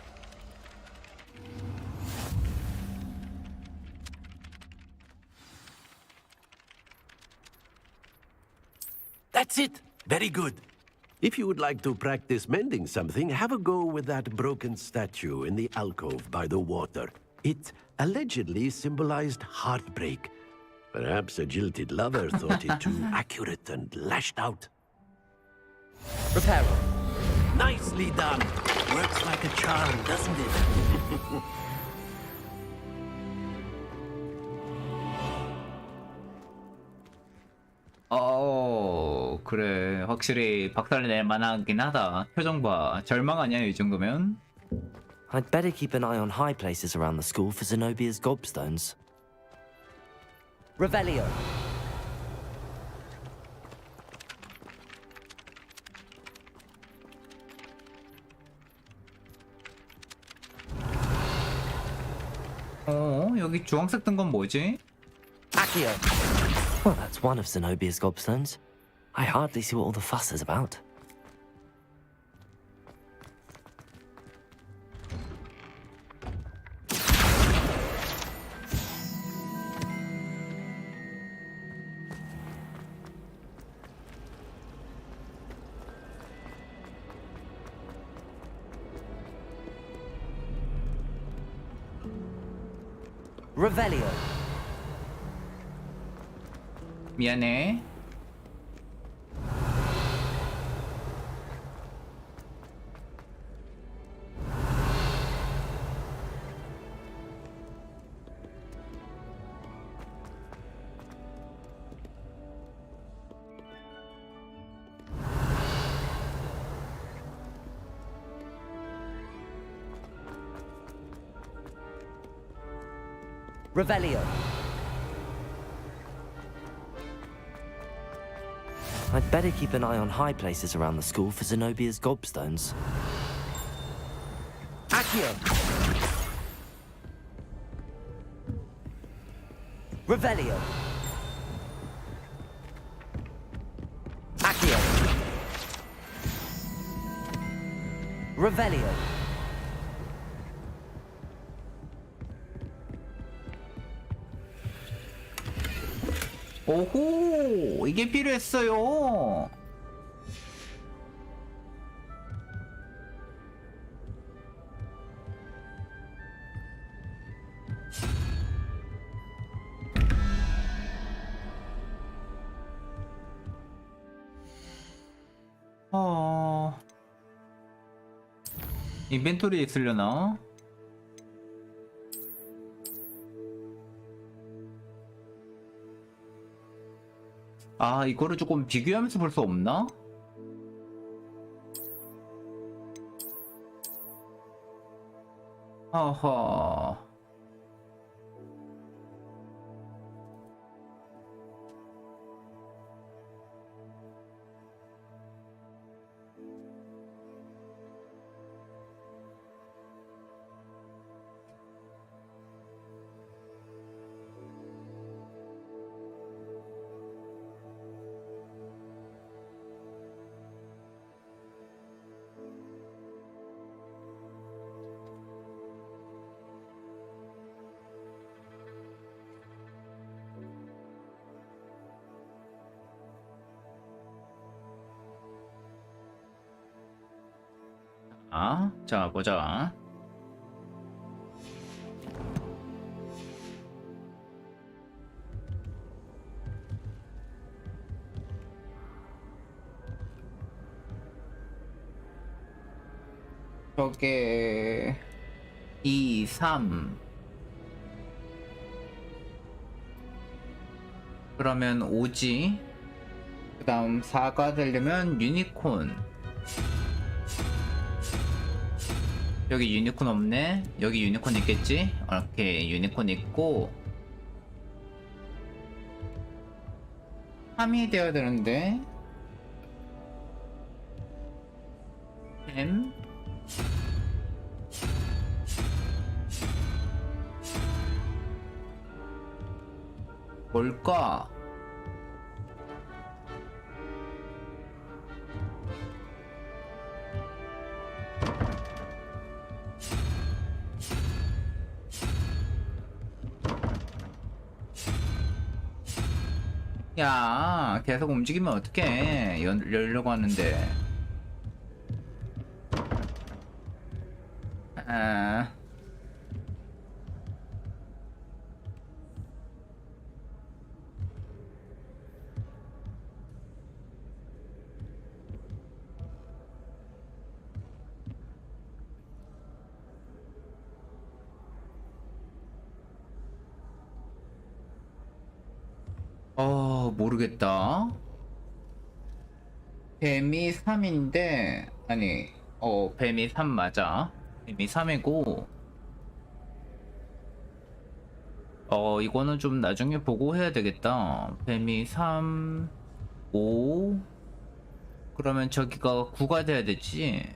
That's it. Very good. If you would like to practice mending something, have a go with that broken statue in the alcove by the water. It allegedly symbolized heartbreak. Perhaps a jilted lover thought it too accurate and lashed out. Reparo. Nicely done. Works like a charm, doesn't it? 그래. 확실히 박살낼 만하긴 하다. 표정 봐. 절망 아니야, 이 정도면? I'd better keep an eye on high places around the school for Zenobia's gobstones. Revelio. 여기 주황색 뜬 건 뭐지? Accio. Well, that's one of Zenobia's gobstones. I hardly see what all the fuss is about. Revelio. 미안해. Revelio. I'd better keep an eye on high places around the school for Zenobia's gobstones. Accio. Revelio. Accio. Revelio. 오호, 이게 필요했어요. 인벤토리에 있으려나? 아, 이거를 조금 비교하면서 볼 수 없나? 아하. 자, 보자. 저게 2, 3 그러면 5지. 그 다음 4가 되려면 유니콘. 여기 유니콘 없네. 여기 유니콘 있겠지? 이렇게 유니콘 있고 3이 되어야 되는데 M 뭘까? 야, 계속 움직이면 어떡해. 열려고 하는데. 아. 모르겠다. 뱀이 3인데, 아니, 뱀이 3 맞아. 뱀이 3이고, 이거는 좀 나중에 보고 해야 되겠다. 뱀이 3, 5, 그러면 저기가 9가 돼야 되지.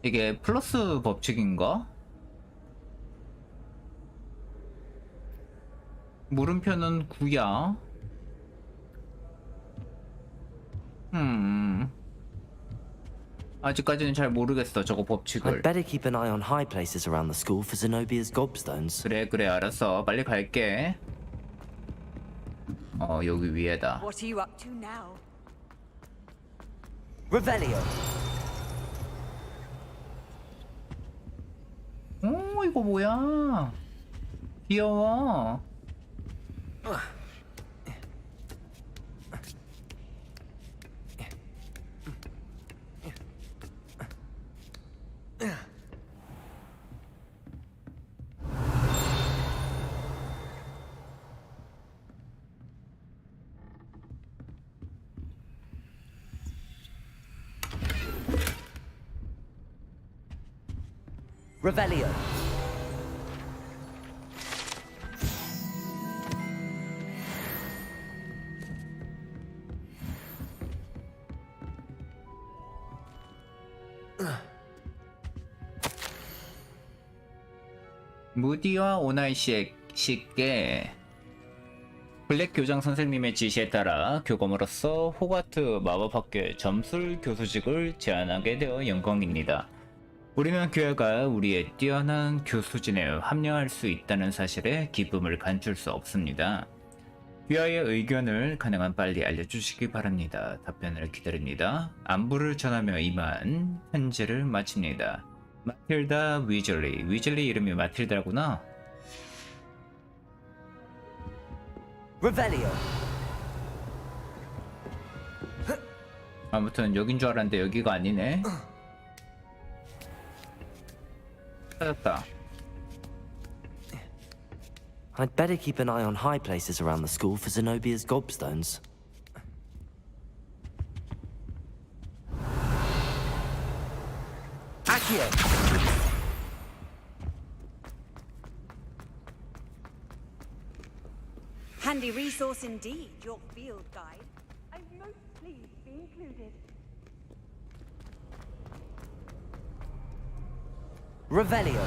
이게 플러스 법칙인가? 물음표는 9야. 아직까지는 잘 모르겠어, 저거 법칙을. I'd better keep an eye on high places around the school for Zenobia's gobstones. 그래, 알았어. 빨리 갈게. 여기 위에다. What are you up to now? Revelio. 이거 뭐야? 귀여워. Revelio. 무디와 오나이 씨께 블랙 교장 선생님의 지시에 따라 교검으로서 호가트 마법학교의 점술 교수직을 제안하게 되어 영광입니다. 우리는 교회가 우리의 뛰어난 교수진에 합류할 수 있다는 사실에 기쁨을 감출 수 없습니다. 귀하의 의견을 가능한 빨리 알려주시기 바랍니다. 답변을 기다립니다. 안부를 전하며 이만 편지를 마칩니다. 마틸다 위즐리. 위즐리 이름이 마틸다구나. Revelio. 아무튼 여긴 줄 알았는데 여기가 아니네. 찾았다. I'd better keep an eye on high places around the school for Zenobia's gobstones. Accio! Handy resource indeed, your field guide. I'm most pleased to be included. Revelio.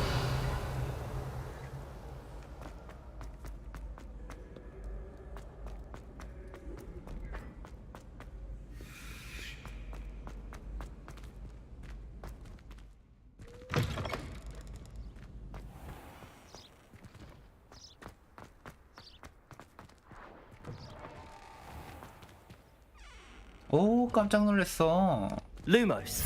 오, 깜짝 놀랐어. Lumos.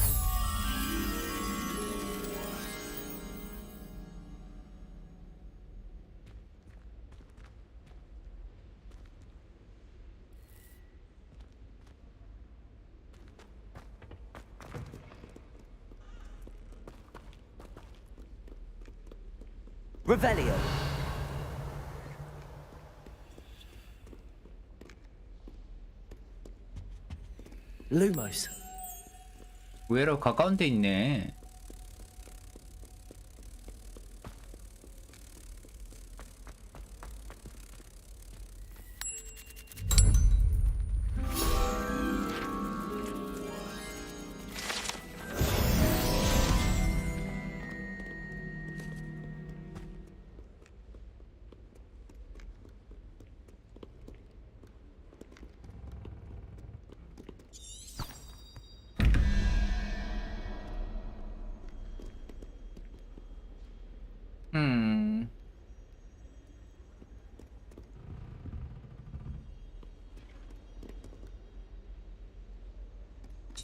Revelio. Lumos. 의외로 가까운 데 있네.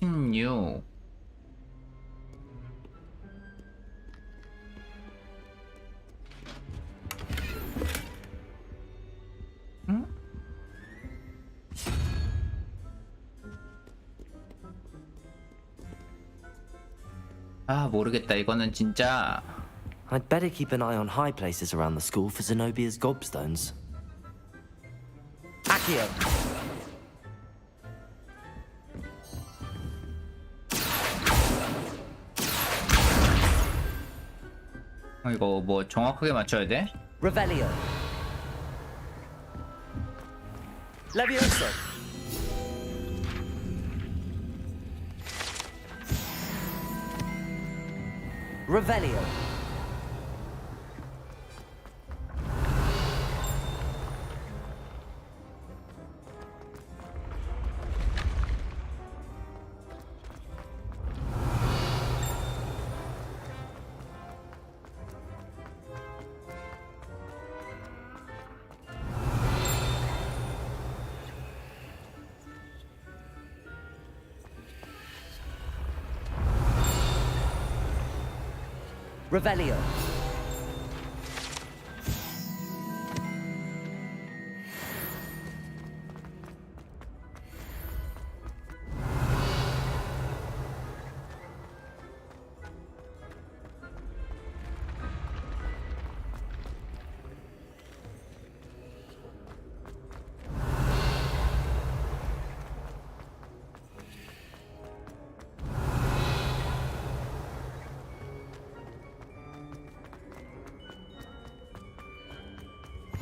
신유. 응? 아, 모르겠다. 이거는 진짜. I'd better keep an eye on high places around the school for Zenobia's gobstones. Accio. 이거 뭐 정확하게 맞춰야 돼? Revelio. Leviosa. Revelio. Revelio.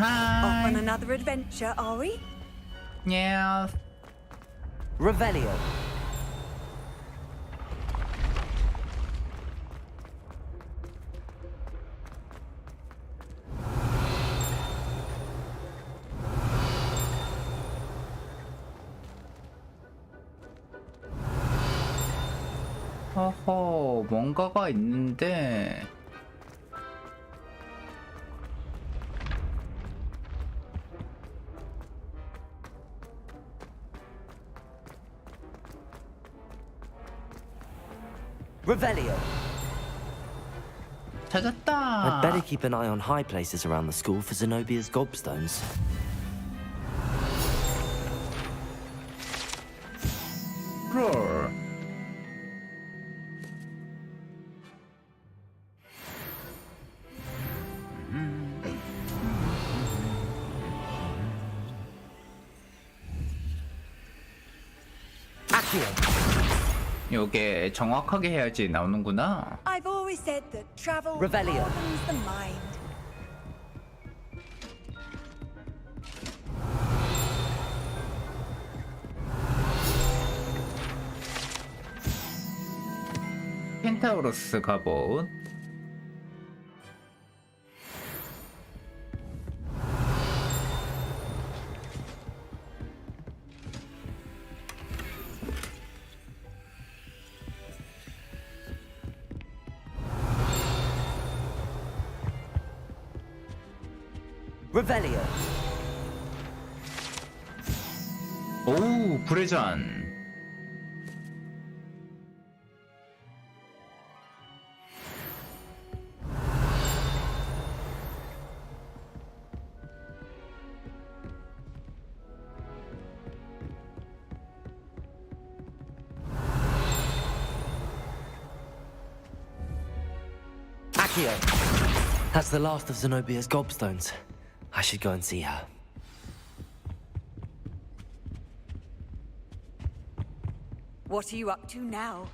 Off on another adventure, are we? Yeah. Revelio. 허허, 뭔가가 있는데. Revelio. 찾았다. I'd better keep an eye on high places around the school for Zenobia's gobstones. 롤. 요게 정확하게 해야지 나오는구나. I've always said that travel Revelio. broadens the mind. 펜타우로스 갑옷. Revelio. 오, 불의 잔. Accio. That's the last of Zenobia's gobstones. I should go and see her. What are you up to now?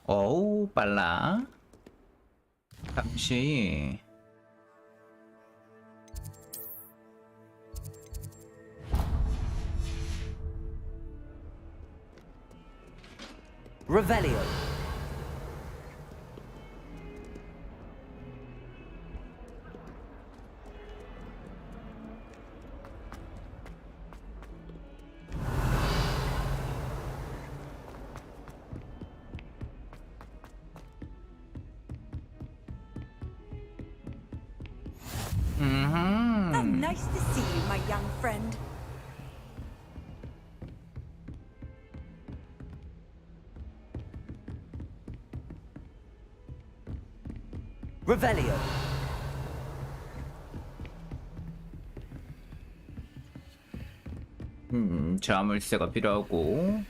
어우, 빨라. 잠시. Revelio. How nice to see you, my young friend. Revelio. 자물쇠가 필요하고.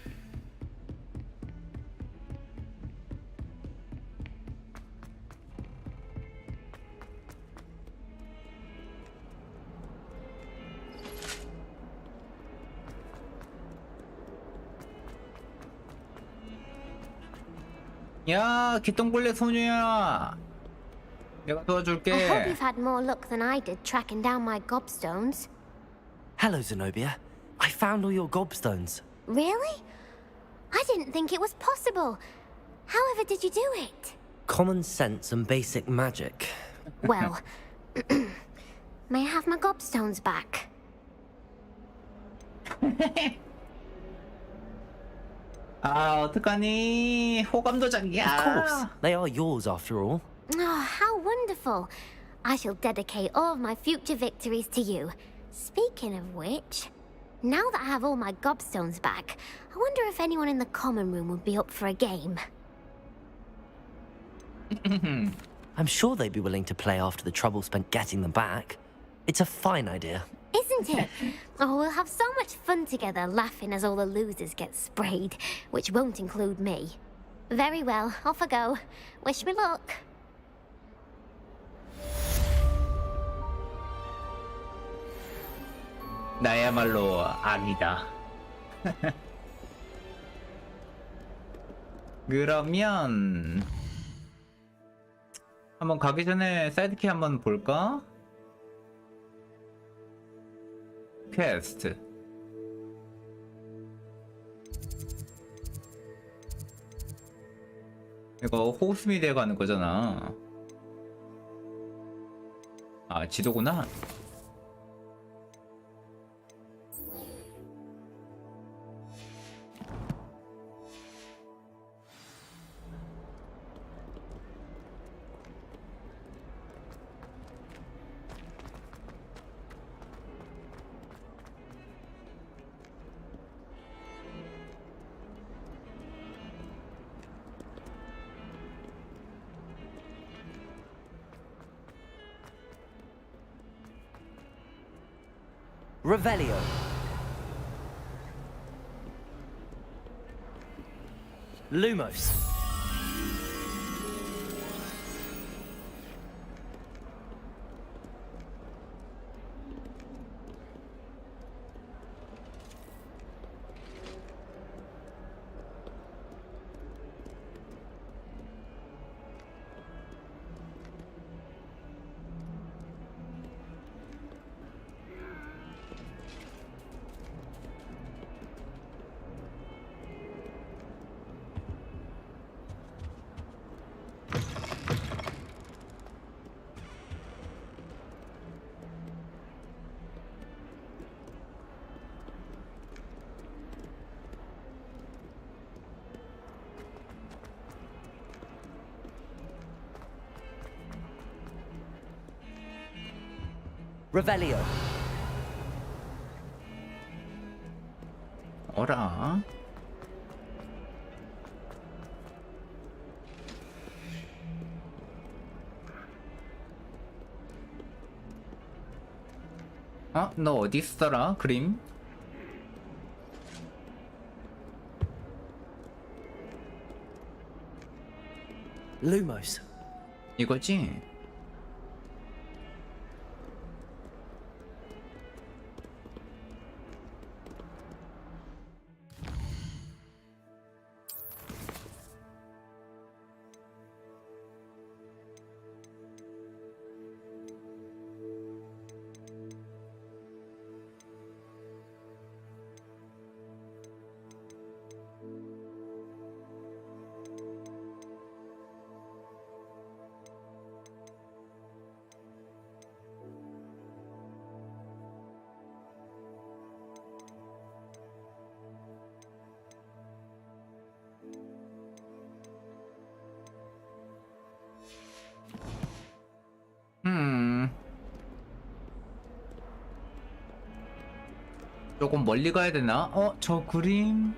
야, 기똥벌레 소녀야. 내가 도와줄게. I hope you've had more luck than I did tracking down my gobstones. Hello, Zenobia. I found all your gobstones. Really? I didn't think it was possible. However did you do it? Common sense and basic magic. Well, may I have my gobstones back? 아, 어떡하니? 호감도장이야. Of course. They are yours after all. Oh, how wonderful. I shall dedicate all of my future victories to you. Speaking of which, Now that I have all my gobstones back, I wonder if anyone in the common room would be up for a game. I'm sure they'd be willing to play after the trouble spent getting them back. It's a fine idea. Isn't it? Oh, we'll have so much fun together laughing as all the losers get sprayed, which won't include me. Very well, off I go. Wish me luck. 나야말로 악이다. 그러면 한번 가기 전에 사이드키 한번 볼까? 퀘스트. 이거 호스미드에 가는 거잖아. 아, 지도구나. Revelio. Lumos. Revelio. 어라? 어? 너 어디 있어라? 그림? Lumos. 이거지? 조금 멀리 가야 되나? 어? 저 그림?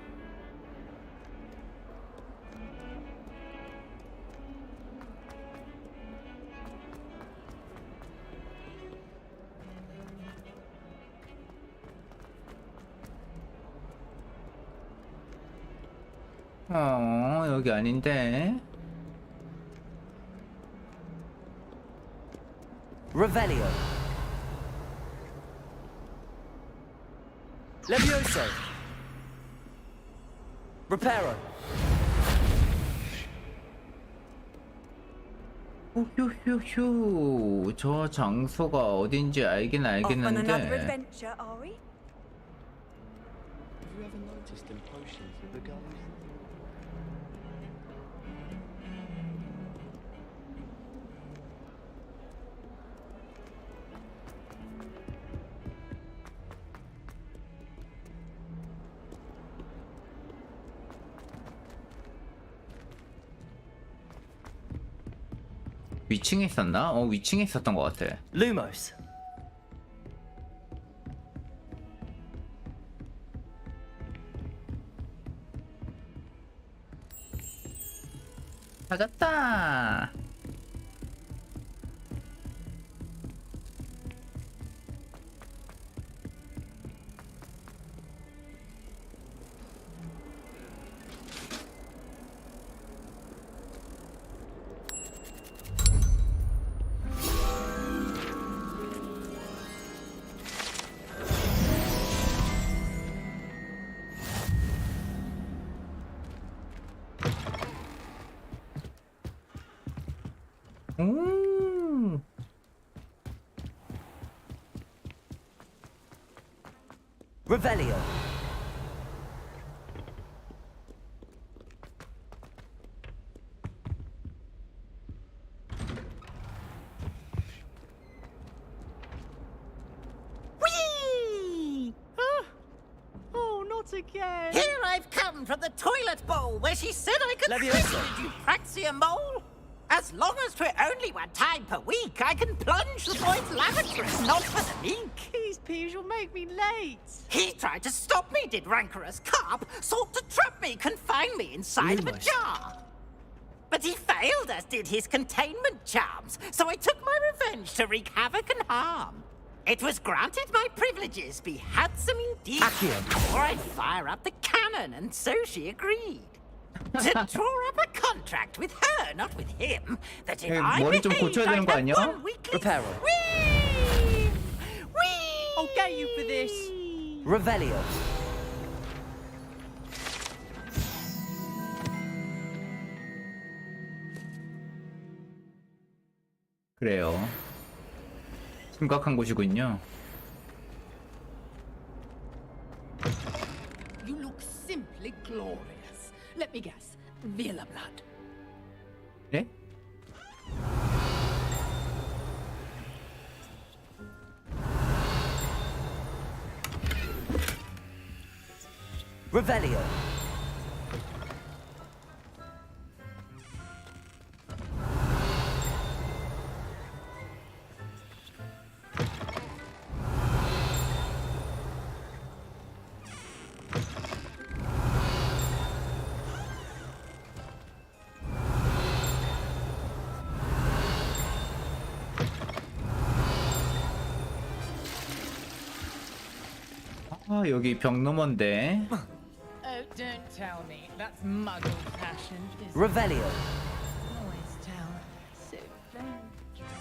여기 아닌데. Revelio. Levioso. Reparo. 휴휴휴. 저 장소가 어딘지 알긴 Off on another 알겠는데. adventure, are we? Have you ever noticed in potions that the guys... 위층에 있었나? 위층에 있었던 것 같아. Lumos. 찾았다. Revelio. Whee! Oh, not again. Here I've come from the toilet bowl where she said I could Leviathan. Did you praxia mole? As long as 'twere only one time per week, I can plunge the boy's lavatory, not for the meek. These peas will make me late. He tried to stop me, did rancorous carp, sought to trap me, confine me inside of a jar. But he failed, as did his containment charms, so I took my revenge to wreak havoc and harm. It was granted my privileges be handsome indeed, or I'd fire up the cannon, and so she agreed. To draw up a contract with her, not with him, that if I 머리 좀 고쳐야 되는 거 아니야? Reparo. Whee! Whee! I'll get you for this. Revelio. 그래요. 심각한 곳이군요. You look simply glorious. Let me guess. Villa blood. 네? Revelio. 아, 여기 벽 너머인데. Oh, don't tell me. That's muggle passion. Revelio. Always tell. So dangerous.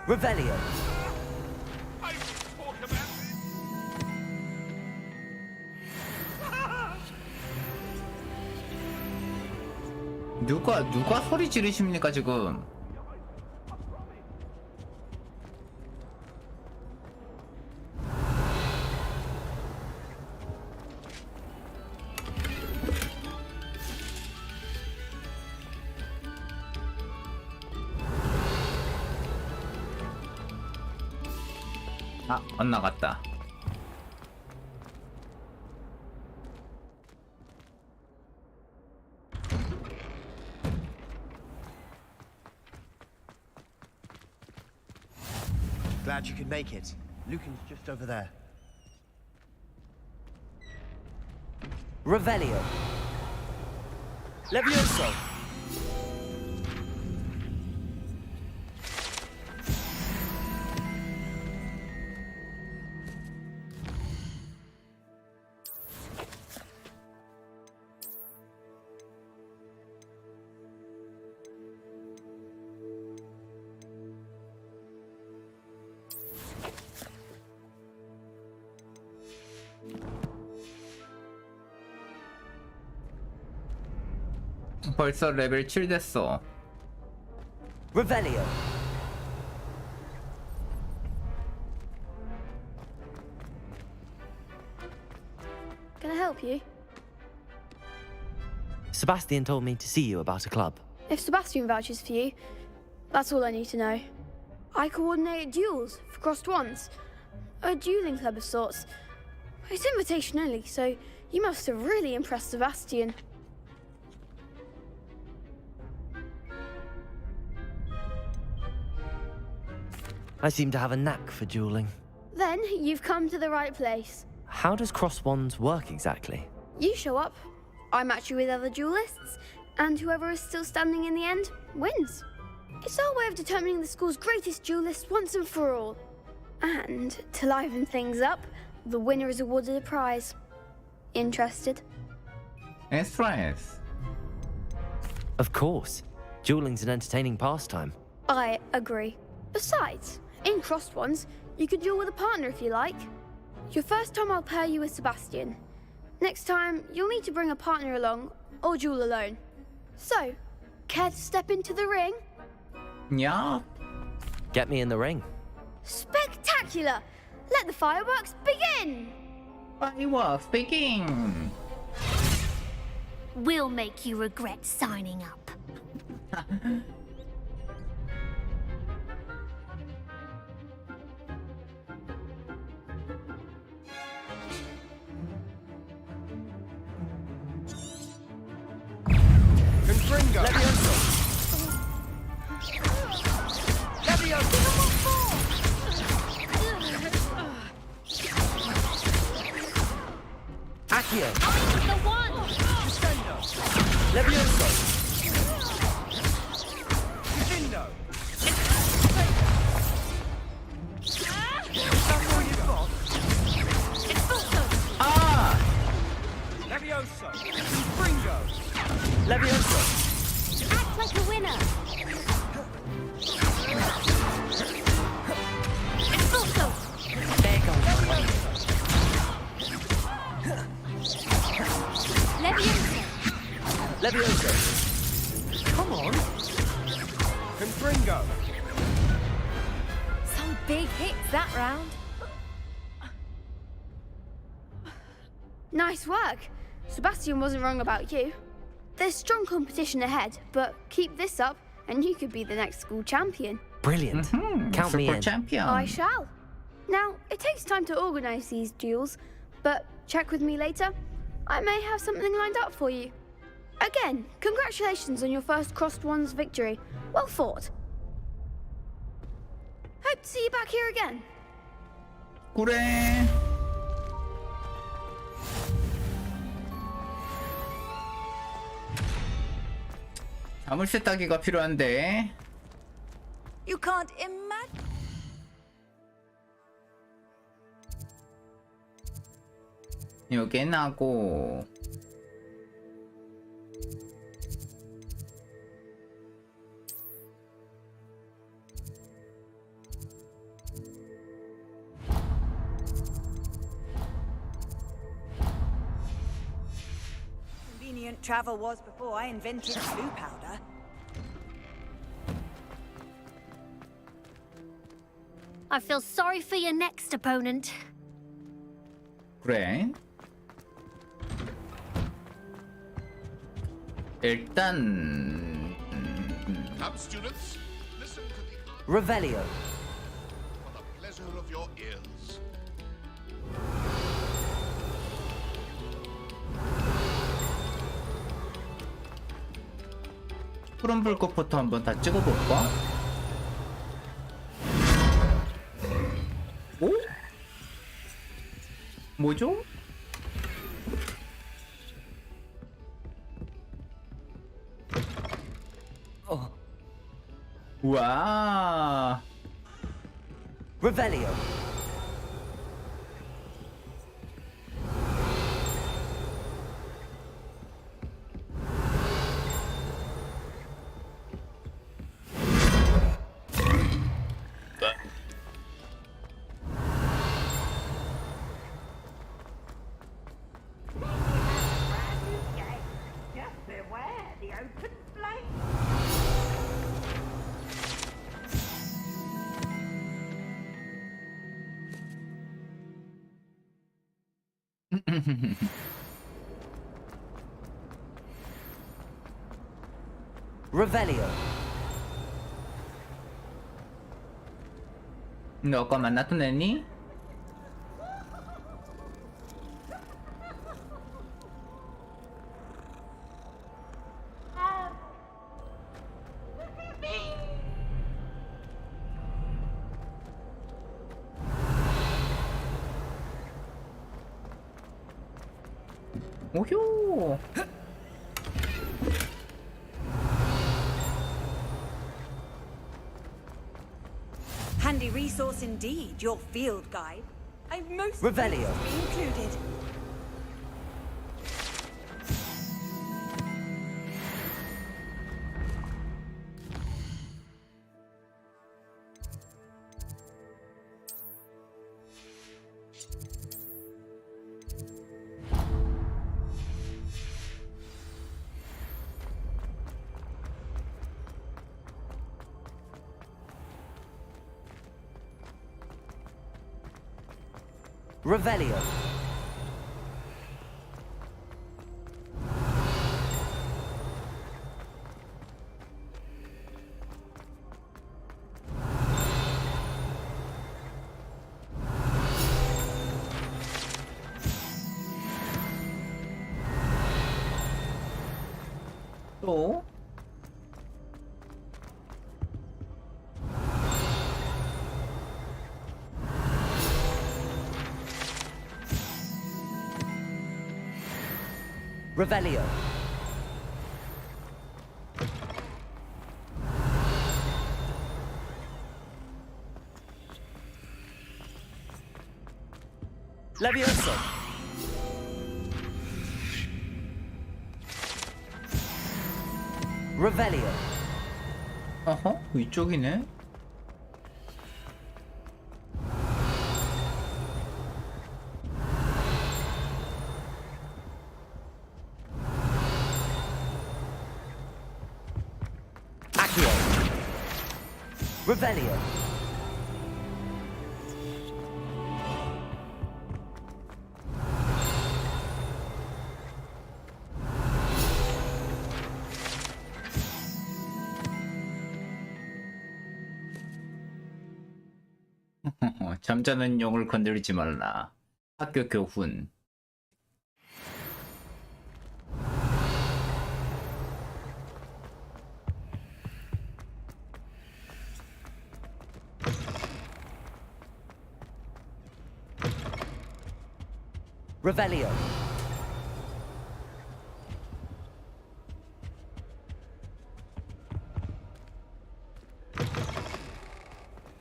Revelio. 누가 소리 지르십니까 지금? 아, 안 나갔다. Glad you could make it. Lucan's just over there. Revelio. Levioso. 벌써 레벨 7 됐어. Revelio. Can I help you? Sebastian told me to see you about a club. If Sebastian vouches for you, that's all I need to know. I coordinate duels for crossed wands. A dueling club of sorts. It's invitation only, so you must have really impressed Sebastian. I seem to have a knack for dueling. Then you've come to the right place. How does cross wands work exactly? You show up, I match you with other duelists, and whoever is still standing in the end wins. It's our way of determining the school's greatest duelist once and for all. And to liven things up, the winner is awarded a prize. Interested? Stress. Of course. Dueling's an entertaining pastime. I agree. Besides, in crossed ones, you can duel with a partner if you like. Your first time I'll pair you with Sebastian. Next time, you'll need to bring a partner along, or duel alone. So, care to step into the ring? Yeah. Get me in the ring. Spectacular! Let the fireworks begin! Fireworks begin! We'll make you regret signing up. Confringo! Leviosa! Accio! The one! Leviosa! Vindo! Is that all you've got? Ah! Leviosa! Confringo! Leviosa! Act like a winner! Expulso! There goes my way. Leviosa! Leviosa! Come on! Confringo! Some big hits that round. Nice work. Sebastian wasn't wrong about you. There's strong competition ahead, but keep this up and you could be the next school champion. Brilliant. Count me Super in. champion. I shall. Now, it takes time to organise these duels, but check with me later. I may have something lined up for you. Again, congratulations on your first crossed wands victory. Well fought. Hope to see you back here again. 그래. 자물쇠 따기가 필요한데. You can't imagine. 요게 나고. Convenient travel was before I invented blue powder. I feel sorry for your next opponent. 그래. 일단 Come, students, listen to the Revelio. for the pleasure of your ears. 푸른 불꽃부터 한번 다 찍어볼까? 오? 뭐죠? 와. Revelio. Just beware the open flame. Revelio. 너 아까 만났던 애니? 오효. Handy resource indeed, your field guide. I've most Revelio. included. Revelio. 또? Revelio. Leviosa. Revelio. 어허, 위쪽이네. Accio. Revelio. 잠자는 용을 건드리지 말라. 학교 교훈. Revelio.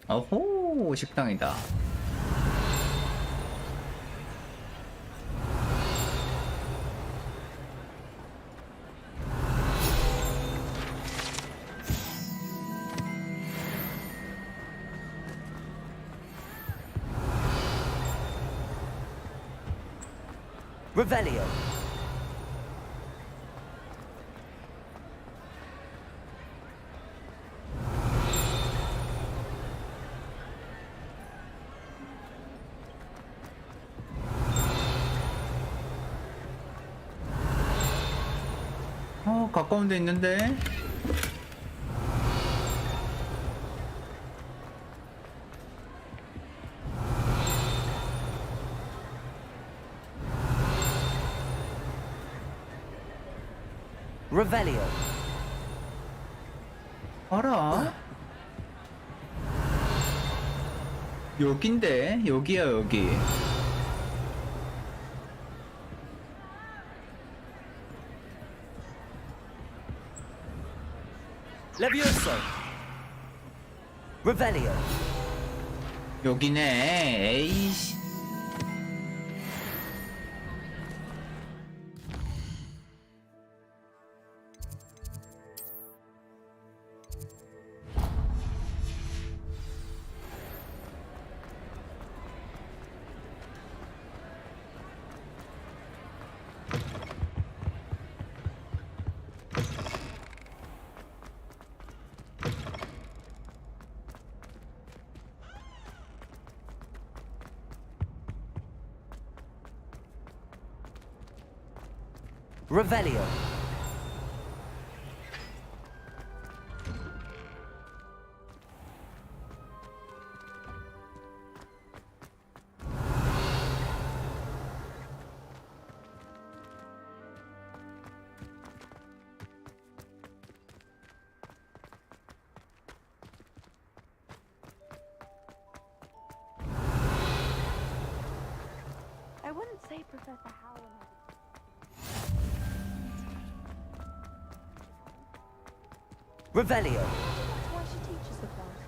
어호, 식당이다. Revelio. 가까운 데 있는데. Revelio. 알아? 여긴데? 여기야, 여기. Leviosa. Revelio. 여기네. 에이씨. Revelio. wouldn't say Professor Howland. Revelio. That's why she teaches the class.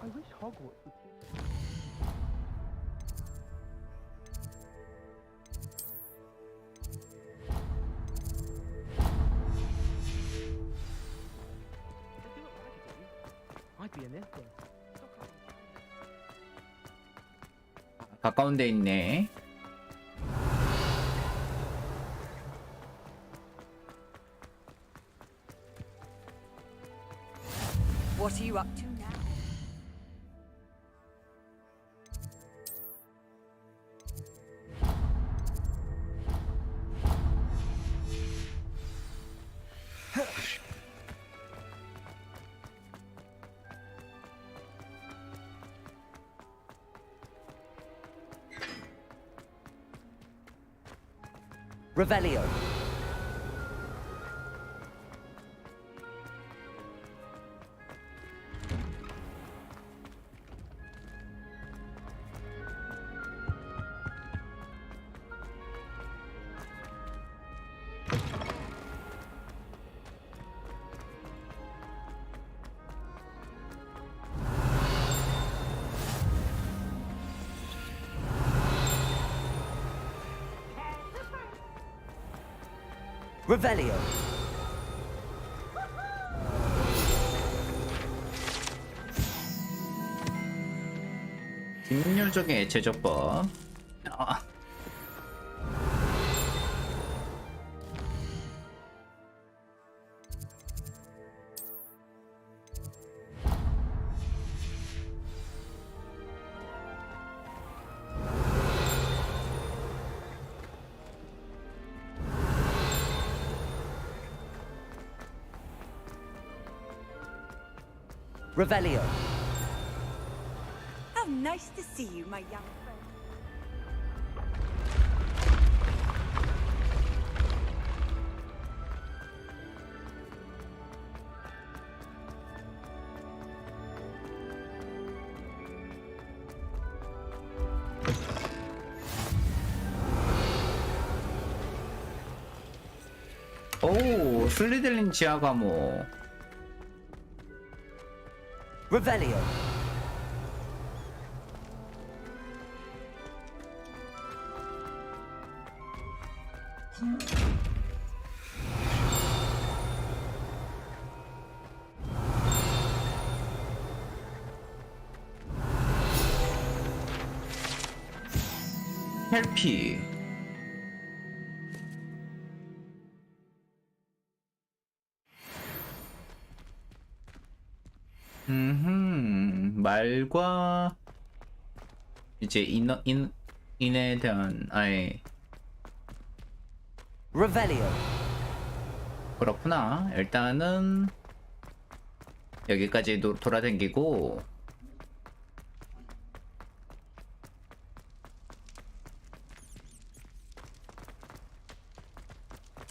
I wish Hogwarts would teach. I'd be in this one. 가까운 데 있네. What are you up to now? Revelio. Revelio. 빈율적인 제조법. Revelio. How nice to see you, my young friend. 오, 슬리들린 지하 감옥. Revelio. 헬피. 말과 이제 인에 대한 아예 Revelio. 그렇구나. 일단은 여기까지 돌아다니고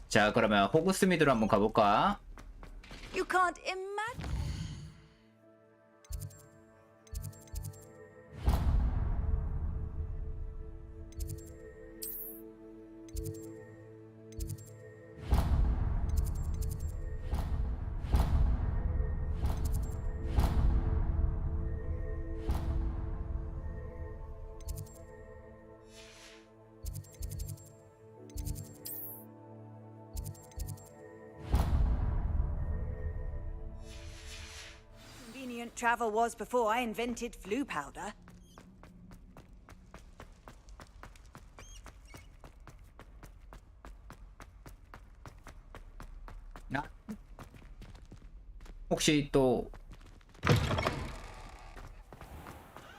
자 그러면 호그스미드로 한번 가볼까? You can't imagine. Convenient travel was before I invented flu powder. 혹시 또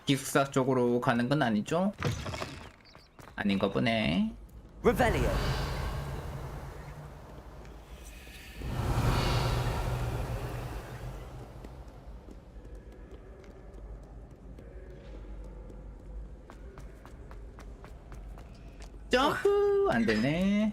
기숙사 쪽으로 가는 건 아니죠? 아닌가 보네. Revelio. 점프 안 되네.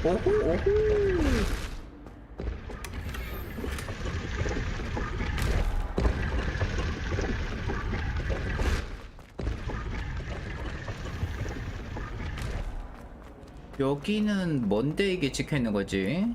오호 오호. 여기는 뭔데 이게 찍혀 있는 거지?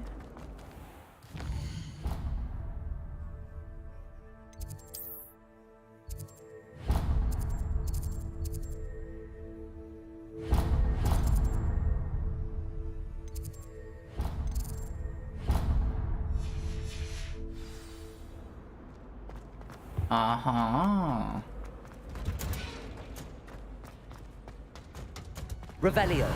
아하. Revelio.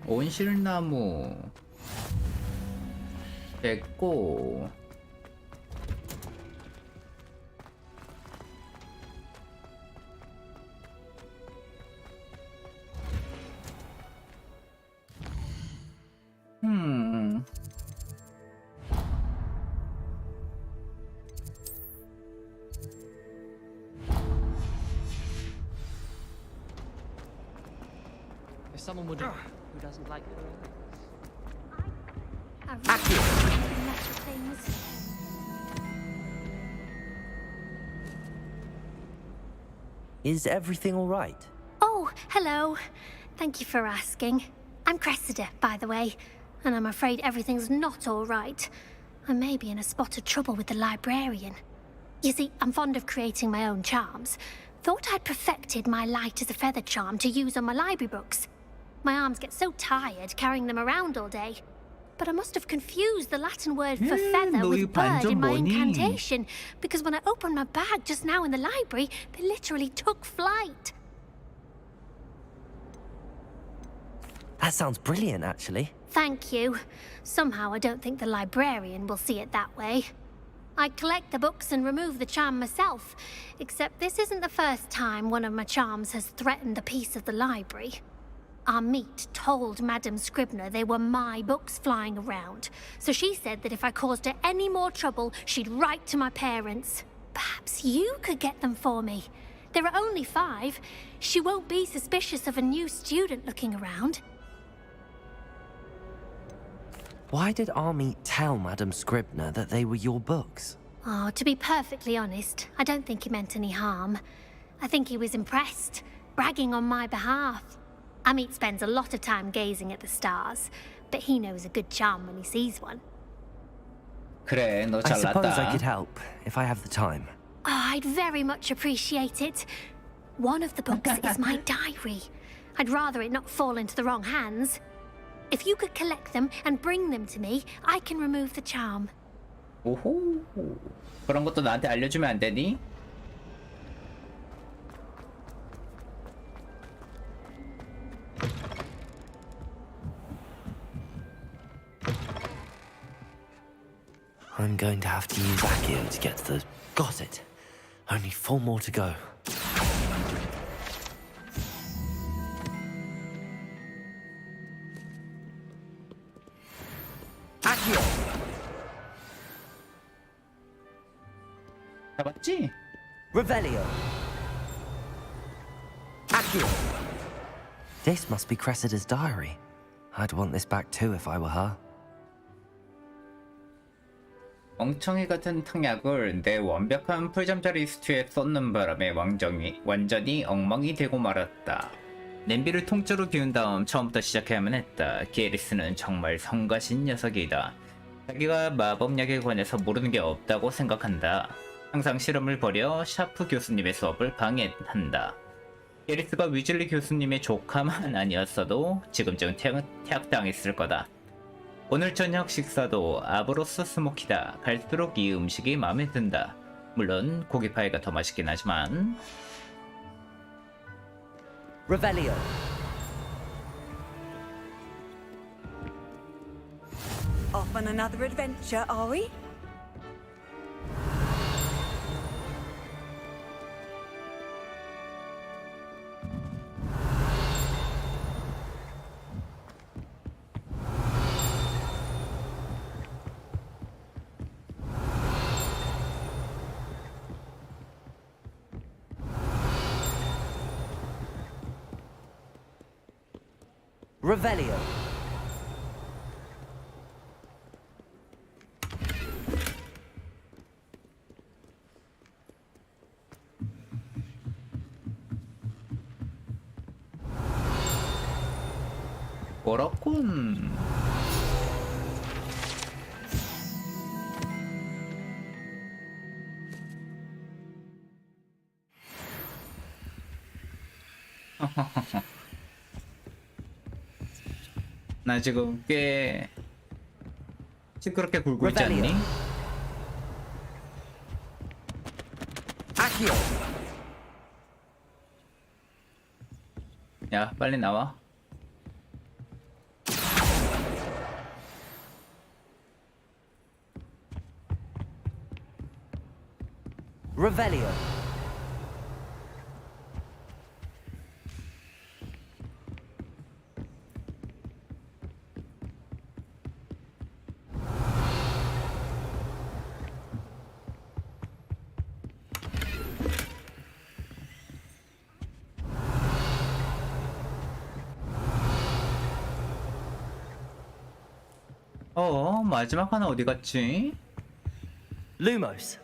온실나무 됐고 If someone would who doesn't like Is everything all right? Oh, hello. Thank you for asking. I'm Cressida, by the way, and I'm afraid everything's not all right. I may be in a spot of trouble with the librarian. You see, I'm fond of creating my own charms. Thought I'd perfected my light as a feather charm to use on my library books. My arms get so tired carrying them around all day. But I must have confused the Latin word for feather with bird in my incantation, because when I opened my bag just now in the library, they literally took flight. That sounds brilliant, actually. Thank you. Somehow I don't think the librarian will see it that way. I collect the books and remove the charm myself, except this isn't the first time one of my charms has threatened the peace of the library. Our meet told Madame Scribner they were my books flying around, so she said that if I caused her any more trouble, she'd write to my parents. Perhaps you could get them for me. There are only 5. She won't be suspicious of a new student looking around. Why did Army tell Madame Scribner that they were your books? Oh, to be perfectly honest, I don't think he meant any harm. I think he was impressed, bragging on my behalf. Amit spends a lot of time gazing at the stars, but he knows a good charm when he sees one. 그래, 너 I suppose I 잘났다. could help if I have the time. Oh, I'd very much appreciate it. One of the books is my diary. I'd rather it not fall into the wrong hands. If you could collect them and bring them to me, I can remove the charm. 오호. 그런 것도 나한테 알려주면 안 되니? I'm going to have to use Accio to get to the... Got it. Only 4 more to go. Accio. 잡았지? Revelio. Accio. This must be Cressida's diary. I'd want this back too if I were her. 엉청이 같은 탕약을 내 완벽한 풀잠자리 스튜에 쏟는 바람에 완전히 엉망이 되고 말았다. 냄비를 통째로 비운 다음 처음부터 시작해야만 했다. 게리스는 정말 성가신 녀석이다. 자기가 마법약에 관해서 모르는 게 없다고 생각한다. 항상 실험을 벌여 샤프 교수님의 수업을 방해한다. 게리스가 위즐리 교수님의 조카만 아니었어도 지금쯤 퇴학당했을 거다. 오늘 저녁 식사도 아브로스 스모키다. 갈수록 이 음식이 마음에 든다. 물론 고기파이가 더 맛있긴 하지만. Revelio. Off on another adventure, are we? Revelio. 뭐라군. 나 지금 꽤 시끄럽게 굴고 있지 않니? Accio. 야, 빨리 나와. Revelio. 마지막 하나 어디 갔지? Lumos.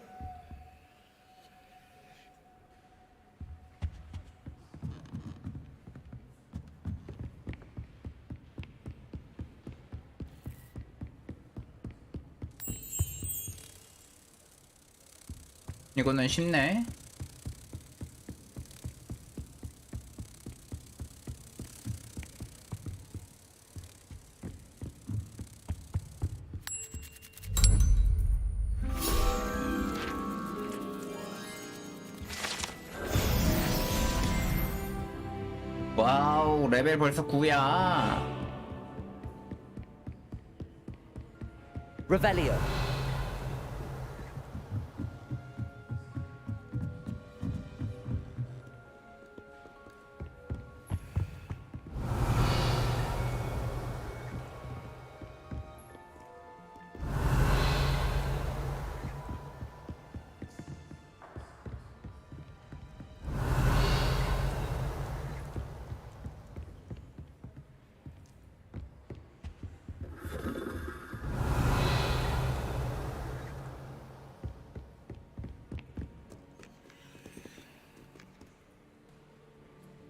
이거는 쉽네. 와우, 레벨 벌써 9야. Revelio.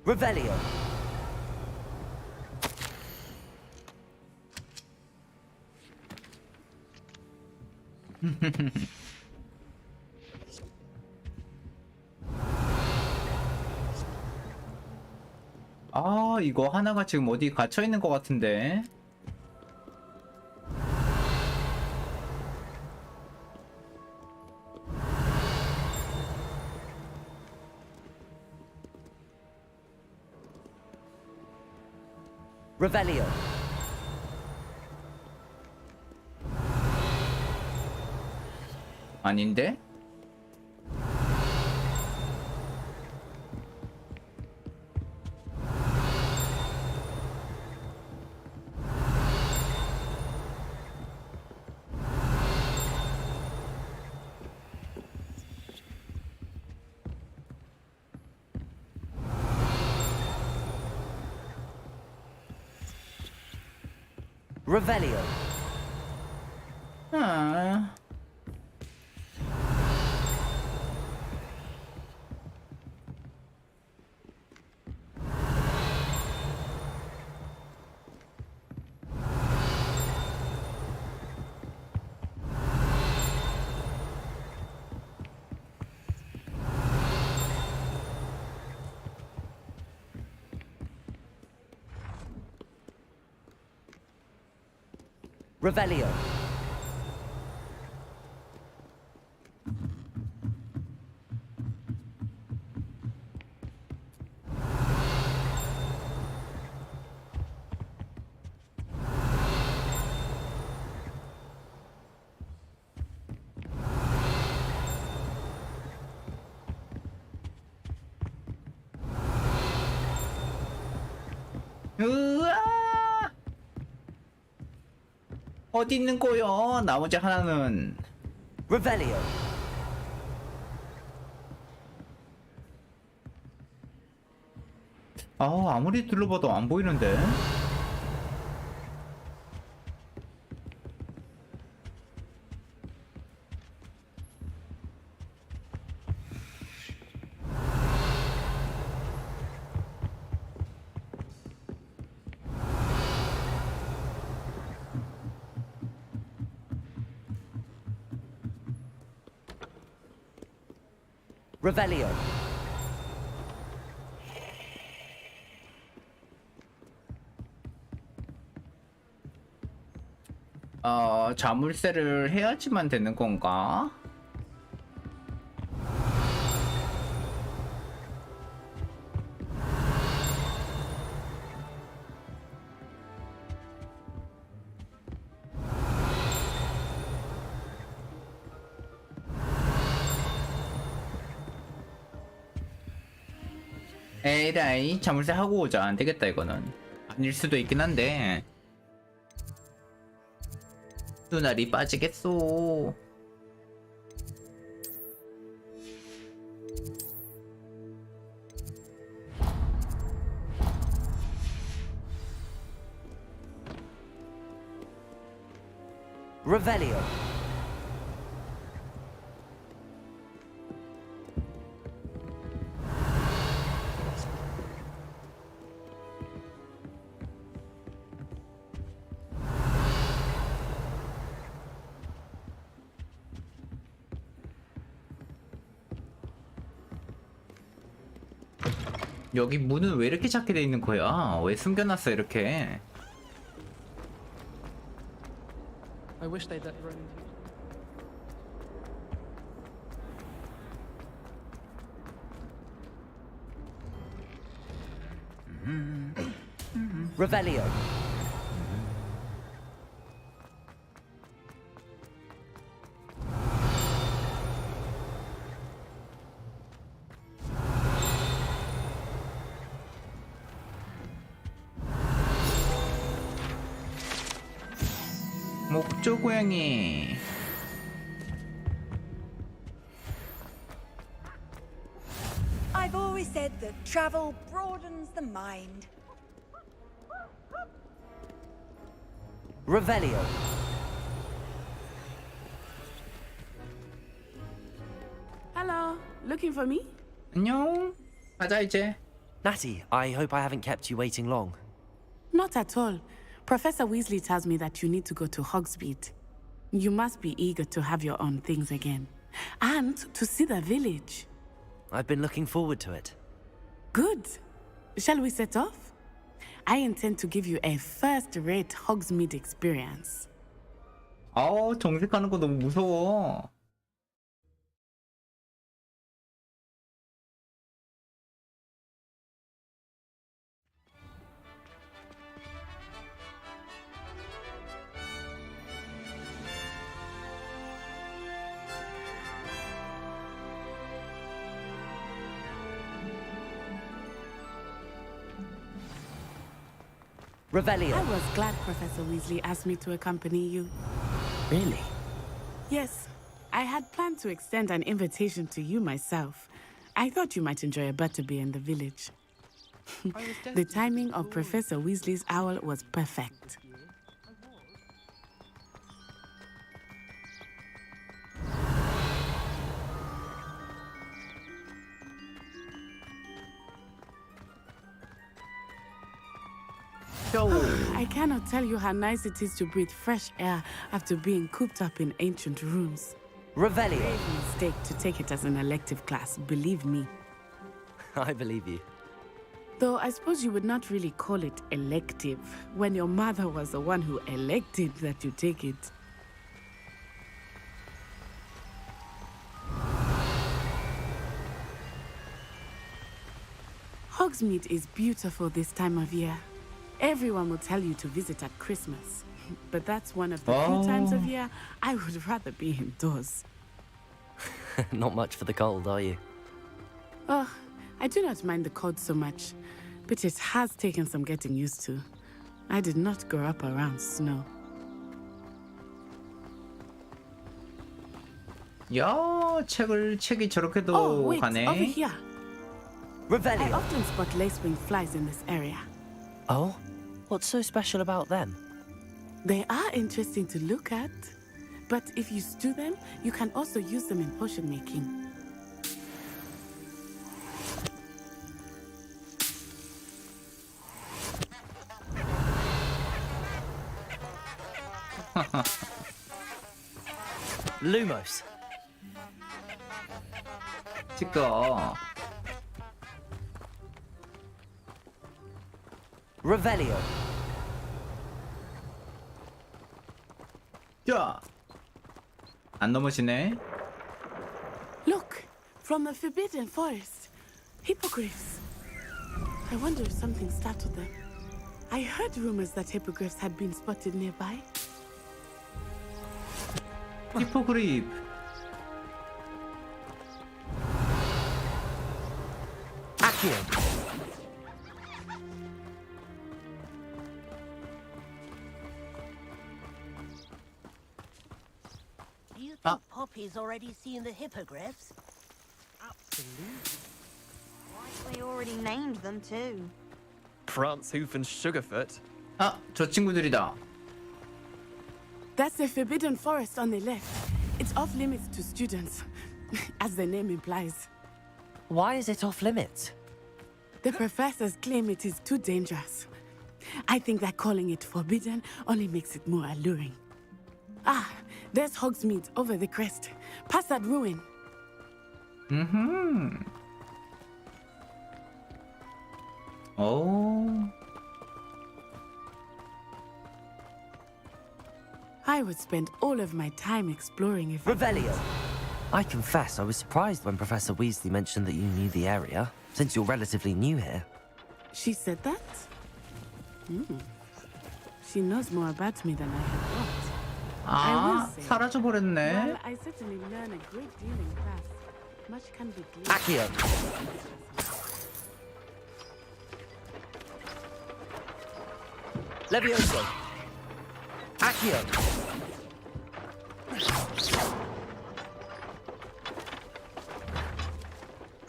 Revelio. 아, 이거 하나가 지금 어디 갇혀 있는 것 같은데. Revelio. 아닌데? Revelio. 아. Revelio. 으아! 어디 있는 거요? 나머지 하나는. Revelio. 아, 아무리 둘러봐도 안 보이는데. Revelio. 자물쇠를 해야지만 되는 건가? 에라이, 자물쇠 하고 오자. 안 되겠다 이거는. 아닐 수도 있긴 한데. 눈알이 빠지겠소. Revelio. 여기 문은 왜 이렇게 작게 돼 있는 거야? 왜 숨겨놨어 이렇게? I wish they'd let Ronan do Revelio. 목조 고양이. I've always said that travel broadens the mind. Revelio. Hello, looking for me? 안녕. 가자 이제. Natty, I hope I haven't kept you waiting long. Not at all. Professor Weasley tells me that you need to go to Hogsmeade. You must be eager to have your own things again. And to see the village. I've been looking forward to it. Good. Shall we set off? I intend to give you a first-rate Hogsmeade experience. 정색하는 거 너무 무서워. Revelio. I was glad Professor Weasley asked me to accompany you. Really? Yes, I had planned to extend an invitation to you myself. I thought you might enjoy a butterbeer in the village. The timing of Professor Weasley's owl was perfect. I cannot tell you how nice it is to breathe fresh air after being cooped up in ancient rooms. Revelio. Grave mistake to take it as an elective class, believe me. I believe you. Though I suppose you would not really call it elective when your mother was the one who elected that you take it. Hogsmeade is beautiful this time of year. Everyone will tell you to visit at Christmas, but that's one of the few times of year I would rather be indoors. Not much for the cold, are you? Oh, I do not mind the cold so much, but it has taken some getting used to. I did not grow up around snow. 야, 책이 저렇게도 Oh, wait, 가네. over here. Revelio. I often spot lacewing flies in this area. Oh? What's so special about them? They are interesting to look at, but if you stew them, you can also use them in potion making. Lumos. 찍어. Revelio. 자, 안 넘어지네. Look, from the Forbidden Forest. Hippogriffs. I wonder if something startled them. I heard rumors that hippogriffs had been spotted nearby. 히포그립. Accio. Do you think Poppy's already seen the hippogriffs? Absolutely. Why, we already named them too. Prance, Hoof, and Sugarfoot. 아, 저 친구들이다. That's the Forbidden Forest on the left. It's off limits to students, as the name implies. Why is it off limits? The professors claim it is too dangerous. I think that calling it forbidden only makes it more alluring. Ah, there's Hogsmeade over the crest. Past that ruin. 오. I would spend all of my time exploring if Revelio. I confess I was surprised when Professor Weasley mentioned that you knew the area, since you're relatively new here. She said that? She knows more about me than I had thought. 아, 사라져버렸네. Well, I certainly learn a great deal in class. Much can be gleaned. Accio. Levioso. Accio.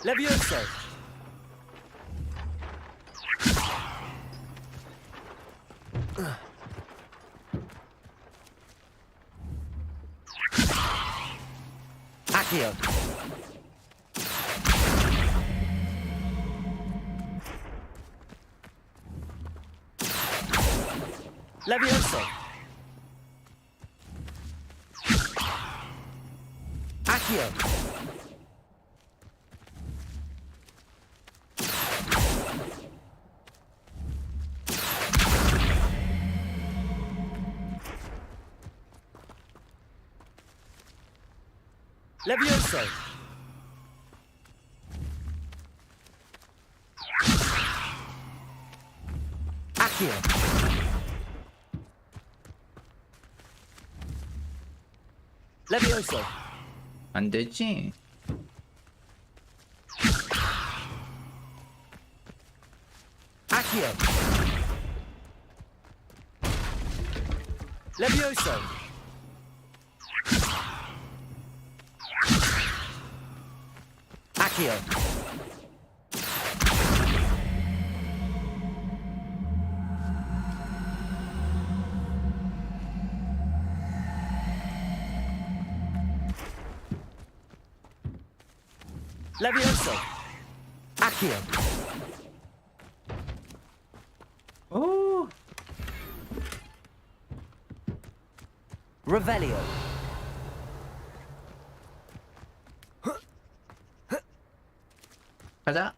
Levioso. Accio. Levioso. Accio. Levioso. Accio. Levioso. 안 되지. Accio. Levioso. Accio. Levioso. Accio. 오. Revelio. 가자.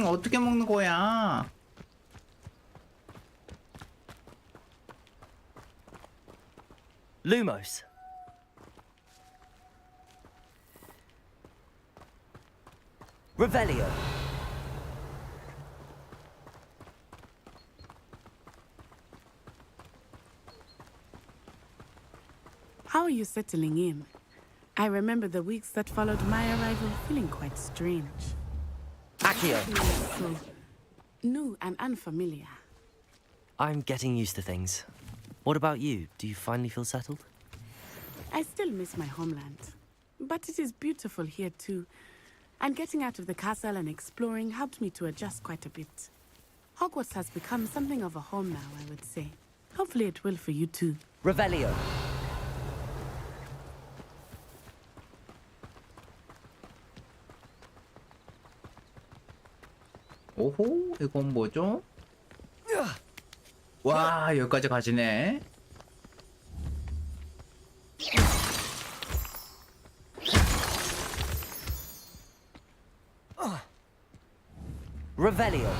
어떻게 먹는 거야? Lumos. Revelio. How are you settling in? I remember the weeks that followed my arrival feeling quite strange. Accio. So new and unfamiliar. I'm getting used to things. What about you? Do you finally feel settled? I still miss my homeland, but it is beautiful here too. And getting out of the castle and exploring helped me to adjust quite a bit. Hogwarts has become something of a home now, I would say. Hopefully it will for you too. Revelio. 오호, 이건 뭐죠? 와, 여기까지 가지네. Revelio.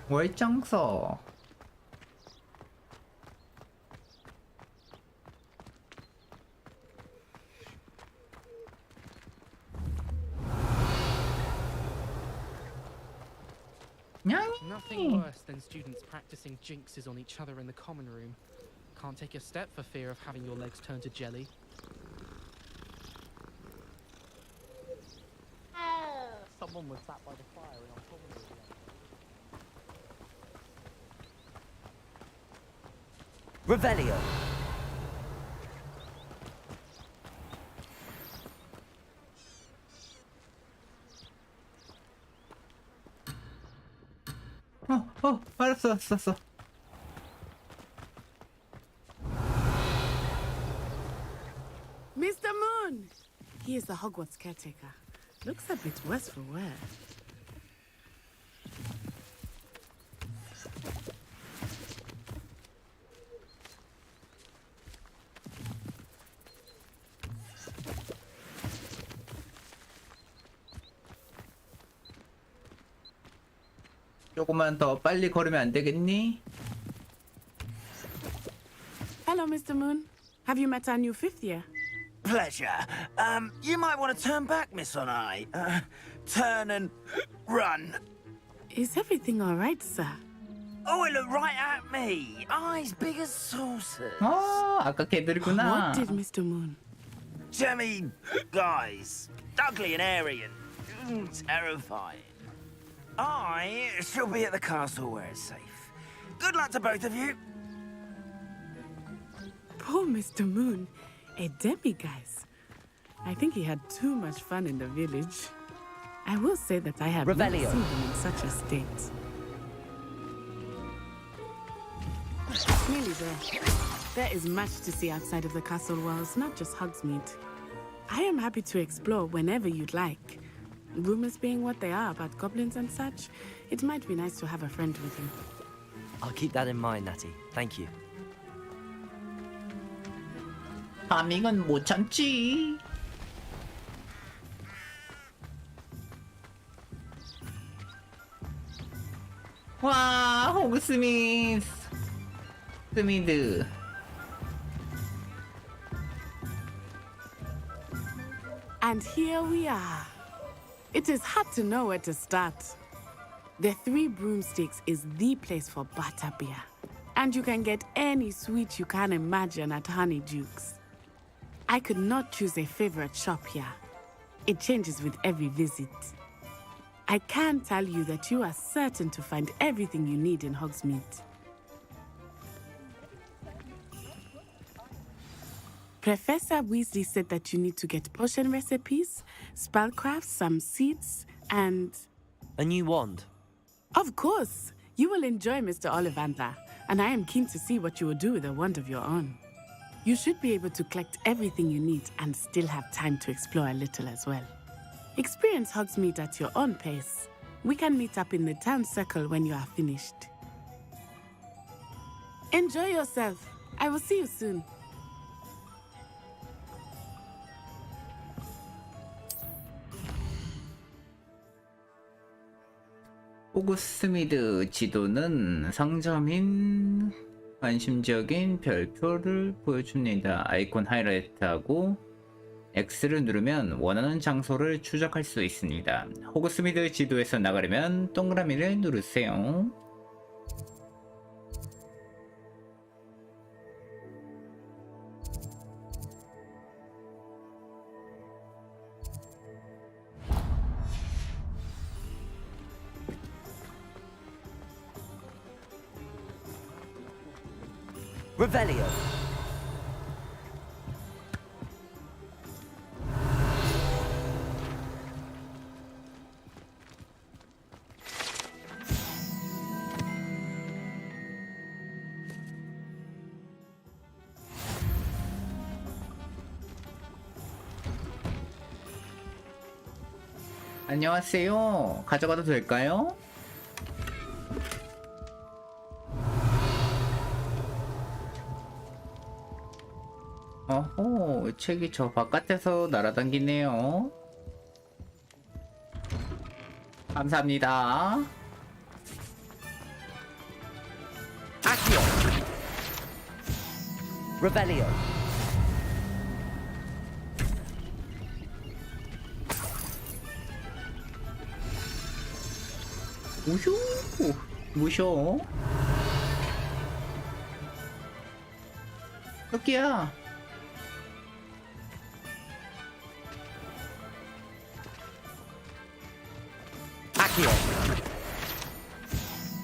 월장서. Nothing worse than students practicing jinxes on each other in the common room. Can't take a step for fear of having your legs turn to jelly. Someone was sat by the fire in our common room. Revelio. 알았어. Mr. Moon! He is the Hogwarts caretaker. Looks a bit worse for wear. 조금만 더 빨리 걸으면 안 되겠니? Hello, Mr. Moon. Have you met our new fifth year? Pleasure. You might want to turn back, Miss Onai. Turn and run. Is everything all right, sir? Oh, it looked right at me. Eyes big as saucers. 아까 걔들이구나. What did Mr. Moon? Jemmy guys. Ugly and airy and terrifying. I shall be at the castle where it's safe. Good luck to both of you. Poor Mr. Moon. A demiguise. I think he had too much fun in the village. I will say that I have never Revelio. seen him in such a state. Nearly there. There is much to see outside of the castle walls, not just Hogsmeade. I am happy to explore whenever you'd like. Rumors being what they are about goblins and such, it might be nice to have a friend with you. I'll keep that in mind, Natty. Thank you. 파밍은 못 참지. 와, 호그스미스. 스미드. And here we are. It is hard to know where to start. The Three Broomsticks is the place for butterbeer. And you can get any sweet you can imagine at Honeydukes. I could not choose a favorite shop here. It changes with every visit. I can tell you that you are certain to find everything you need in Hogsmeade. Professor Weasley said that you need to get potion recipes, spellcraft, some seeds, and... A new wand. Of course! You will enjoy Mr. Ollivander, and I am keen to see what you will do with a wand of your own. You should be able to collect everything you need and still have time to explore a little as well. Experience Hogsmeade at your own pace. We can meet up in the town circle when you are finished. Enjoy yourself. I will see you soon. 호그스미드 지도는 상점인 관심적인 별표를 보여줍니다. 아이콘 하이라이트하고 X를 누르면 원하는 장소를 추적할 수 있습니다. 호그스미드 지도에서 나가려면 동그라미를 누르세요. Revelio. 안녕하세요. 가져가도 될까요? 어호, 책이 저 바깥에서 날아다니네요. 감사합니다. Accio. Revelio. 우효, 무셔. 여기야. Accio.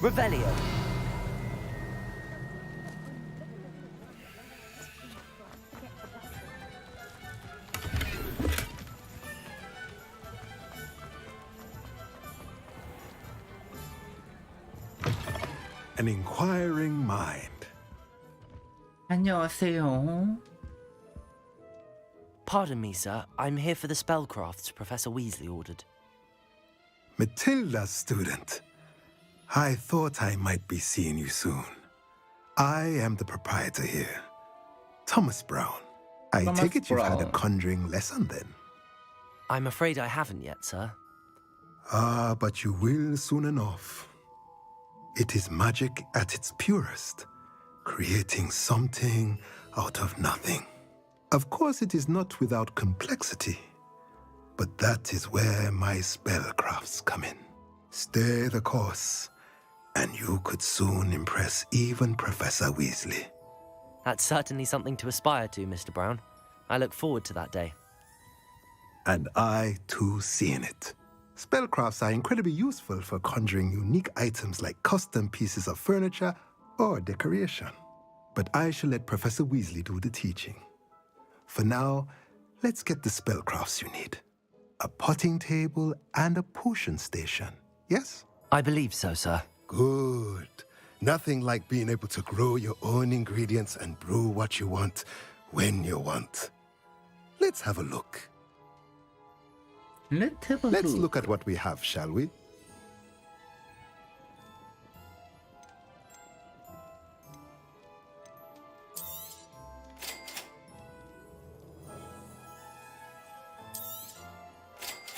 Revelio. An inquiring mind. 안녕하세요. Pardon me, sir. I'm here for the spellcrafts Professor Weasley ordered. Matilda's student. I thought I might be seeing you soon. I am the proprietor here, Thomas Brown. I Thomas take it you've had a Brown. conjuring lesson then. I'm afraid I haven't yet, sir. Ah, but you will soon enough. It is magic at its purest, creating something out of nothing. Of course, it is not without complexity, but that is where my spellcrafts come in. Stay the course, and you could soon impress even Professor Weasley. That's certainly something to aspire to, Mr. Brown. I look forward to that day. And I, too, see in it. Spellcrafts are incredibly useful for conjuring unique items like custom pieces of furniture or decoration. But I shall let Professor Weasley do the teaching. For now, let's get the spellcrafts you need. A potting table and a potion station, yes? I believe so, sir. Good. Nothing like being able to grow your own ingredients and brew what you want when you want. Let's have a look. Let's look at what we have, shall we?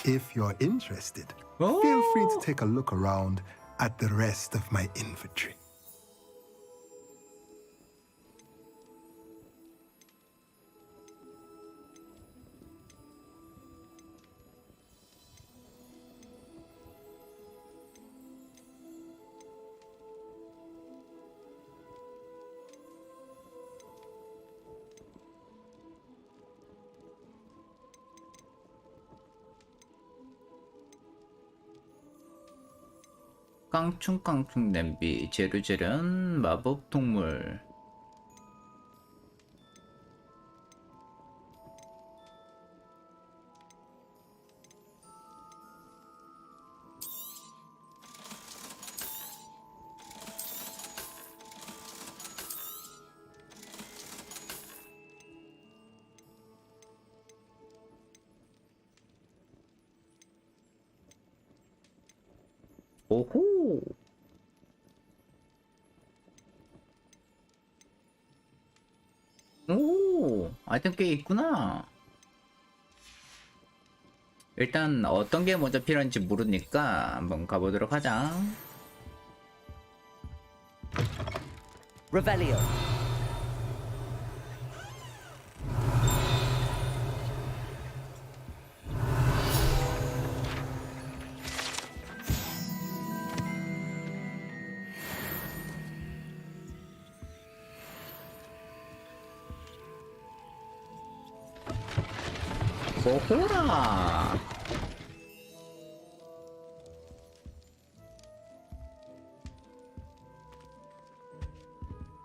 If you're interested, feel free to take a look around at the rest of my inventory. 깡충깡충 냄비, 재료재련, 마법 동물. 오호. 오, 아이템 꽤 있구나. 일단 어떤 게 먼저 필요한지 모르니까 한번 가보도록 하자. Revelio. 오호라.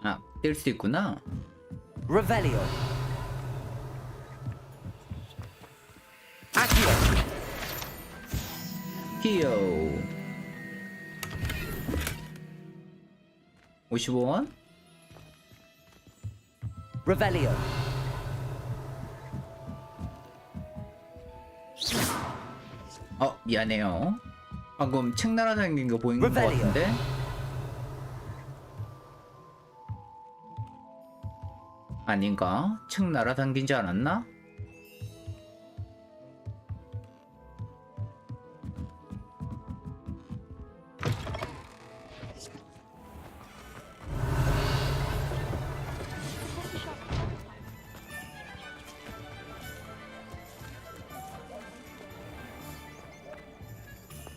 아, 뛸 수 있구나. Revelio. Accio. 히요. 55원? Revelio. 미안해요. 방금 책 날아다니는 거 보인 것 같은데? 아닌가? 책 날아다니지 않았나?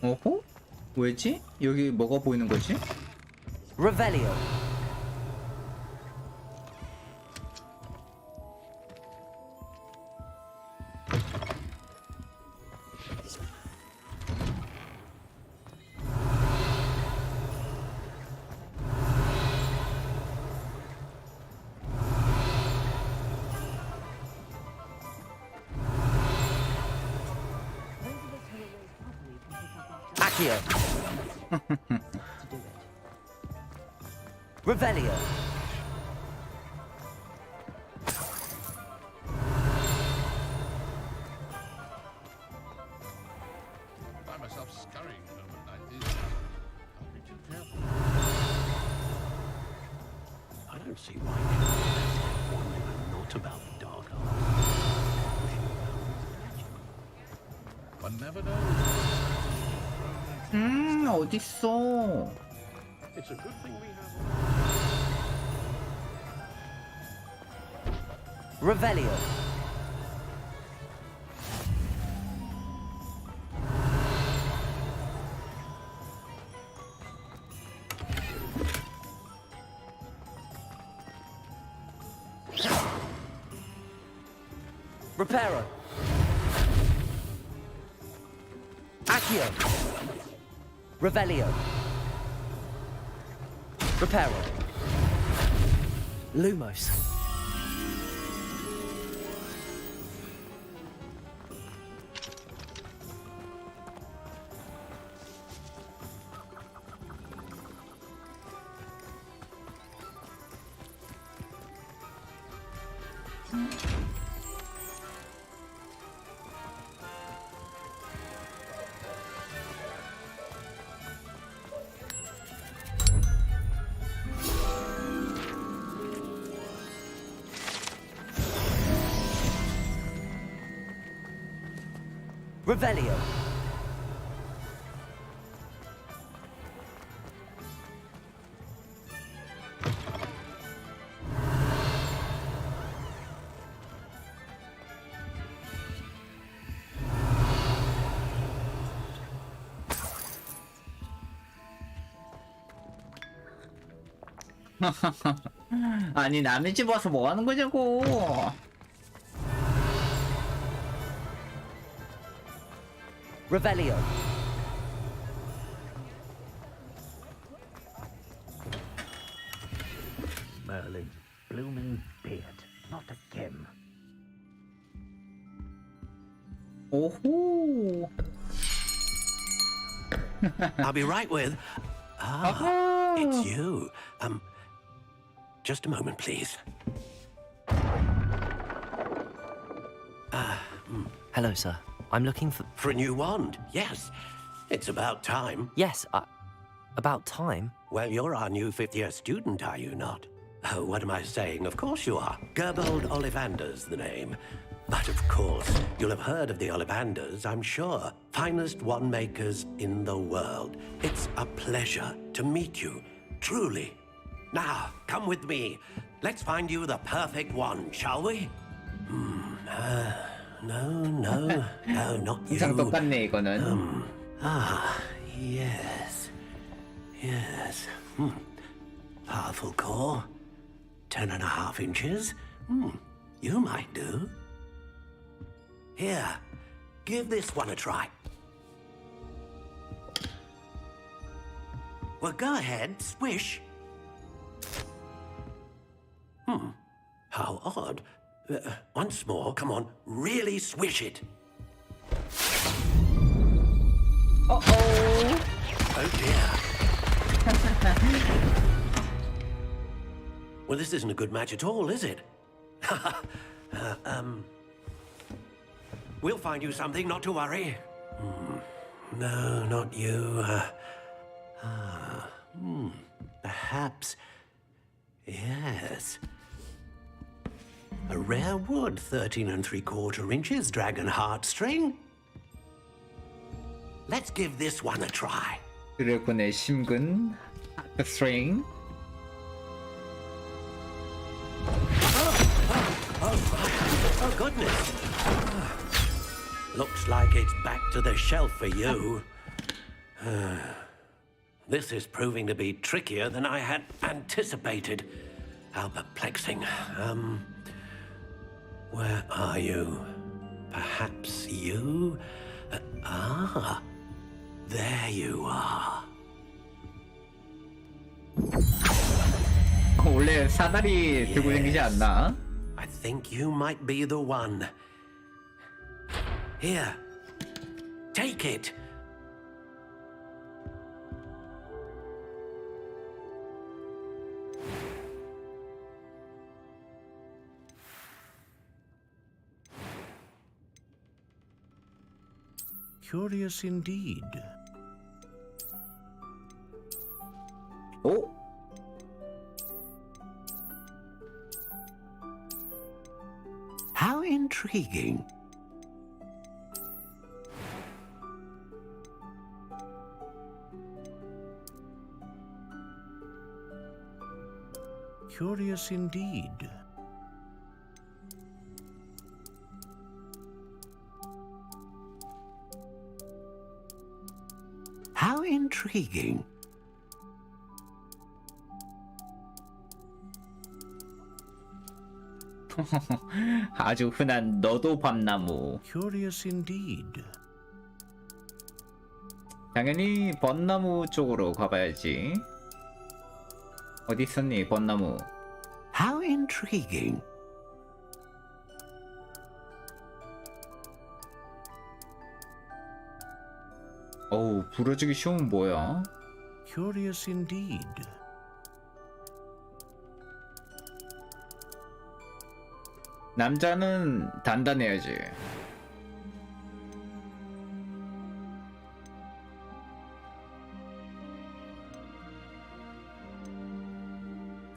어허? 왜지? 여기 뭐가 보이는 거지? Revelio. Accio. Revelio. Find myself scurrying home at night these days. I'll be too careful. I don't see why anyone has not about the dark arts. One never knows. 어딨어? It's a good thing we have. Revelio. Reparo. Accio. Revelio. Reparo. Lumos. Revelio. 아니 남의 집 와서 뭐 하는 거냐고. Revelio. Merlin's blooming beard, not again. 오호. I'll be right with. It's you. Just a moment, please. Hello, sir. I'm looking for a new wand. Yes, it's about time. Yes, about time. Well, you're our new fifth-year student, are you not? Oh, what am I saying? Of course you are. Gerbold Ollivander's the name. But of course, you'll have heard of the Ollivanders, I'm sure. Finest wand makers in the world. It's a pleasure to meet you, truly. Now, come with me. Let's find you the perfect wand, shall we? No, not you. 이상 똑같네 이거는. Yes. Powerful core. 10.5 inches. You might do. Here, give this one a try. Well, go ahead, swish. How odd. Once more, come on, really swish it. Uh-oh. Oh dear. Well, this isn't a good match at all, is it? We'll find you something, not to worry. No, not you. Perhaps. Yes. A rare wood, 13 3/4 inches, dragon heartstring. Let's give this one a try. 드래곤의 심근 스트링. Oh, goodness. Looks like it's back to the shelf for you. This is proving to be trickier than I had anticipated. How perplexing. Where are you? Perhaps you? There you are. 원래 사다리 들고 다니지 않나? I think you might be the one. Here, take it. Curious indeed. Oh? How intriguing. Curious indeed. How intriguing. 아주 흔한 너도 밤나무. Curious indeed. 당연히 벚나무 쪽으로 가봐야지. 어디 있었니 벚나무? How intriguing. 어우, 부러지기 쉬운 뭐야? Curious indeed. 남자는 단단해야지.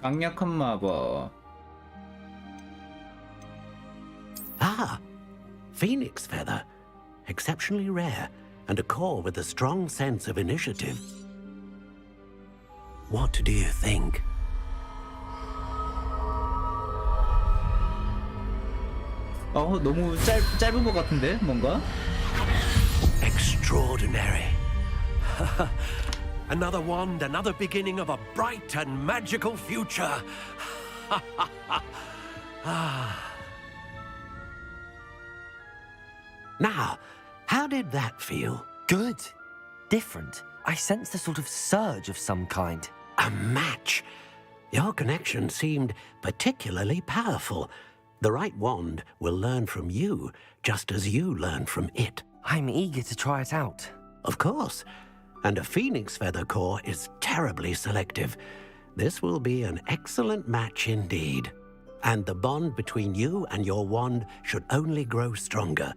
강력한 마법. Phoenix feather. Exceptionally rare, and a core with a strong sense of initiative. What do you think? 너무 짧은 것 같은데 뭔가? Extraordinary. Another wand, another beginning of a bright and magical future. Now, how did that feel? Good. Different. I sensed a sort of surge of some kind. A match. Your connection seemed particularly powerful. The right wand will learn from you, just as you learn from it. I'm eager to try it out. Of course. And a phoenix feather core is terribly selective. This will be an excellent match indeed. And the bond between you and your wand should only grow stronger.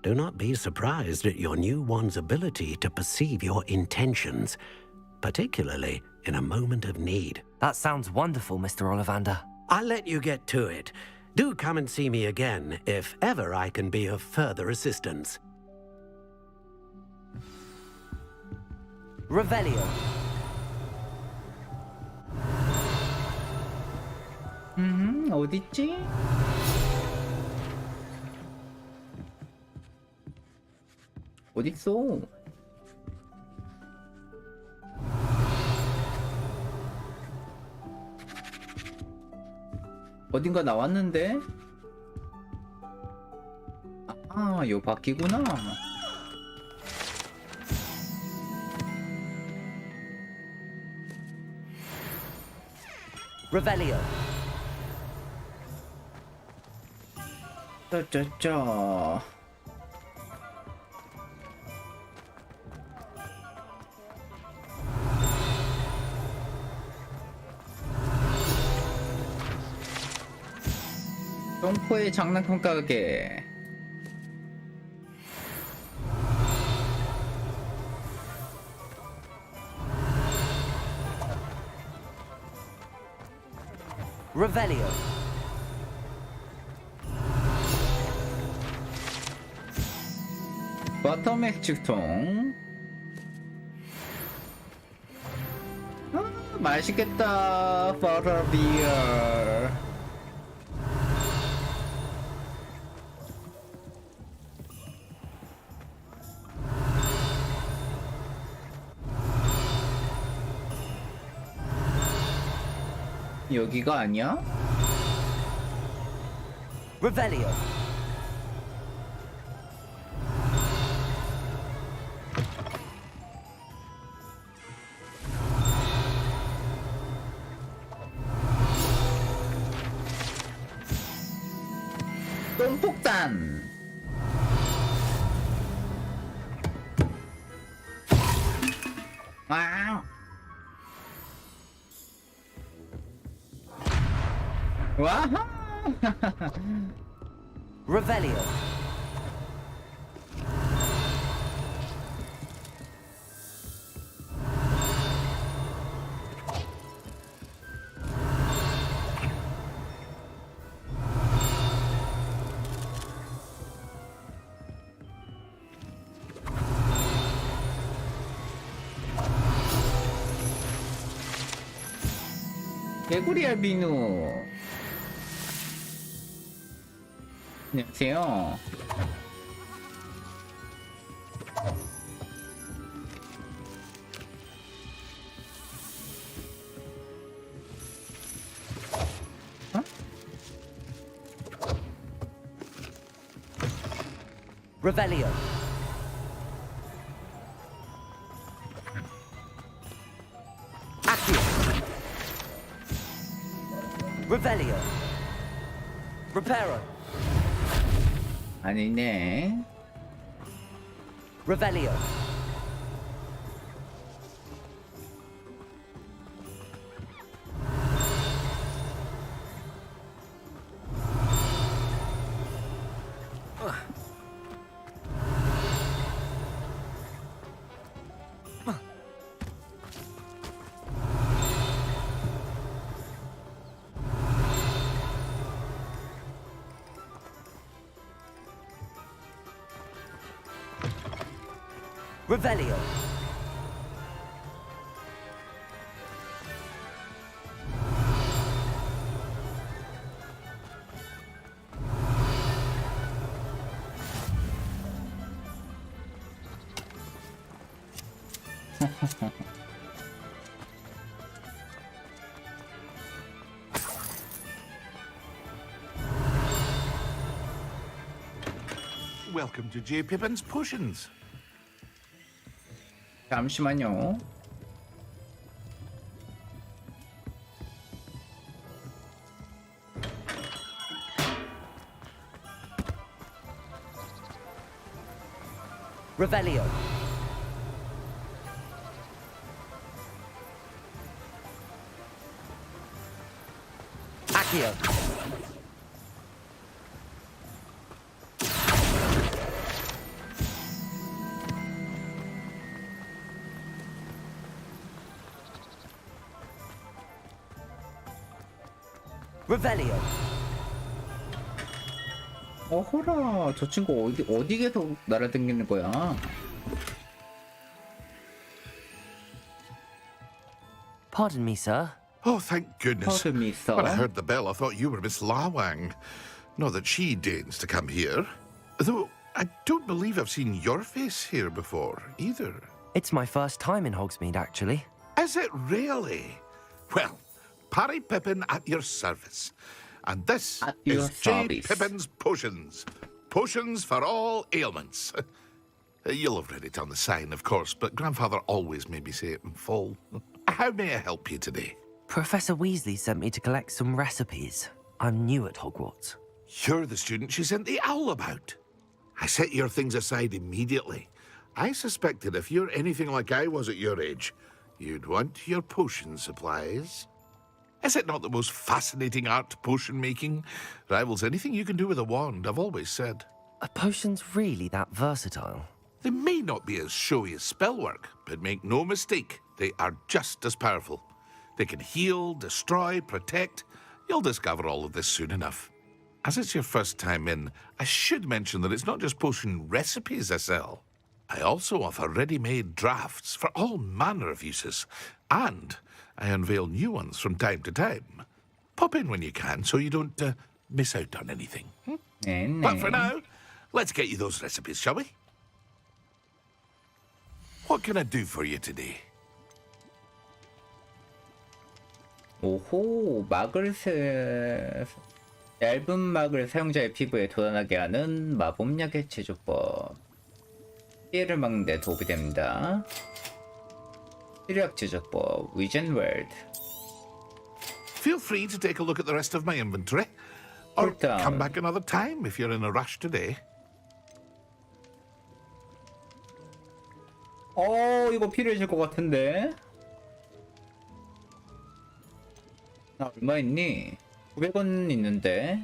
Do not be surprised at your new wand's ability to perceive your intentions, particularly in a moment of need. That sounds wonderful, Mr. Ollivander. I'll let you get to it. Do come and see me again if ever I can be of further assistance. Revelio. 어딨지? 어딨어? 어딘가 나왔는데? 요 바퀴구나. Revelio. 짜짜짜. 동포의 장난감 가게. Revelio. 버터맥주통. 맛있겠다. 버터비어. 여기가 아니야? Revelio. 똥폭탄. 와우. 와하. Revelio. 개구리 알비누. 안녕하세요. Revelio. Accio. Revelio. Reparo. 아니네. Revelio. Revelio. Welcome to J. Pippin's Potions. 잠시만요. Revelio. Accio. Revelio. 어허라, 저 친구 어디 계속 날아다니는 거야? Pardon me, sir. Oh, thank goodness. Pardon me, sir. When I heard the bell, I thought you were Miss Lawang. Not that she deigns to come here. Though I don't believe I've seen your face here before, either. It's my first time in Hogsmeade, actually. Is it really? Well, Parry Pippin at your service. And this your is J. service. Pippin's Potions. Potions for all ailments. You'll have read it on the sign, of course, but Grandfather always made me say it in full. How may I help you today? Professor Weasley sent me to collect some recipes. I'm new at Hogwarts. You're the student she sent the owl about. I set your things aside immediately. I suspected if you're anything like I was at your age, you'd want your potion supplies. Is it not the most fascinating art, potion making? Rivals anything you can do with a wand, I've always said. Are potions really that versatile? They may not be as showy as spellwork, but make no mistake, they are just as powerful. They can heal, destroy, protect, You'll discover all of this soon enough. As it's your first time in, I should mention that it's not just potion recipes I sell. I also offer ready-made drafts for all manner of uses, and I unveil new ones from time to time. Pop in when you can so you don't miss out on anything. But for now, let's get you those recipes, shall we? What can I do for you today? 오호, 얇은 막을 사용자의 피부에 돋아나게 하는 마법약의 제조법. 피해를 막는 데 도움이 됩니다. 치료약 제조법, 위젠 월드. Feel free to take a look at the rest of my inventory. Or 일단 come back another time if you're in a rush today. 이거 필요해질 것 같은데. 나 얼마 있니? 900원 있는데.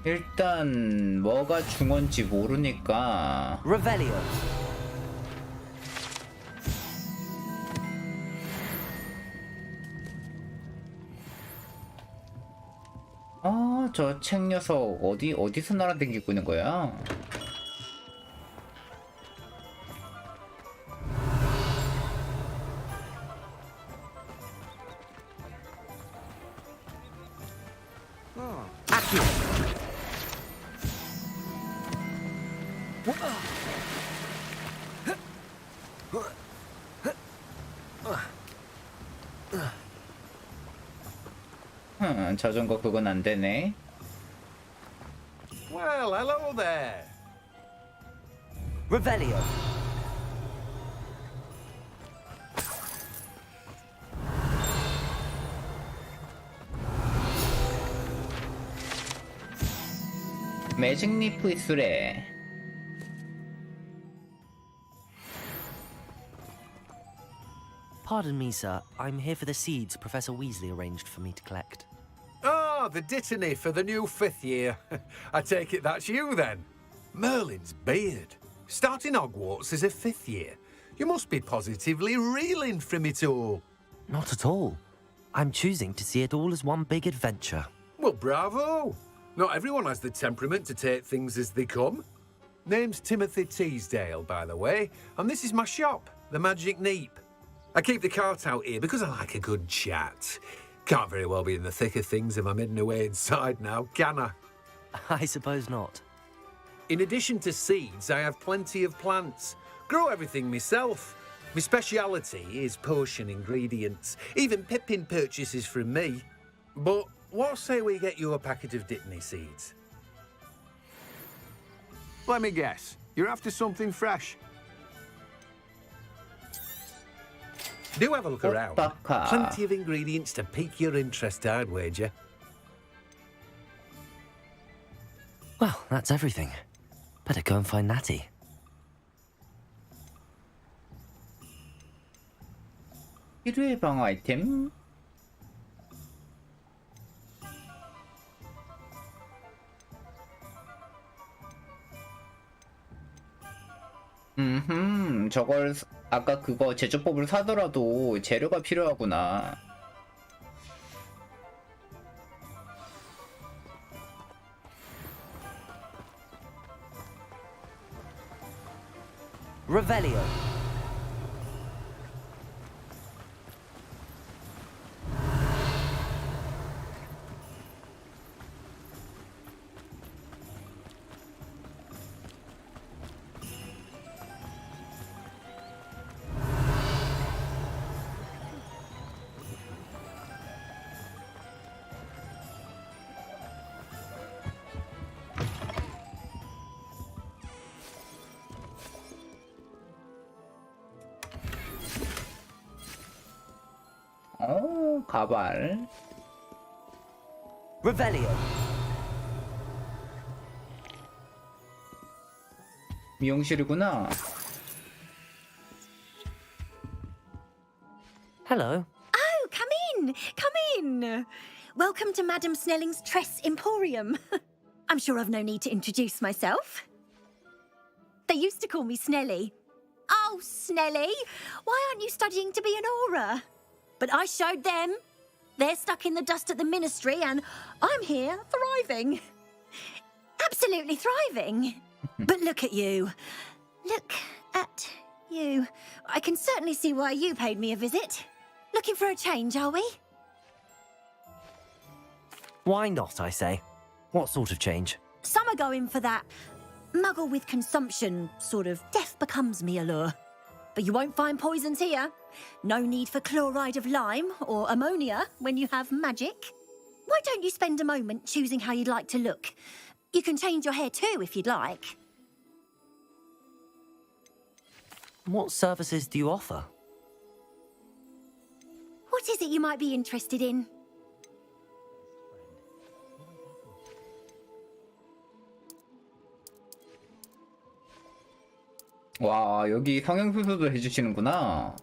일단 뭐가 중원지 모르니까 Revelio. 저 책 녀석 어디서 날아다니고 있는 거야? 자전거 그건 안 되네. Well, hello there. Revelio. 매직 리프 이수래. Pardon me, sir. I'm here for the seeds Professor Weasley arranged for me to collect. Ah, the dittany for the new 5th year. I take it that's you, then. Merlin's beard. Starting Hogwarts as a 5th year. You must be positively reeling from it all. Not at all. I'm choosing to see it all as one big adventure. Well, bravo. Not everyone has the temperament to take things as they come. Name's Timothy Teasdale, by the way, and this is my shop, the Magic Neep. I keep the cart out here because I like a good chat. Can't very well be in the thick of things if I'm hidden away inside now, can I? I suppose not. In addition to seeds, I have plenty of plants. Grow everything myself. My speciality is potion ingredients. Even Pippin purchases from me. But what say we get you a packet of Dittany seeds? Let me guess. You're after something fresh. Do have a look around. Plenty of ingredients to pique your interest, I'd wager. Well, that's everything. Better go and find Natty. 필요해 방어 아이템. 저걸 아까 그거 제조법을 사더라도 재료가 필요하구나. Revelio. 가발. Revelio. 미용실이구나. Hello. Oh, come in. Come in. Welcome to Madame Snelling's Tress Emporium. I'm I'm sure I've no need to introduce myself. They used to call me Snelly. Oh, Snelly, why aren't you studying to be an aura? But I showed them. They're stuck in the dust at the ministry, and I'm here thriving. Absolutely thriving. But look at you. Look at you. I can certainly see why you paid me a visit. Looking for a change, are we? Why not, I say? What sort of change? Some are going for that muggle with consumption, sort of death becomes me allure. But you won't find poisons here. No need for chloride of lime or ammonia when you have magic. Why don't you spend a moment choosing how you'd like to look? You can change your hair too if you'd like. What services do you offer? What is it you might be interested in? 와, 여기 성형수술도 해주시는구나.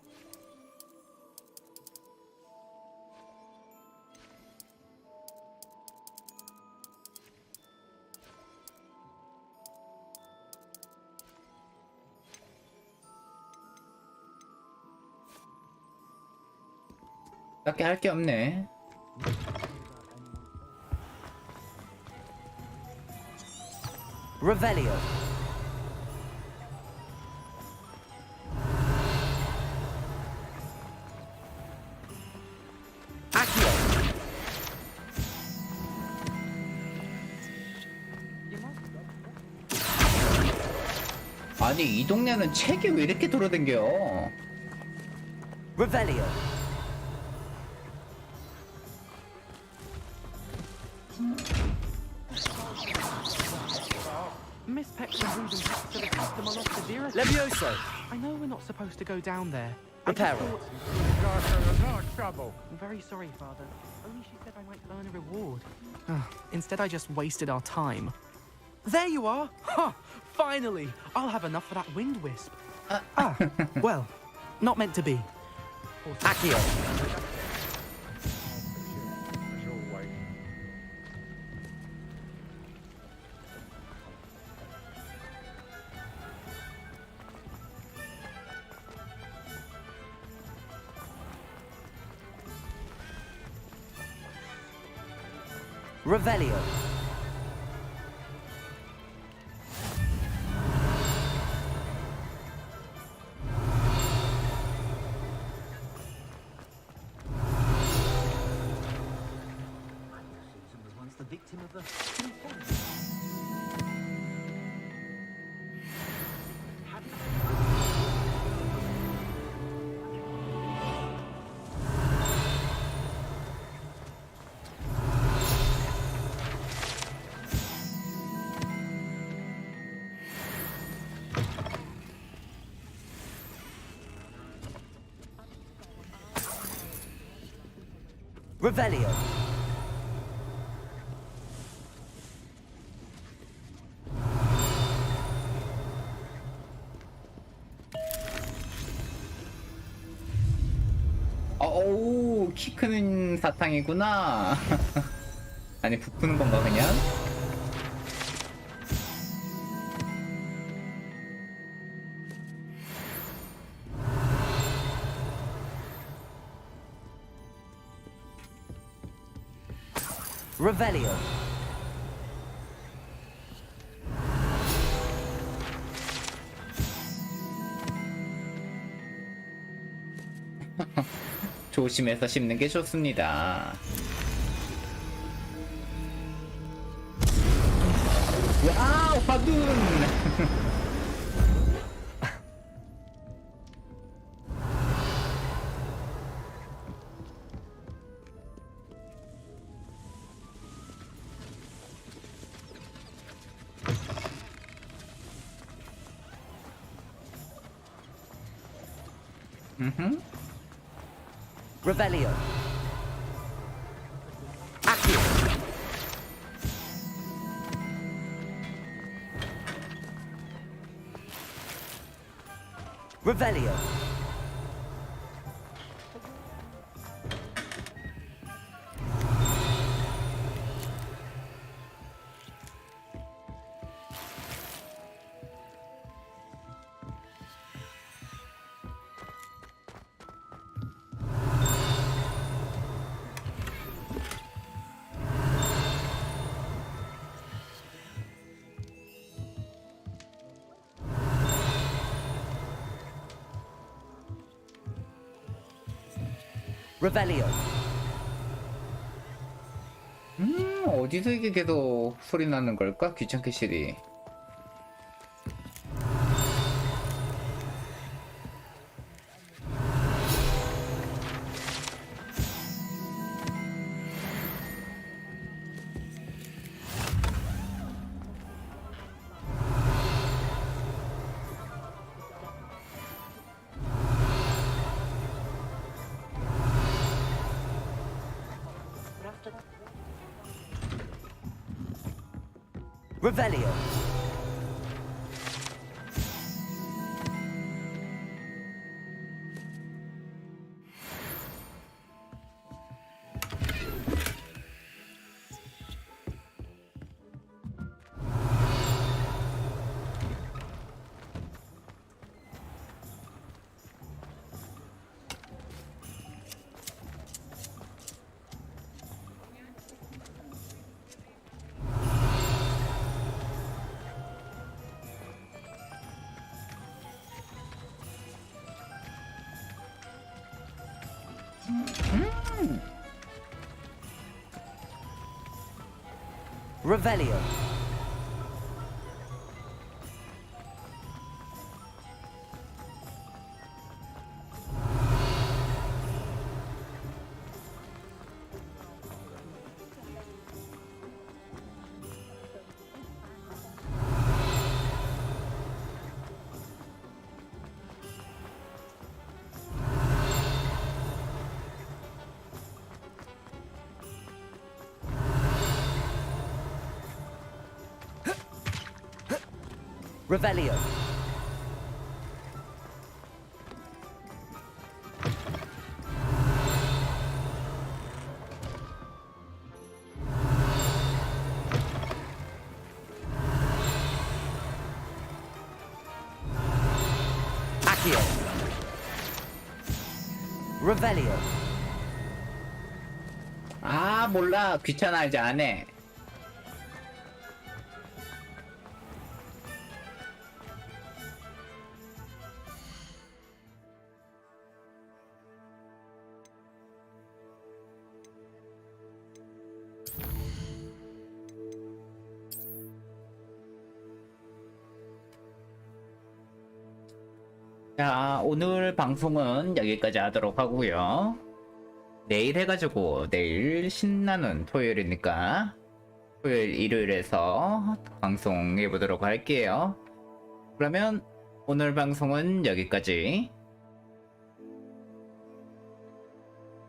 딱히 할 게 없네. Revelio. 아니, 이 동네는 책이 왜 이렇게 돌아댕겨? Revelio. Miss Peck's and Reuben have to the customer lost severity. Levioso. I know we're not supposed to go down there. Reparo. No trouble. I'm very sorry, Father. Only she said I might earn a reward. Instead, I just wasted our time. There you are! Ha! Finally! I'll have enough for that wind wisp. Well, not meant to be. Accio. Revelio. The victim of the Revelio. 어우, 키 크는 사탕이구나. 아니, 부푸는 건가 그냥? Revelio. 조심해서 씹는 게 좋습니다. 와우, 화둔! Revelio. Accio. Revelio. Revelio. 어디서 이게 계속 소리 나는 걸까? 귀찮게 시리. Revelio. Revelio. Revelio. Accio. Revelio. 아 몰라 귀찮아 이제 안 해. 자, 오늘 방송은 여기까지 하도록 하고요. 내일 해가지고 내일 신나는 토요일이니까 토요일 일요일에서 방송해 보도록 할게요. 그러면 오늘 방송은 여기까지.